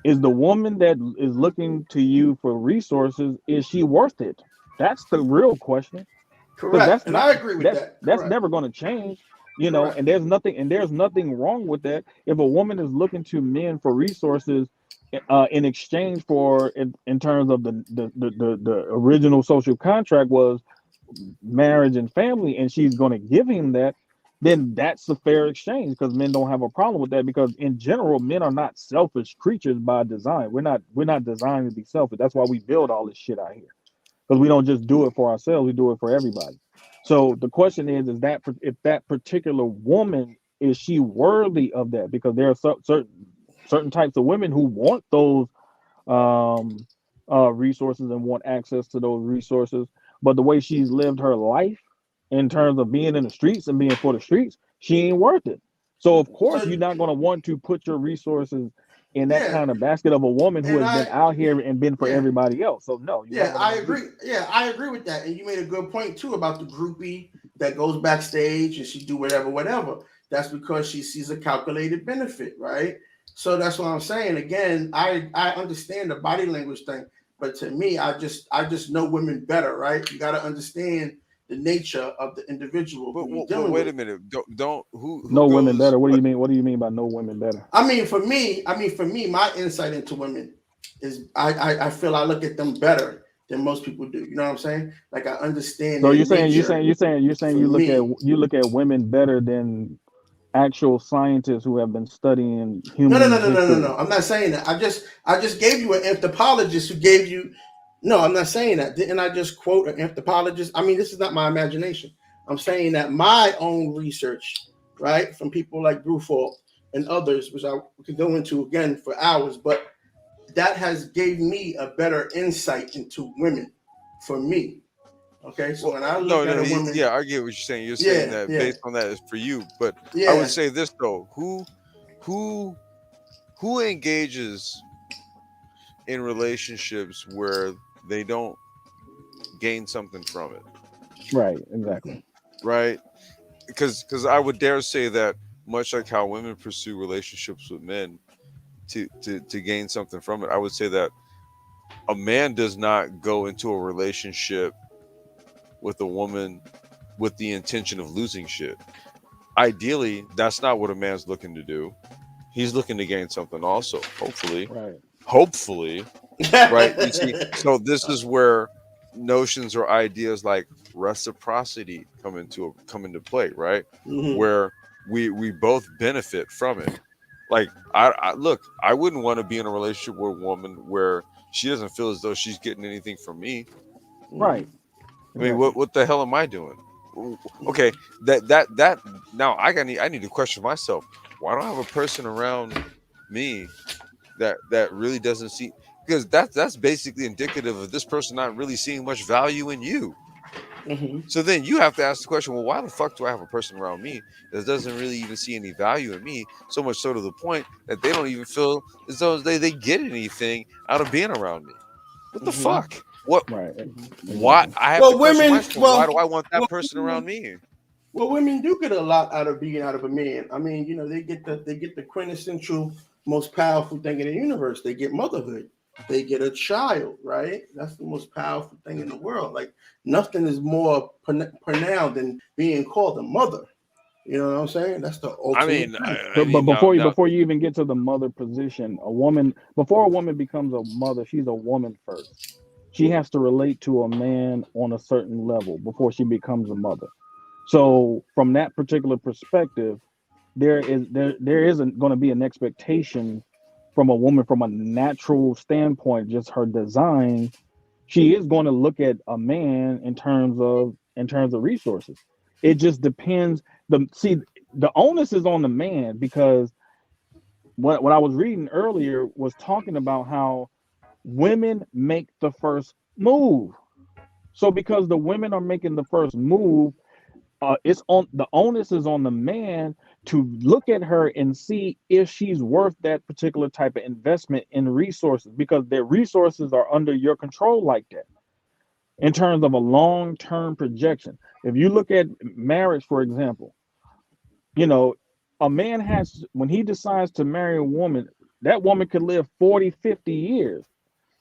is the woman that is looking to you for resources, is she worth it? That's the real question. Because Correct. And I agree with that. That's never going to change, you know. Correct. And there's nothing wrong with that. If a woman is looking to men for resources, in exchange for, in terms of the original social contract was marriage and family, and she's going to give him that, then that's a fair exchange, because men don't have a problem with that, because in general men are not selfish creatures by design. We're not designed to be selfish. That's why we build all this shit out here, because we don't just do it for ourselves, we do it for everybody. So the question is that if that particular woman, is she worthy of that? Because there are certain types of women who want those resources and want access to those resources, but the way she's lived her life in terms of being in the streets and being for the streets, she ain't worth it. So of course you're not going to want to put your resources in that kind of basket of a woman who has been out here and been for everybody else. So no, I agree. I agree with that. And you made a good point too about the groupie that goes backstage and she do whatever. That's because she sees a calculated benefit, right? So that's what I'm saying. Again, I understand the body language thing, but to me, I just know women better, right? You got to understand the nature of the individual. But wait a minute. Don't who know goes, women better? What do you mean? What do you mean by know women better? I mean, for me, my insight into women is I feel I look at them better than most people do. You know what I'm saying? Like, I understand. So you're saying you look at women better than actual scientists who have been studying human history. No. I'm not saying that. I just gave you an anthropologist who gave you. No, I'm not saying that. Didn't I just quote an anthropologist? I mean, this is not my imagination. I'm saying that my own research, right, from people like Bruford and others, which I could go into again for hours, but that has gave me a better insight into women for me. Okay, so when I look at a woman, I get what you're saying. You're saying that based on that is for you, but I would say this though: who engages in relationships where they don't gain something from it? Right, exactly. Right, because I would dare say that much like how women pursue relationships with men to gain something from it, I would say that a man does not go into a relationship with a woman with the intention of losing shit. Ideally, that's not what a man's looking to do. He's looking to gain something also, hopefully. Right? You see, so this is where notions or ideas like reciprocity come into play, right? Mm-hmm. Where we both benefit from it. Like, I look, I wouldn't want to be in a relationship with a woman where she doesn't feel as though she's getting anything from me. Right. I mean, what the hell am I doing? Okay, that now I need to question myself. Why don't I have a person around me that really doesn't see? Because that's basically indicative of this person not really seeing much value in you. Mm-hmm. So then you have to ask the question, well, why the fuck do I have a person around me that doesn't really even see any value in me? So much so to the point that they don't even feel as though they get anything out of being around me. What the fuck? What? Right. Why? I have to question myself. Why do I want that person around me? Well, women do get a lot out of being out of a man. I mean, you know, they get the quintessential, most powerful thing in the universe. They get motherhood. they get a child, right? That's the most powerful thing in the world. Like nothing is more pronounced than being called a mother. You know what I'm saying? That's the I ultimate mean, thing. But now, before you even get to the mother position, a woman before a woman becomes a mother, she's a woman first. She has to relate to a man on a certain level before she becomes a mother. So from that particular perspective, there isn't going to be an expectation from a woman from a natural standpoint, just her design. She is going to look at a man in terms of resources. It just depends. The onus is on the man because what I was reading earlier was talking about how women make the first move. So because the women are making the first move, it's on the onus is on the man to look at her and see if she's worth that particular type of investment in resources because their resources are under your control like that in terms of a long-term projection. If you look at marriage, for example, you know, a man has when he decides to marry a woman, that woman could live 40, 50 years.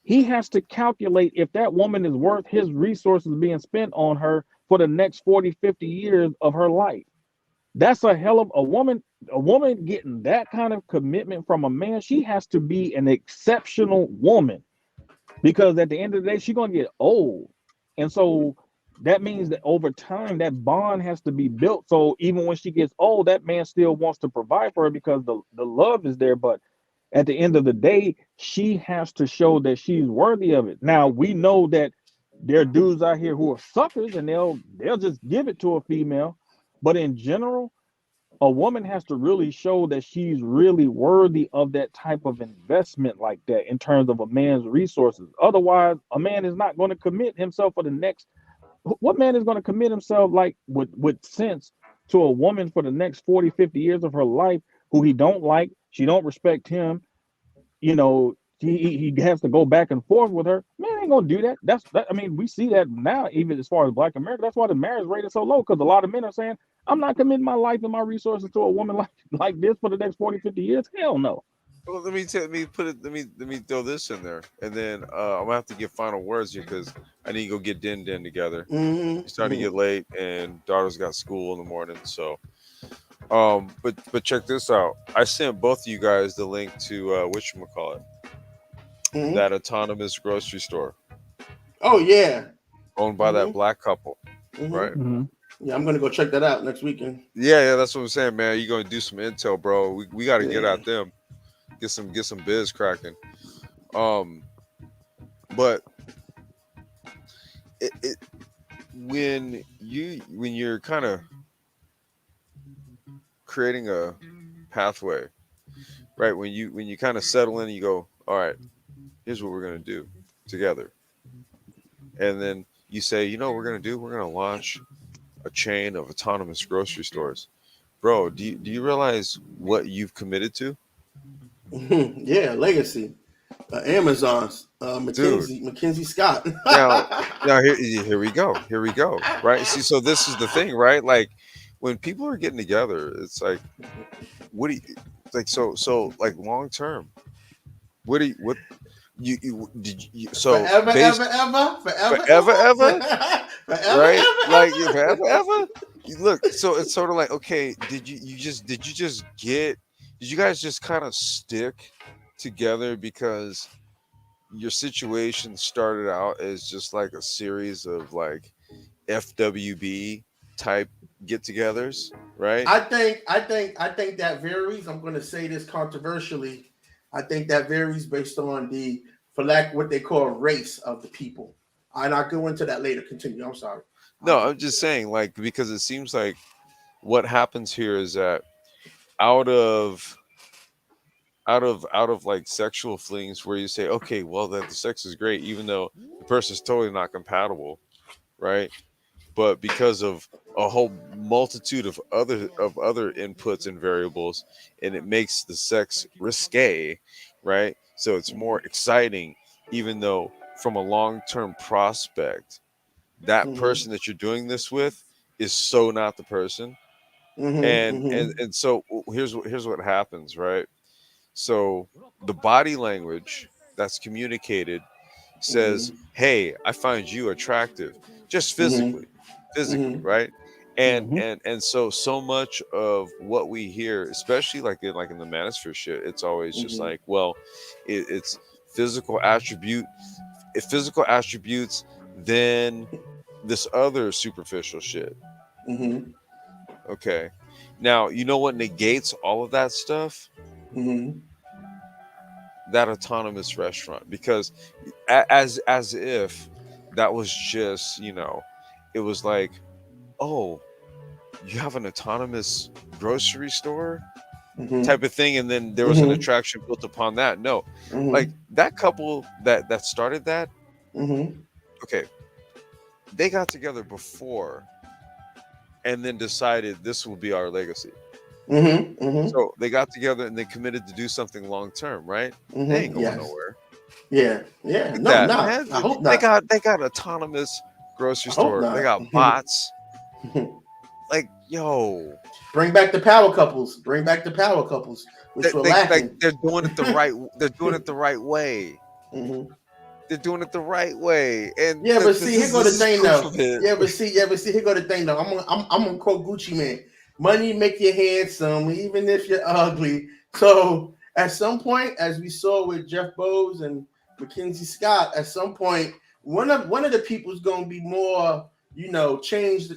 He has to calculate if that woman is worth his resources being spent on her for the next 40, 50 years of her life. That's a hell of a woman getting that kind of commitment from a man. She has to be an exceptional woman because at the end of the day, she's gonna get old. And so that means that over time that bond has to be built. So even when she gets old, that man still wants to provide for her because the love is there. But at the end of the day, she has to show that she's worthy of it. Now we know that there are dudes out here who are suckers and they'll just give it to a female. But in general, a woman has to really show that she's really worthy of that type of investment like that in terms of a man's resources. Otherwise, a man is not going to commit himself for the next what man is going to commit himself like with sense to a woman for the next 40, 50 years of her life who he don't like, she don't respect him, he has to go back and forth with her. Man ain't gonna do that. I mean, we see that now, even as far as Black America. That's why the marriage rate is so low because a lot of men are saying, "I'm not committing my life and my resources to a woman like this for the next 40, 50 years." Hell no. well, let me put it. Let me throw this in there, and then I'm gonna have to give final words here because I need to go get Din together. It's starting to Mm-hmm. get late, and daughter's got school in the morning. So, but check this out. I sent both of you guys the link to whatchamacallit, Mm-hmm. that autonomous grocery store Oh yeah. owned by that Mm-hmm. black couple, Mm-hmm. right? Hmm. Yeah, I'm gonna go check that out next weekend. Yeah, that's what I'm saying, man. You gonna do some intel, bro? We got to get Yeah. at them, get some biz cracking. Um, but it when you're kind of creating a pathway, right? When you kind of settle in, and you go, all right, here's what we're gonna do together, and then you say, you know, what we're gonna do, we're gonna launch a chain of autonomous grocery stores, bro. Do you realize what you've committed to, Yeah, legacy. Amazon's dude? Mackenzie Scott. Now, here we go. Here we go. Right. See, so this is the thing, right? Like when people are getting together, it's like, what do you like? So like long term, what you did so Forever, based ever, ever, forever, forever ever, ever, forever, right? ever, Like ever. forever ever. Look, so it's sort of like, okay, did you guys just kind of stick together because your situation started out as just like a series of like FWB type get-togethers, right? I think that varies. I'm going to say this controversially. I think that varies based on for lack what they call race of the people. And I'll go into that later. Continue. I'm sorry. No, I'm just saying, like, because it seems like what happens here is that out of out of like sexual flings where you say, okay, well, that the sex is great, even though the person's totally not compatible, right? But because of a whole multitude of other inputs and variables, and it makes the sex risque, right? So it's more exciting, even though from a long-term prospect, that Mm-hmm. person that you're doing this with is so not the person. Mm-hmm. and Mm-hmm. and and so here's what happens, right? So the body language, that's communicated says, "Hey, I find you attractive," just physically, right? And so much of what we hear, especially like in the manosphere shit, it's always just like, well, it's physical physical attributes, then this other superficial shit. Okay, now you know what negates all of that stuff? That autonomous restaurant, because as if that was just, it was like, oh, you have an autonomous grocery store type of thing, and then there was an attraction built upon that. No, like that couple that started that, okay, they got together before and then decided this will be our legacy. So they got together and they committed to do something long term, right? They ain't going Yes. nowhere. Yeah. Look at No, that, not. man. I hope They not. got autonomous grocery I hope store. They not. got bots. Like, yo, Bring back the power couples. Bring back the power couples, which were lacking. they're doing it the right. They're doing it the right way. They're doing it the right way, and Yeah, but see, here go the this is thing proof though. of it. Yeah, but see, here go the thing though. I'm gonna quote Gucci Man. Money make you handsome, even if you're ugly. So at some point, as we saw with Jeff Bezos and Mackenzie Scott, at some point, one of the people's gonna be more, change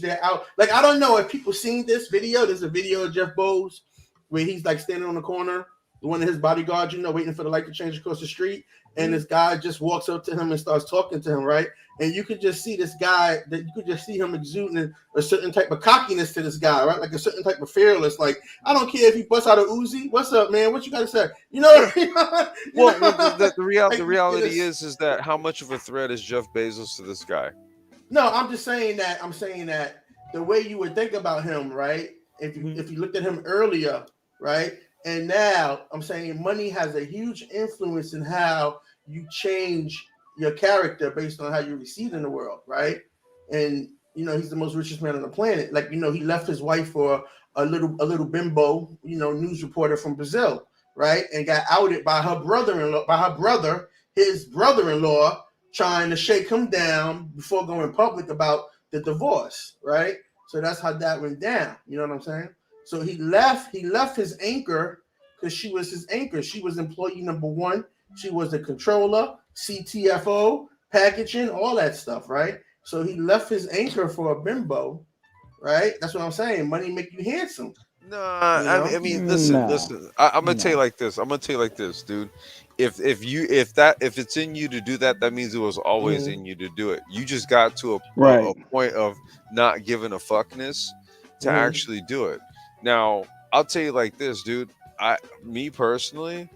their out. Like, I don't know if people seen this video. There's a video of Jeff Bezos where he's like standing on the corner, one of his bodyguards, waiting for the light to change across the street. And this guy just walks up to him and starts talking to him, right? And you could just see this guy, that you could just see him exuding a certain type of cockiness to this guy, right? Like a certain type of fearless. Like, I don't care if he busts out a Uzi. What's up, man? What you got to say? Well, the reality is that how much of a threat is Jeff Bezos to this guy? No, I'm just saying that. I'm saying that the way you would think about him, right? If you looked at him earlier, right? And now I'm saying money has a huge influence in how you change your character based on how you receive in the world, right? And he's the most richest man on the planet. Like, he left his wife for a little bimbo, news reporter from Brazil, right? And got outed by her brother, his brother-in-law, trying to shake him down before going public about the divorce, right? So that's how that went down. You know what I'm saying? So he left his anchor because she was his anchor. She was employee number one. She was the controller, CTFO, packaging, all that stuff, right? So he left his anchor for a bimbo, right? That's what I'm saying. Money make you handsome. No, I mean, listen. I'm gonna tell you like this. Dude. If it's in you to do that, that means it was always in you to do it. You just got to a point of not giving a fuckness to actually do it. Now, I'll tell you like this, dude. Me personally,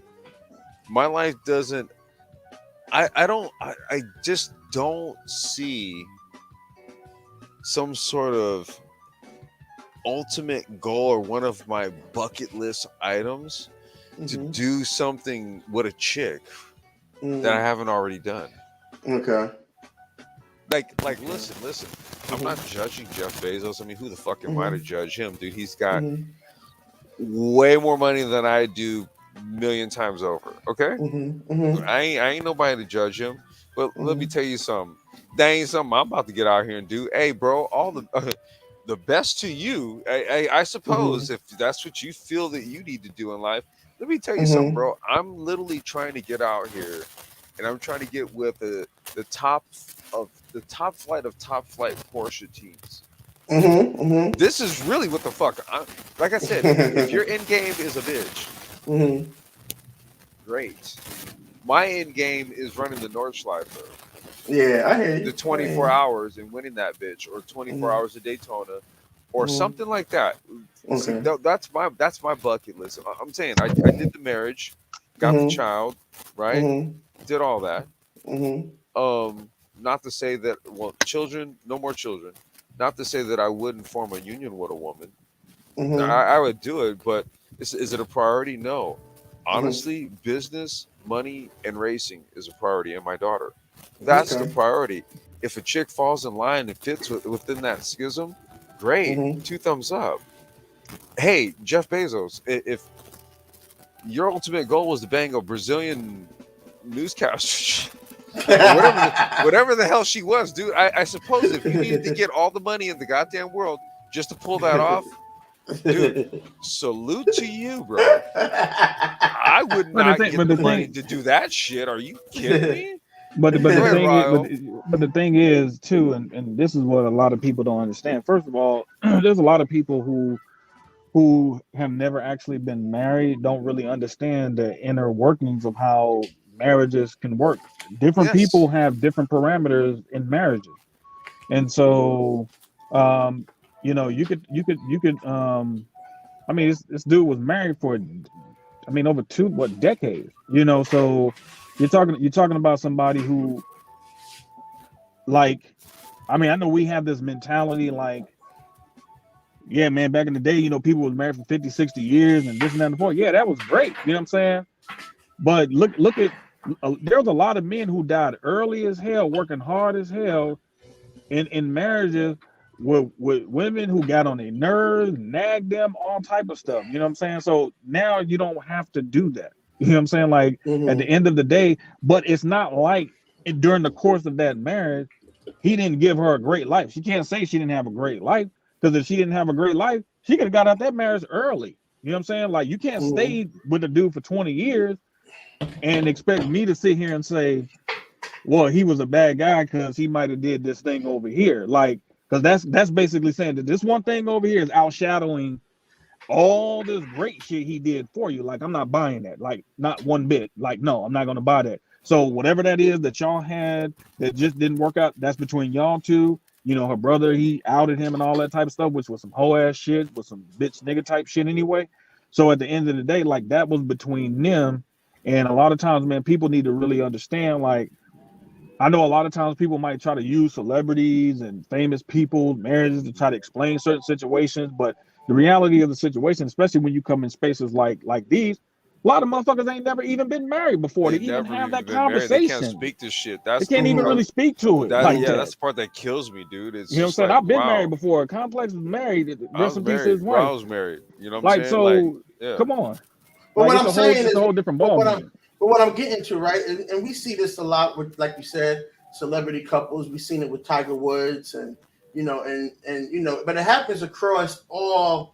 my life doesn't. I just don't see some sort of ultimate goal or one of my bucket list items to do something with a chick that I haven't already done. Okay. Like listen. I'm not judging Jeff Bezos. I mean, who the fuck am I to judge him, dude? He's got way more money than I do, million times over. Okay. I ain't nobody to judge him, but let me tell you something. That ain't something I'm about to get out here and do. Hey, bro, all the best to you. I suppose if that's what you feel that you need to do in life. Let me tell you something, bro. I'm literally trying to get out here, and I'm trying to get with the top flight Porsche teams. This is really what the fuck. Like I said, if your end game is a bitch, great. My end game is running the Nordschleifer. Yeah, I hear you. The 24 hours and winning that bitch, or 24 hours of Daytona, or something like that. See, that's my bucket list. I'm saying I did the marriage, got the child, right? Did all that. Not to say that children, no more children. Not to say that I wouldn't form a union with a woman. I would do it, but is it a priority? No. Honestly, business, money, and racing is a priority, and my daughter. That's the priority. If a chick falls in line and fits within that schism, great. 2 thumbs up. Hey, Jeff Bezos, if your ultimate goal was to bang a Brazilian newscaster. Whatever the hell she was, dude. I suppose if you needed to get all the money in the goddamn world just to pull that off, dude, salute to you, bro. I would But the not thing, get but the the money thing, to do that shit. Are you kidding me? but the Go ahead, thing is, Ryle. but the thing is too, and this is what a lot of people don't understand. First of all, there's a lot of people who have never actually been married don't really understand the inner workings of how marriages can work. Different Yes. people have different parameters in marriages, and so you could I mean this dude was married for over two decades, so you're talking about somebody who, like, I know we have this mentality like, yeah, man, back in the day, people was married for 50, 60 years and this and that and the point. Yeah, that was great. You know what I'm saying? But look at there was a lot of men who died early as hell, working hard as hell in marriages with women who got on their nerves, nagged them, all type of stuff. You know what I'm saying? So now you don't have to do that. You know what I'm saying? Like at the end of the day, but it's not like during the course of that marriage, he didn't give her a great life. She can't say she didn't have a great life, because if she didn't have a great life, she could have got out that marriage early. You know what I'm saying? Like you can't stay with a dude for 20 years and expect me to sit here and say, well, he was a bad guy because he might have did this thing over here. Like, because that's basically saying that this one thing over here is outshadowing all this great shit he did for you. Like, I'm not buying that. Like, not one bit. Like, no, I'm not gonna buy that. So whatever that is that y'all had that just didn't work out, that's between y'all two. Her brother, he outed him and all that type of stuff, which was some hoe ass shit, was some bitch nigga type shit anyway. So at the end of the day, like, that was between them. And a lot of times, man, people need to really understand, like, I know a lot of times people might try to use celebrities and famous people, marriages, to try to explain certain situations, but the reality of the situation, especially when you come in spaces like these, a lot of motherfuckers ain't never even been married before to They even never have even that been married. They can't conversation. speak this shit. They That's the can't even part. really speak to it That like yeah, that. that's the part that kills me, dude. It's You know what I'm just saying? like, I've been married wow. before. Complex was married. I Rest was in peace to his married. wife. I was married. You know what I'm Like, saying? Like, so yeah. come on. But Like, what it's I'm saying a is, whole different but ball what game. I'm getting to, right, and we see this a lot with, like you said, celebrity couples. We've seen it with Tiger Woods, and but it happens across all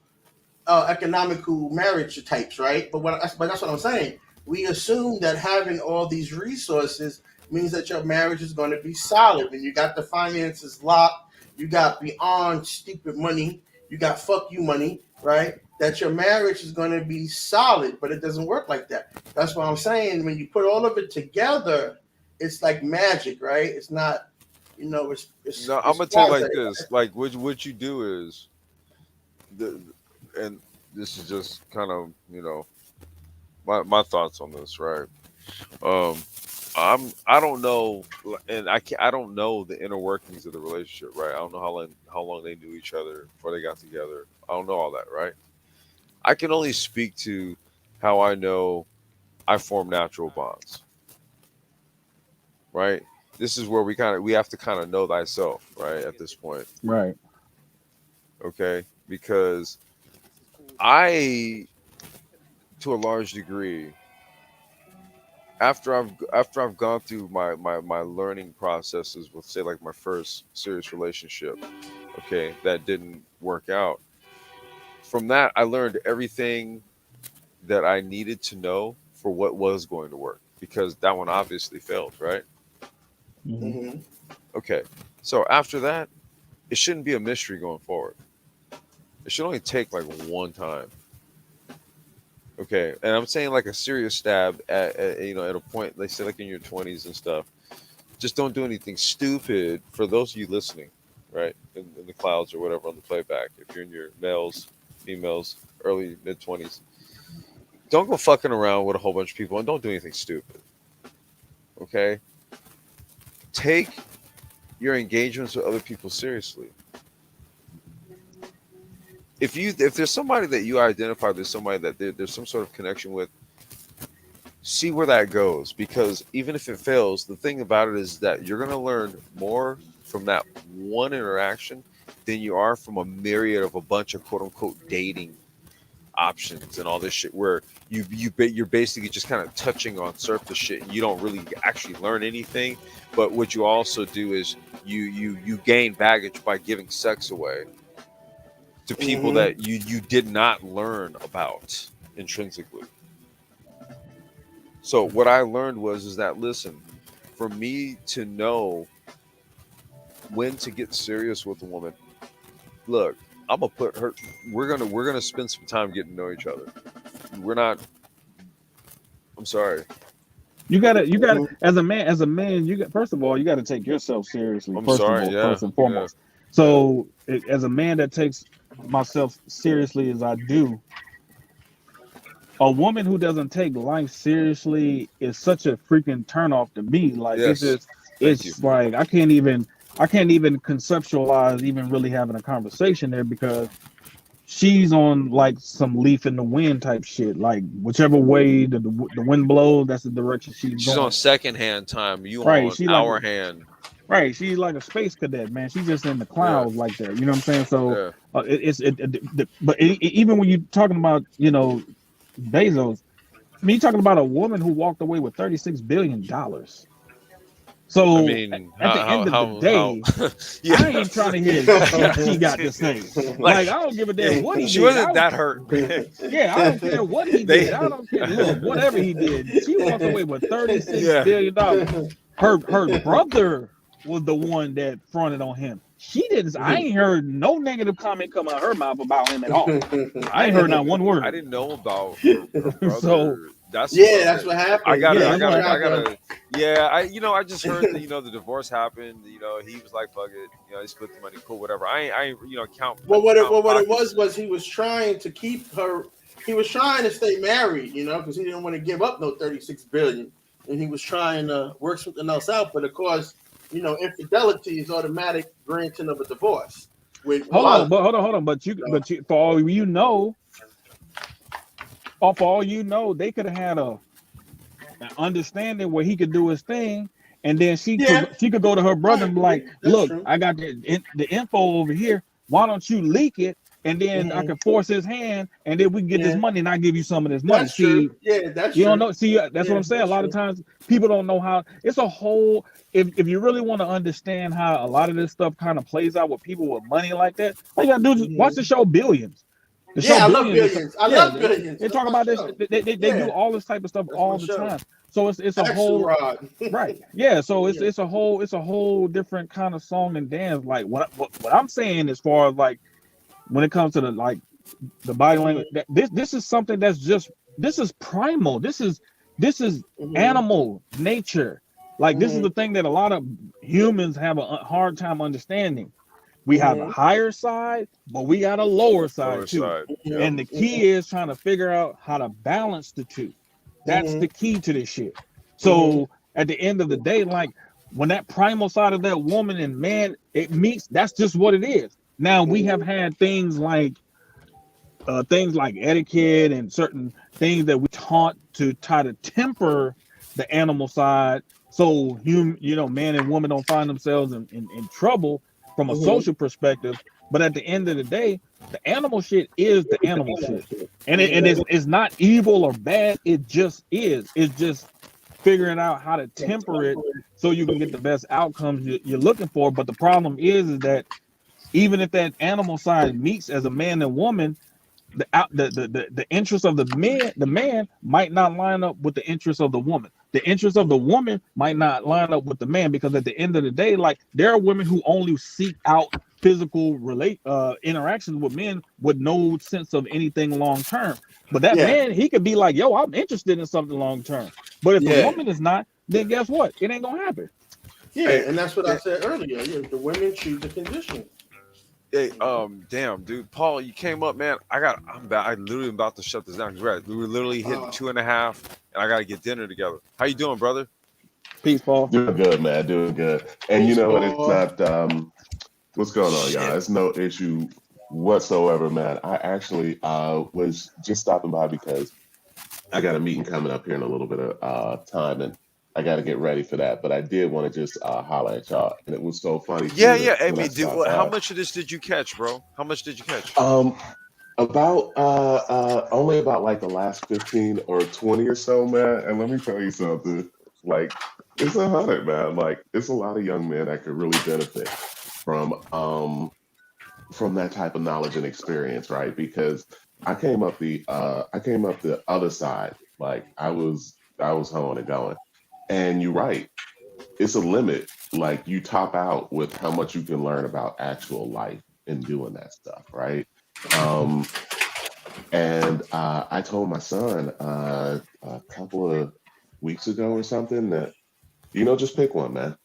economical marriage types, right? But that's what I'm saying. We assume that having all these resources means that your marriage is going to be solid. When you got the finances locked, you got beyond stupid money, you got fuck you money, right? That your marriage is going to be solid, but it doesn't work like that. That's what I'm saying. When you put all of it together, it's like magic, right? It's not, No, I'm it's gonna tell you quasi. like this. Like, what you do is the, and this is just kind of my thoughts on this, right? Um, I don't know, and I don't know the inner workings of the relationship, right? I don't know how long they knew each other before they got together. I don't know all that, right? I can only speak to how I know I form natural bonds, right? This is where we have to kind of know thyself, right? At this point, Right. okay? Because I, to a large degree, after I've gone through my learning processes with, say, like, my first serious relationship, okay, that didn't work out. From that, I learned everything that I needed to know for what was going to work, because that one obviously failed, right? Mm-hmm. Mm-hmm. Okay, so after that, it shouldn't be a mystery going forward. It should only take like one time. Okay, and I'm saying like a serious stab at a point, they say, like, in your 20s and stuff. Just don't do anything stupid. For those of you listening, right, in the clouds or whatever on the playback, if you're in your males, females, early mid 20s, don't go fucking around with a whole bunch of people, and don't do anything stupid. Okay, take your engagements with other people seriously. If there's somebody that you identify, there's somebody that there's some sort of connection with, see where that goes, because even if it fails, the thing about it is that you're going to learn more from that one interaction than you are from a myriad of a bunch of quote unquote dating options and all this shit, where you're basically just kind of touching on surface shit. You don't really actually learn anything. But what you also do is you gain baggage by giving sex away to people that you did not learn about intrinsically. So what I learned is that, listen, for me to know when to get serious with a woman, look, I'm gonna put her. We're gonna spend some time getting to know each other. We're not. I'm sorry. You gotta, as a man, you got, first of all, you gotta take yourself seriously. I'm First sorry, of all, yeah, first and foremost. So, as a man that takes myself seriously as I do, a woman who doesn't take life seriously is such a freaking turnoff to me. Like Yes. it's like I can't even conceptualize even really having a conversation there, because she's on like some leaf in the wind type shit. Like whichever way the wind blows, that's the direction she's going. on secondhand time. You right? on She our like hand. right. She's like a space cadet, man. She's just in the clouds like that. You know what I'm saying? So but even when you're talking about Bezos, I mean, you're talking about a woman who walked away with $36 billion. So I mean, at the end of the day, I ain't trying to hear shit she got to say. Like, I don't give a damn what he did. She wasn't that hurt. Yeah, I don't care what he did. I don't care. Look, whatever he did, she walked away with $36 billion. Her brother was the one that fronted on him. She didn't. I ain't heard no negative comment come out of her mouth about him at all. I ain't heard not one word. I didn't know about her brother. So that's what happened. I gotta. Yeah, I just heard that the divorce happened. He was like, "Fuck it," he split the money, cool, whatever. I ain't count. Well, what it was he was trying to keep her. He was trying to stay married, because he didn't want to give up no $36 billion, and he was trying to work something else out. But of course, infidelity is automatic granting of a divorce. Hold on. But for all you know, they could have had an understanding where he could do his thing, and then she could go to her brother and be like, "Look, true. I got the info over here. Why don't you leak it? And then I can force his hand, and then we can get this money, and I give you some of this money." That's true. Yeah, that's you don't know. See, that's what I'm saying. A lot of times people don't know how. It's a whole. If you really want to understand how a lot of this stuff kind of plays out with people with money like that, all you gotta do is watch the show Billions. I love Billions. I love Billions. They talk about this. They do all this type of stuff all the time. So it's a whole right. Yeah. So it's a whole different kind of song and dance. Like what I'm saying as far as like when it comes to the body language, this is something that's just this is primal. This is animal nature. Like this is the thing that a lot of humans have a hard time understanding. We have a higher side, but we got a lower side too. And the key is trying to figure out how to balance the two. That's the key to this shit. So at the end of the day, like when that primal side of that woman and man, it meets, that's just what it is. Now we have had things like etiquette and certain things that we taught to try to temper the animal side. So man and woman don't find themselves in trouble from a social perspective, but at the end of the day, the animal shit is the animal shit, and it's not evil or bad. It just is. It's just figuring out how to temper it so you can get the best outcomes you're looking for. But the problem is that even if that animal side meets as a man and woman, the interest of the man might not line up with the interest of the woman. The interest of the woman might not line up with the man, because at the end of the day, like there are women who only seek out physical interactions with men with no sense of anything long term. But that man, he could be like, "Yo, I'm interested in something long term." But if the woman is not, then guess what? It ain't gonna happen. Yeah, and that's what I said earlier. Yeah, the women choose the condition. Hey, damn, dude, Paul, you came up, man. I literally am about to shut this down. We were literally hitting 2.5, and I gotta get dinner together. How you doing, brother? Peace, Paul. Doing good, man. Doing good. And you know what? It's not. What's going on, y'all? It's no issue whatsoever, man. I actually was just stopping by because I got a meeting coming up here in a little bit of time, and I got to get ready for that. But I did want to just holler at y'all, and it was so funny. Yeah. Hey, dude, how much of this did you catch, bro? How much did you catch? About only about like the last 15 or 20 or so, man. And let me tell you something. Like it's 100, man. Like it's a lot of young men that could really benefit from that type of knowledge and experience, right? Because I came up the other side. Like I was hoeing and going. And you're right. It's a limit. Like you top out with how much you can learn about actual life in doing that stuff, right? Um, and I told my son a couple of weeks ago or something that, just pick one, man.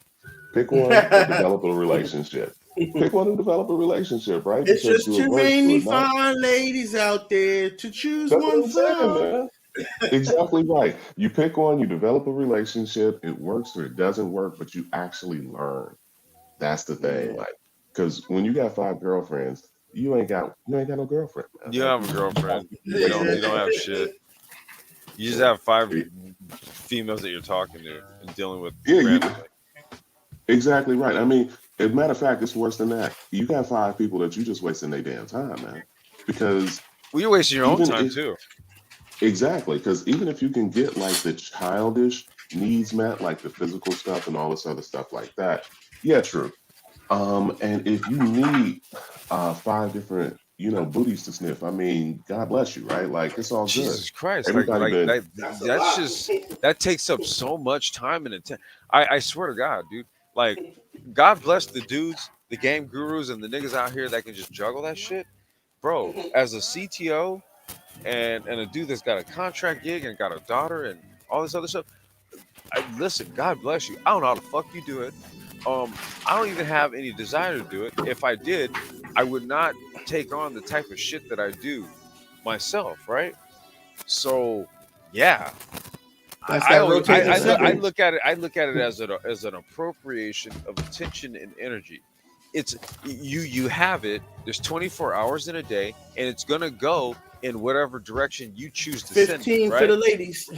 Pick one and develop a relationship. Pick one and develop a relationship, right? It's Because just through it too works, through many it not. fine ladies out there to choose That's what one I'm saying, from. man. Exactly right. You pick one, you develop a relationship, it works or it doesn't work, but you actually learn. That's the thing. Yeah. Like, because when you got 5 girlfriends, you ain't got no girlfriend, man. You Like don't have a girlfriend. you You don't. wasting You their don't time. have shit. You just Yeah. have 5 females that you're talking to and dealing with Yeah, randomly. exactly right. I mean, as a matter of fact, it's worse than that. You got 5 people that you just wasting their damn time, man. Because Well, you're wasting your own even time if too. exactly, because even if you can get like the childish needs met, like the physical stuff and all this other stuff like that, yeah, true. And if you need 5 different, booties to sniff, I mean, God bless you, right? Like it's all good. Jesus Christ! Like Everybody like been that. That's a That's lot. just that takes up so much time and attention. I swear to God, dude. Like, God bless the dudes, the game gurus, and the niggas out here that can just juggle that shit, bro. As a CTO and a dude that's got a contract gig and got a daughter and all this other stuff. Listen, God bless you. I don't know how the fuck you do it. Um, I don't even have any desire to do it. If I did, I would not take on the type of shit that I do myself, right? So, yeah, That's that rotating I seven. look at it. I look at it as an appropriation of attention and energy. It's you have it. There's 24 hours in a day, and it's gonna go in whatever direction you choose to send it. 15 for Right? the ladies.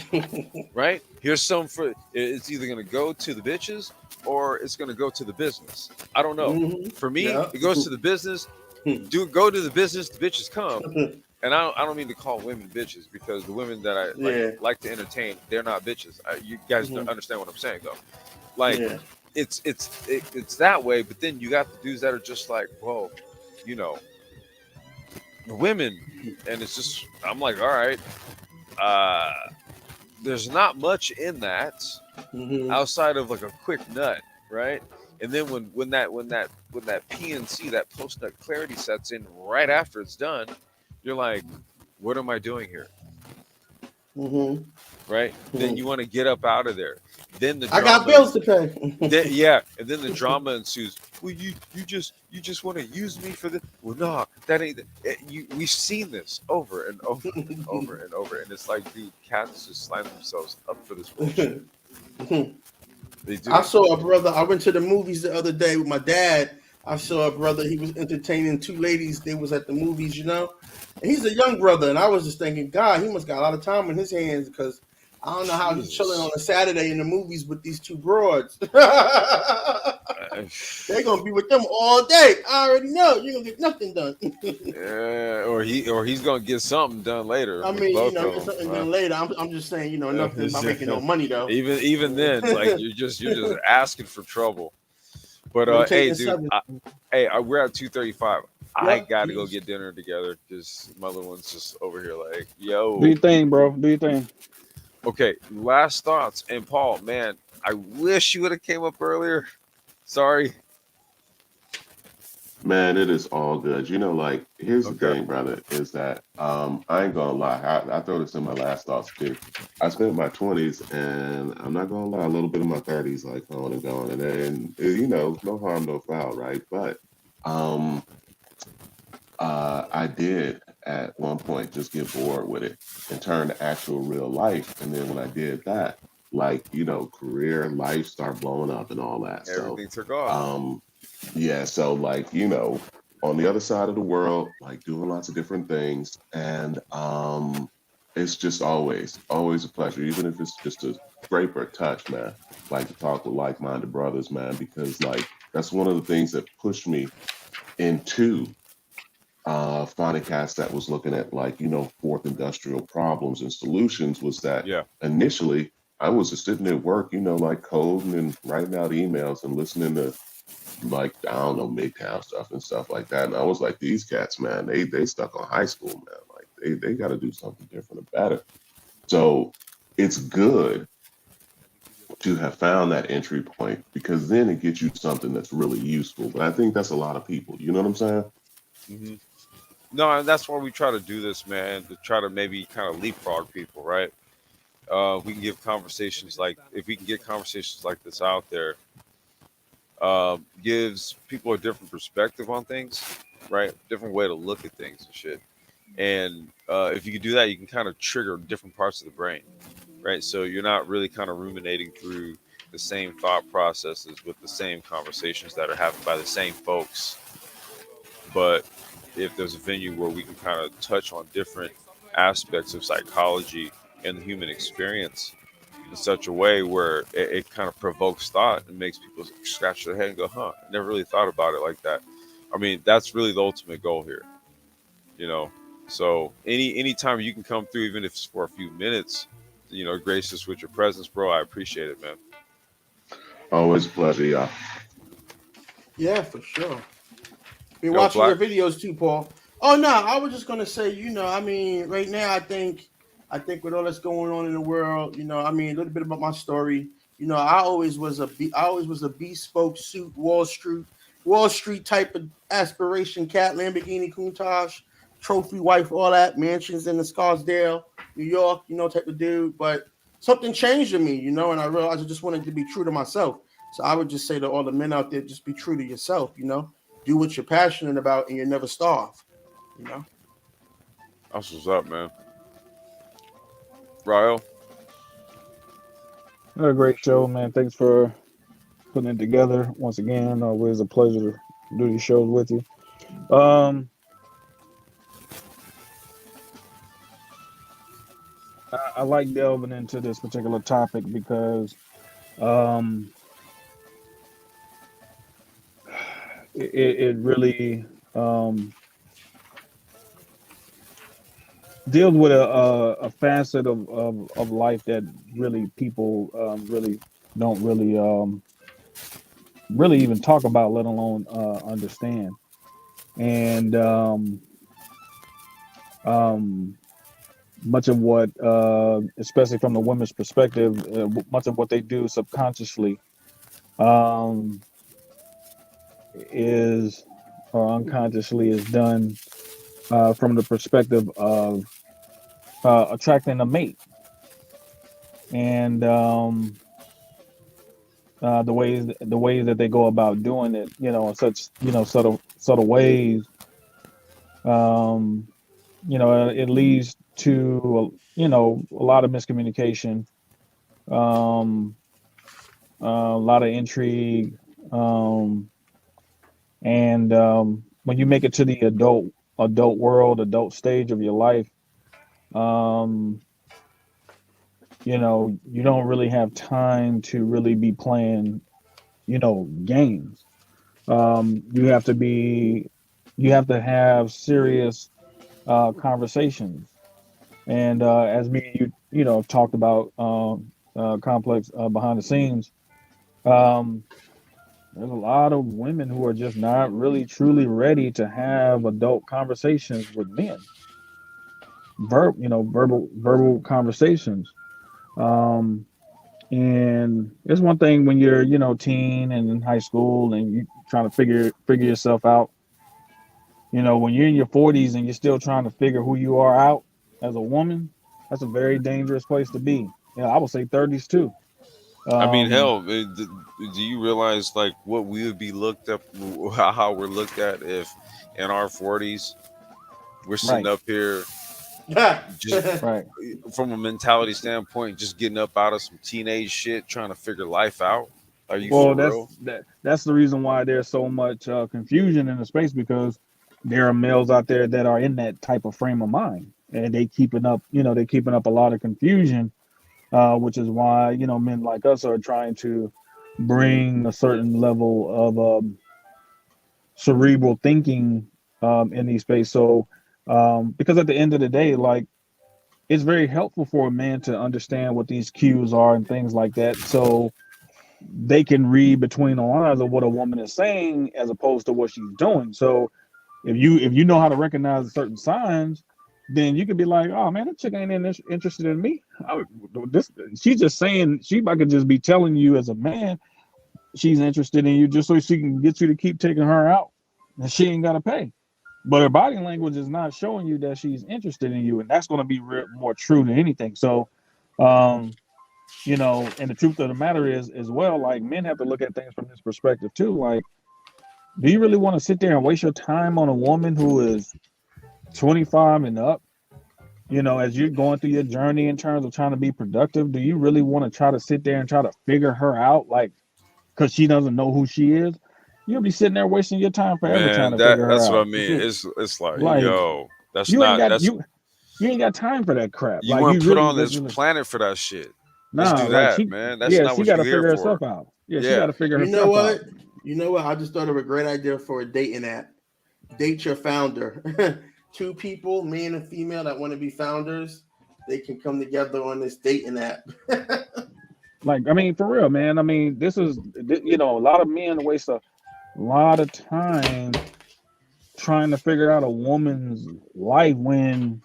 Right? Here's some for it's either gonna go to the bitches or it's gonna go to the business. I don't know. Hmm. For me, Yeah. it goes to the business. Do go to the business. The bitches come, and I don't mean to call women bitches because the women that I Yeah. like to entertain, they're not bitches. You guys don't Hmm. understand what I'm saying though. Like Yeah. it's that way, but then you got the dudes that are just like, whoa, you know, women, and it's just I'm like, all right, uh, there's not much in that Hmm. outside of like a quick nut, right? And then when that PNC, that post nut clarity sets in right after it's done, you're like, what am I doing here? Hmm. Right? Then you want to get up out of there. Then the I got drama bills is to pay. yeah, and then the drama ensues. Well, you just want to use me for this. Well, nah, that ain't. We've seen this over and over and over and over, and it's like, dude, cats just sign themselves up for this bullshit. They I do. saw a brother. I went to the movies the other day with my dad. I saw a brother. He was entertaining 2 ladies. They was at the movies, And he's a young brother. And I was just thinking, God, he must got a lot of time in his hands because I don't know how he's chilling on Jesus. a Saturday in the movies with these 2 broads. Uh, They're gonna be with them all day. I already know you're gonna get nothing done. or he's gonna get something done later I with mean, both get of something them. done later. I'm just saying, nothing about making no money though. Even then, like you're just asking for trouble. But hey, Rotating dude, seven. we're at 2:35. I Yep. got to go get dinner together because my little one's just over here like, Do yo. your thing, bro. Do your thing. Okay, last thoughts. And Paul, man, I wish you would have came up earlier. Sorry. Man, it is all good. Like, here's the Okay. thing, brother, is that I ain't gonna lie. I throw this in my last thoughts too. I spent my 20s, and I'm not gonna lie, a little bit of my 30s, like going and going, and then no harm, no foul, right? But um, I did at one point just get bored with it and turn to actual real life, and then when I did that, like career life start blowing up and all that. So Everything took off. um, yeah, so like, on the other side of the world, like doing lots of different things. And it's just always a pleasure, even if it's just a scrape or a touch, man. Like to talk with like-minded brothers, man, because like that's one of the things that pushed me into finding cats that was looking at like, fourth industrial problems and solutions was that Yeah. initially I was just sitting at work, like coding and writing out emails and listening to like, I don't know, Midtown stuff and stuff like that. And I was like, these cats, man, they stuck on high school, man. Like they got to do something different and better. So it's good to have found that entry point because then it gets you something that's really useful. But I think that's a lot of people. You know what I'm saying? Hmm. No, and that's why we try to do this, man, to try to maybe kind of leapfrog people, right? We can give conversations like if we can get conversations like this out there, gives people a different perspective on things, right? Different way to look at things and shit. And if you can do that, you can kind of trigger different parts of the brain, right? So you're not really kind of ruminating through the same thought processes with the same conversations that are happened by the same folks. But if there's a venue where we can kind of touch on different aspects of psychology and the human experience in such a way where it kind of provokes thought and makes people scratch their head and go, huh, I never really thought about it like that. I mean, that's really the ultimate goal here, you know. So anytime you can come through, even if it's for a few minutes, grace us with your presence, bro. I appreciate it, man. Always a pleasure, y'all. Yeah, for sure. Been Yo, watching your Black. videos too, Paul. Oh no, I was just gonna say, I mean, right now I think with all that's going on in the world, I mean, a little bit about my story. I always was a bespoke suit, Wall Street type of aspiration cat, Lamborghini Countach, trophy wife, all that, mansions in the Scarsdale, New York, type of dude. But something changed in me, and I realized I just wanted to be true to myself. So I would just say to all the men out there, just be true to yourself. Do what you're passionate about and you never starve, you know? That's what's up, man. Ryle. What a great show, man. Thanks for putting it together once again. Always a pleasure to do these shows with you. Um, I like delving into this particular topic because um, it really deals with a facet of life that really people really don't really even talk about, let alone understand. And um, much of what, especially from the women's perspective, much of what they do subconsciously um, is or unconsciously is done from the perspective of attracting a mate. And the ways that they go about doing it, in such subtle ways, um, it leads to a lot of miscommunication, um, a lot of intrigue, um, and when you make it to the adult world, adult stage of your life, um, you don't really have time to really be playing, games. You have to have serious conversations. And as me and you talked about complex behind the scenes, um, there's a lot of women who are just not really truly ready to have adult conversations with men. Verbal conversations. Um, and it's one thing when you're, teen and in high school and you trying to figure yourself out. When you're in your 40s and you're still trying to figure who you are out as a woman, that's a very dangerous place to be. I would say 30s too. I mean, Um, hell, do you realize like what we would be looked up, how we're looked at if in our 40s we're sitting right, up here just right. from a mentality standpoint, just getting up out of some teenage shit, trying to figure life out? Are you for Well, real? that's the reason why there's so much confusion in the space because there are males out there that are in that type of frame of mind, and they keeping up a lot of confusion, which is why men like us are trying to bring a certain level of cerebral thinking in these spaces. So because at the end of the day, like it's very helpful for a man to understand what these cues are and things like that. So they can read between the lines of what a woman is saying as opposed to what she's doing. So if you know how to recognize certain signs, then you could be like, oh man, that chick ain't interested in me. This she's just saying she might could just be telling you as a man she's interested in you just so she can get you to keep taking her out, and she ain't gotta pay. But her body language is not showing you that she's interested in you, and that's going to be more true than anything. So, um, and the truth of the matter is, as well, like men have to look at things from this perspective too. Like, do you really want to sit there and waste your time on a woman who is 25 and up? As you're going through your journey in terms of trying to be productive, do you really want to try to sit there and try to figure her out, like, because she doesn't know who she is? You'll be sitting there wasting your time forever trying Man, to figure her that's what I out. mean. It's like, Like, yo, that's you ain't not got that's you ain't got time for that crap. you Like, weren't you put really on this literally planet for that shit. Let's nah. do Like that, man. That's yeah, not she what got to you're here figure for. herself out. Yeah, she got Yeah. to figure You know herself out. what? You know what? I just thought of a great idea for a dating app. Date your founder. Two people, man and female, that want to be founders. They can come together on this dating app. Like, I mean, for real, man. I mean, this is a lot of men waste a lot of time trying to figure out a woman's life when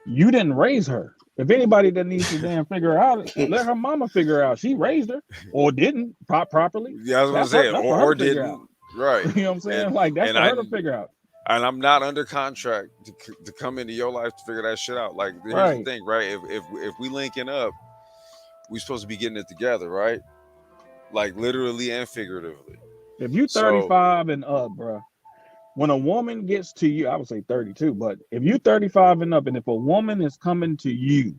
you didn't raise her. If anybody that needs to damn figure out, let her mama figure out. She raised her or didn't properly. Yeah, I was gonna That's her. say, That's for her or to figure out. didn't. Right. You know what I'm saying? And Like, that's and for I her to figure out. and I'm not under contract to come into your life to figure that shit out. Like, here's the Right. thing, right? If we linking up, we supposed to be getting it together, right? Like literally and figuratively. If you So 35 and up, bro, when a woman gets to you, I would say 32, but if you 35 and up, and if a woman is coming to you,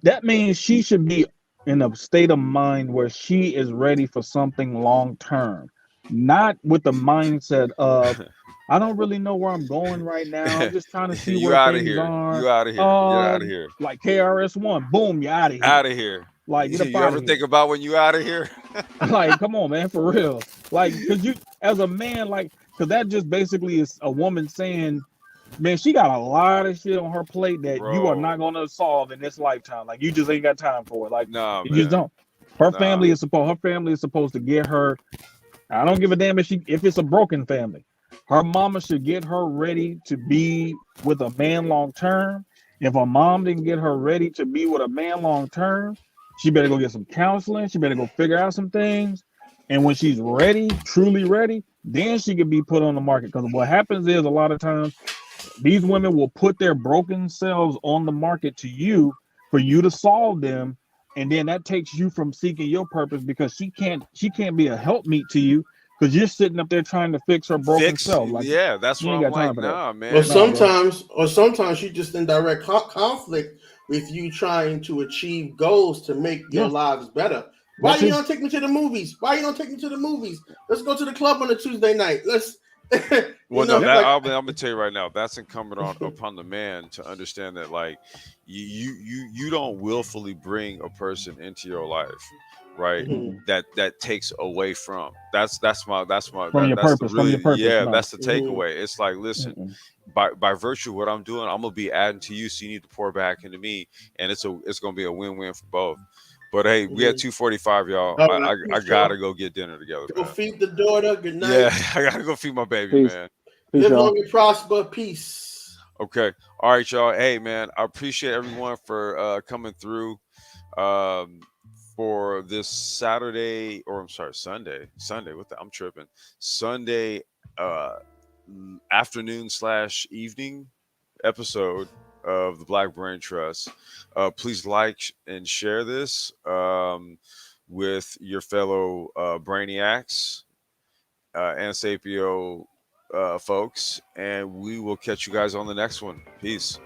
that means she should be in a state of mind where she is ready for something long term, not with the mindset of, I don't really know where I'm going right now. I'm just trying to see you where out of things here. are. You out of here. Get out of here. Like KRS-One, boom, you're out of here. Out of here. Like, get up You out ever of here. think about when you out of here? Like, come on, man, for real. Like, because you, as a man, like, because that just basically is a woman saying, man, she got a lot of shit on her plate that you are not Bro. going to solve in this lifetime. Like, you just ain't got time for it. Like, Nah, you just man. don't. Her Nah. family is supposed to get her. I don't give a damn if it's a broken family. Her mama should get her ready to be with a man long term. If her mom didn't get her ready to be with a man long term, she better go get some counseling. She better go figure out some things. And when she's ready, truly ready, then she can be put on the market. Because what happens is a lot of times these women will put their broken selves on the market to you for you to solve them, and then that takes you from seeking your purpose because she can't be a helpmeet to you because you're sitting up there trying to fix her broken Fix. self. Like, Yeah, that's you what ain't I'm got like. time for that. Nah, Or man. Nah, bro. sometimes she's just in direct conflict with you trying to achieve goals to make your Yeah, lives better. Why that you too. don't take me to the movies? Why you don't take me to the movies? Let's go to the club on a Tuesday night. Let's, Well, no, Yep. that like. I'm gonna tell you right now. That's incumbent upon the man to understand that, like, you don't willfully bring a person into your life, right? Mhm, That takes away from. From your That's the purpose. From really, your purpose. yeah. No. That's the mhm. takeaway. It's like, listen, Mm-mm. by virtue of what I'm doing, I'm gonna be adding to you, so you need to pour back into me, and it's gonna be a win-win for both. But hey, we at Mhm. 2:45, y'all. All right, I peace, gotta y'all. go get dinner together, Go man. feed the daughter. Good Yeah, night. I gotta go feed my baby, Peace. man. Peace, Live long y'all. and prosper. Peace. Okay. All right, y'all. Hey, man, I appreciate everyone for coming through um, for this Saturday, or I'm sorry, Sunday. What the? I'm tripping. Sunday uh, afternoon slash evening episode of the Black Brain Trust. Please like and share this with your fellow brainiacs and Sapio folks, and we will catch you guys on the next one. Peace.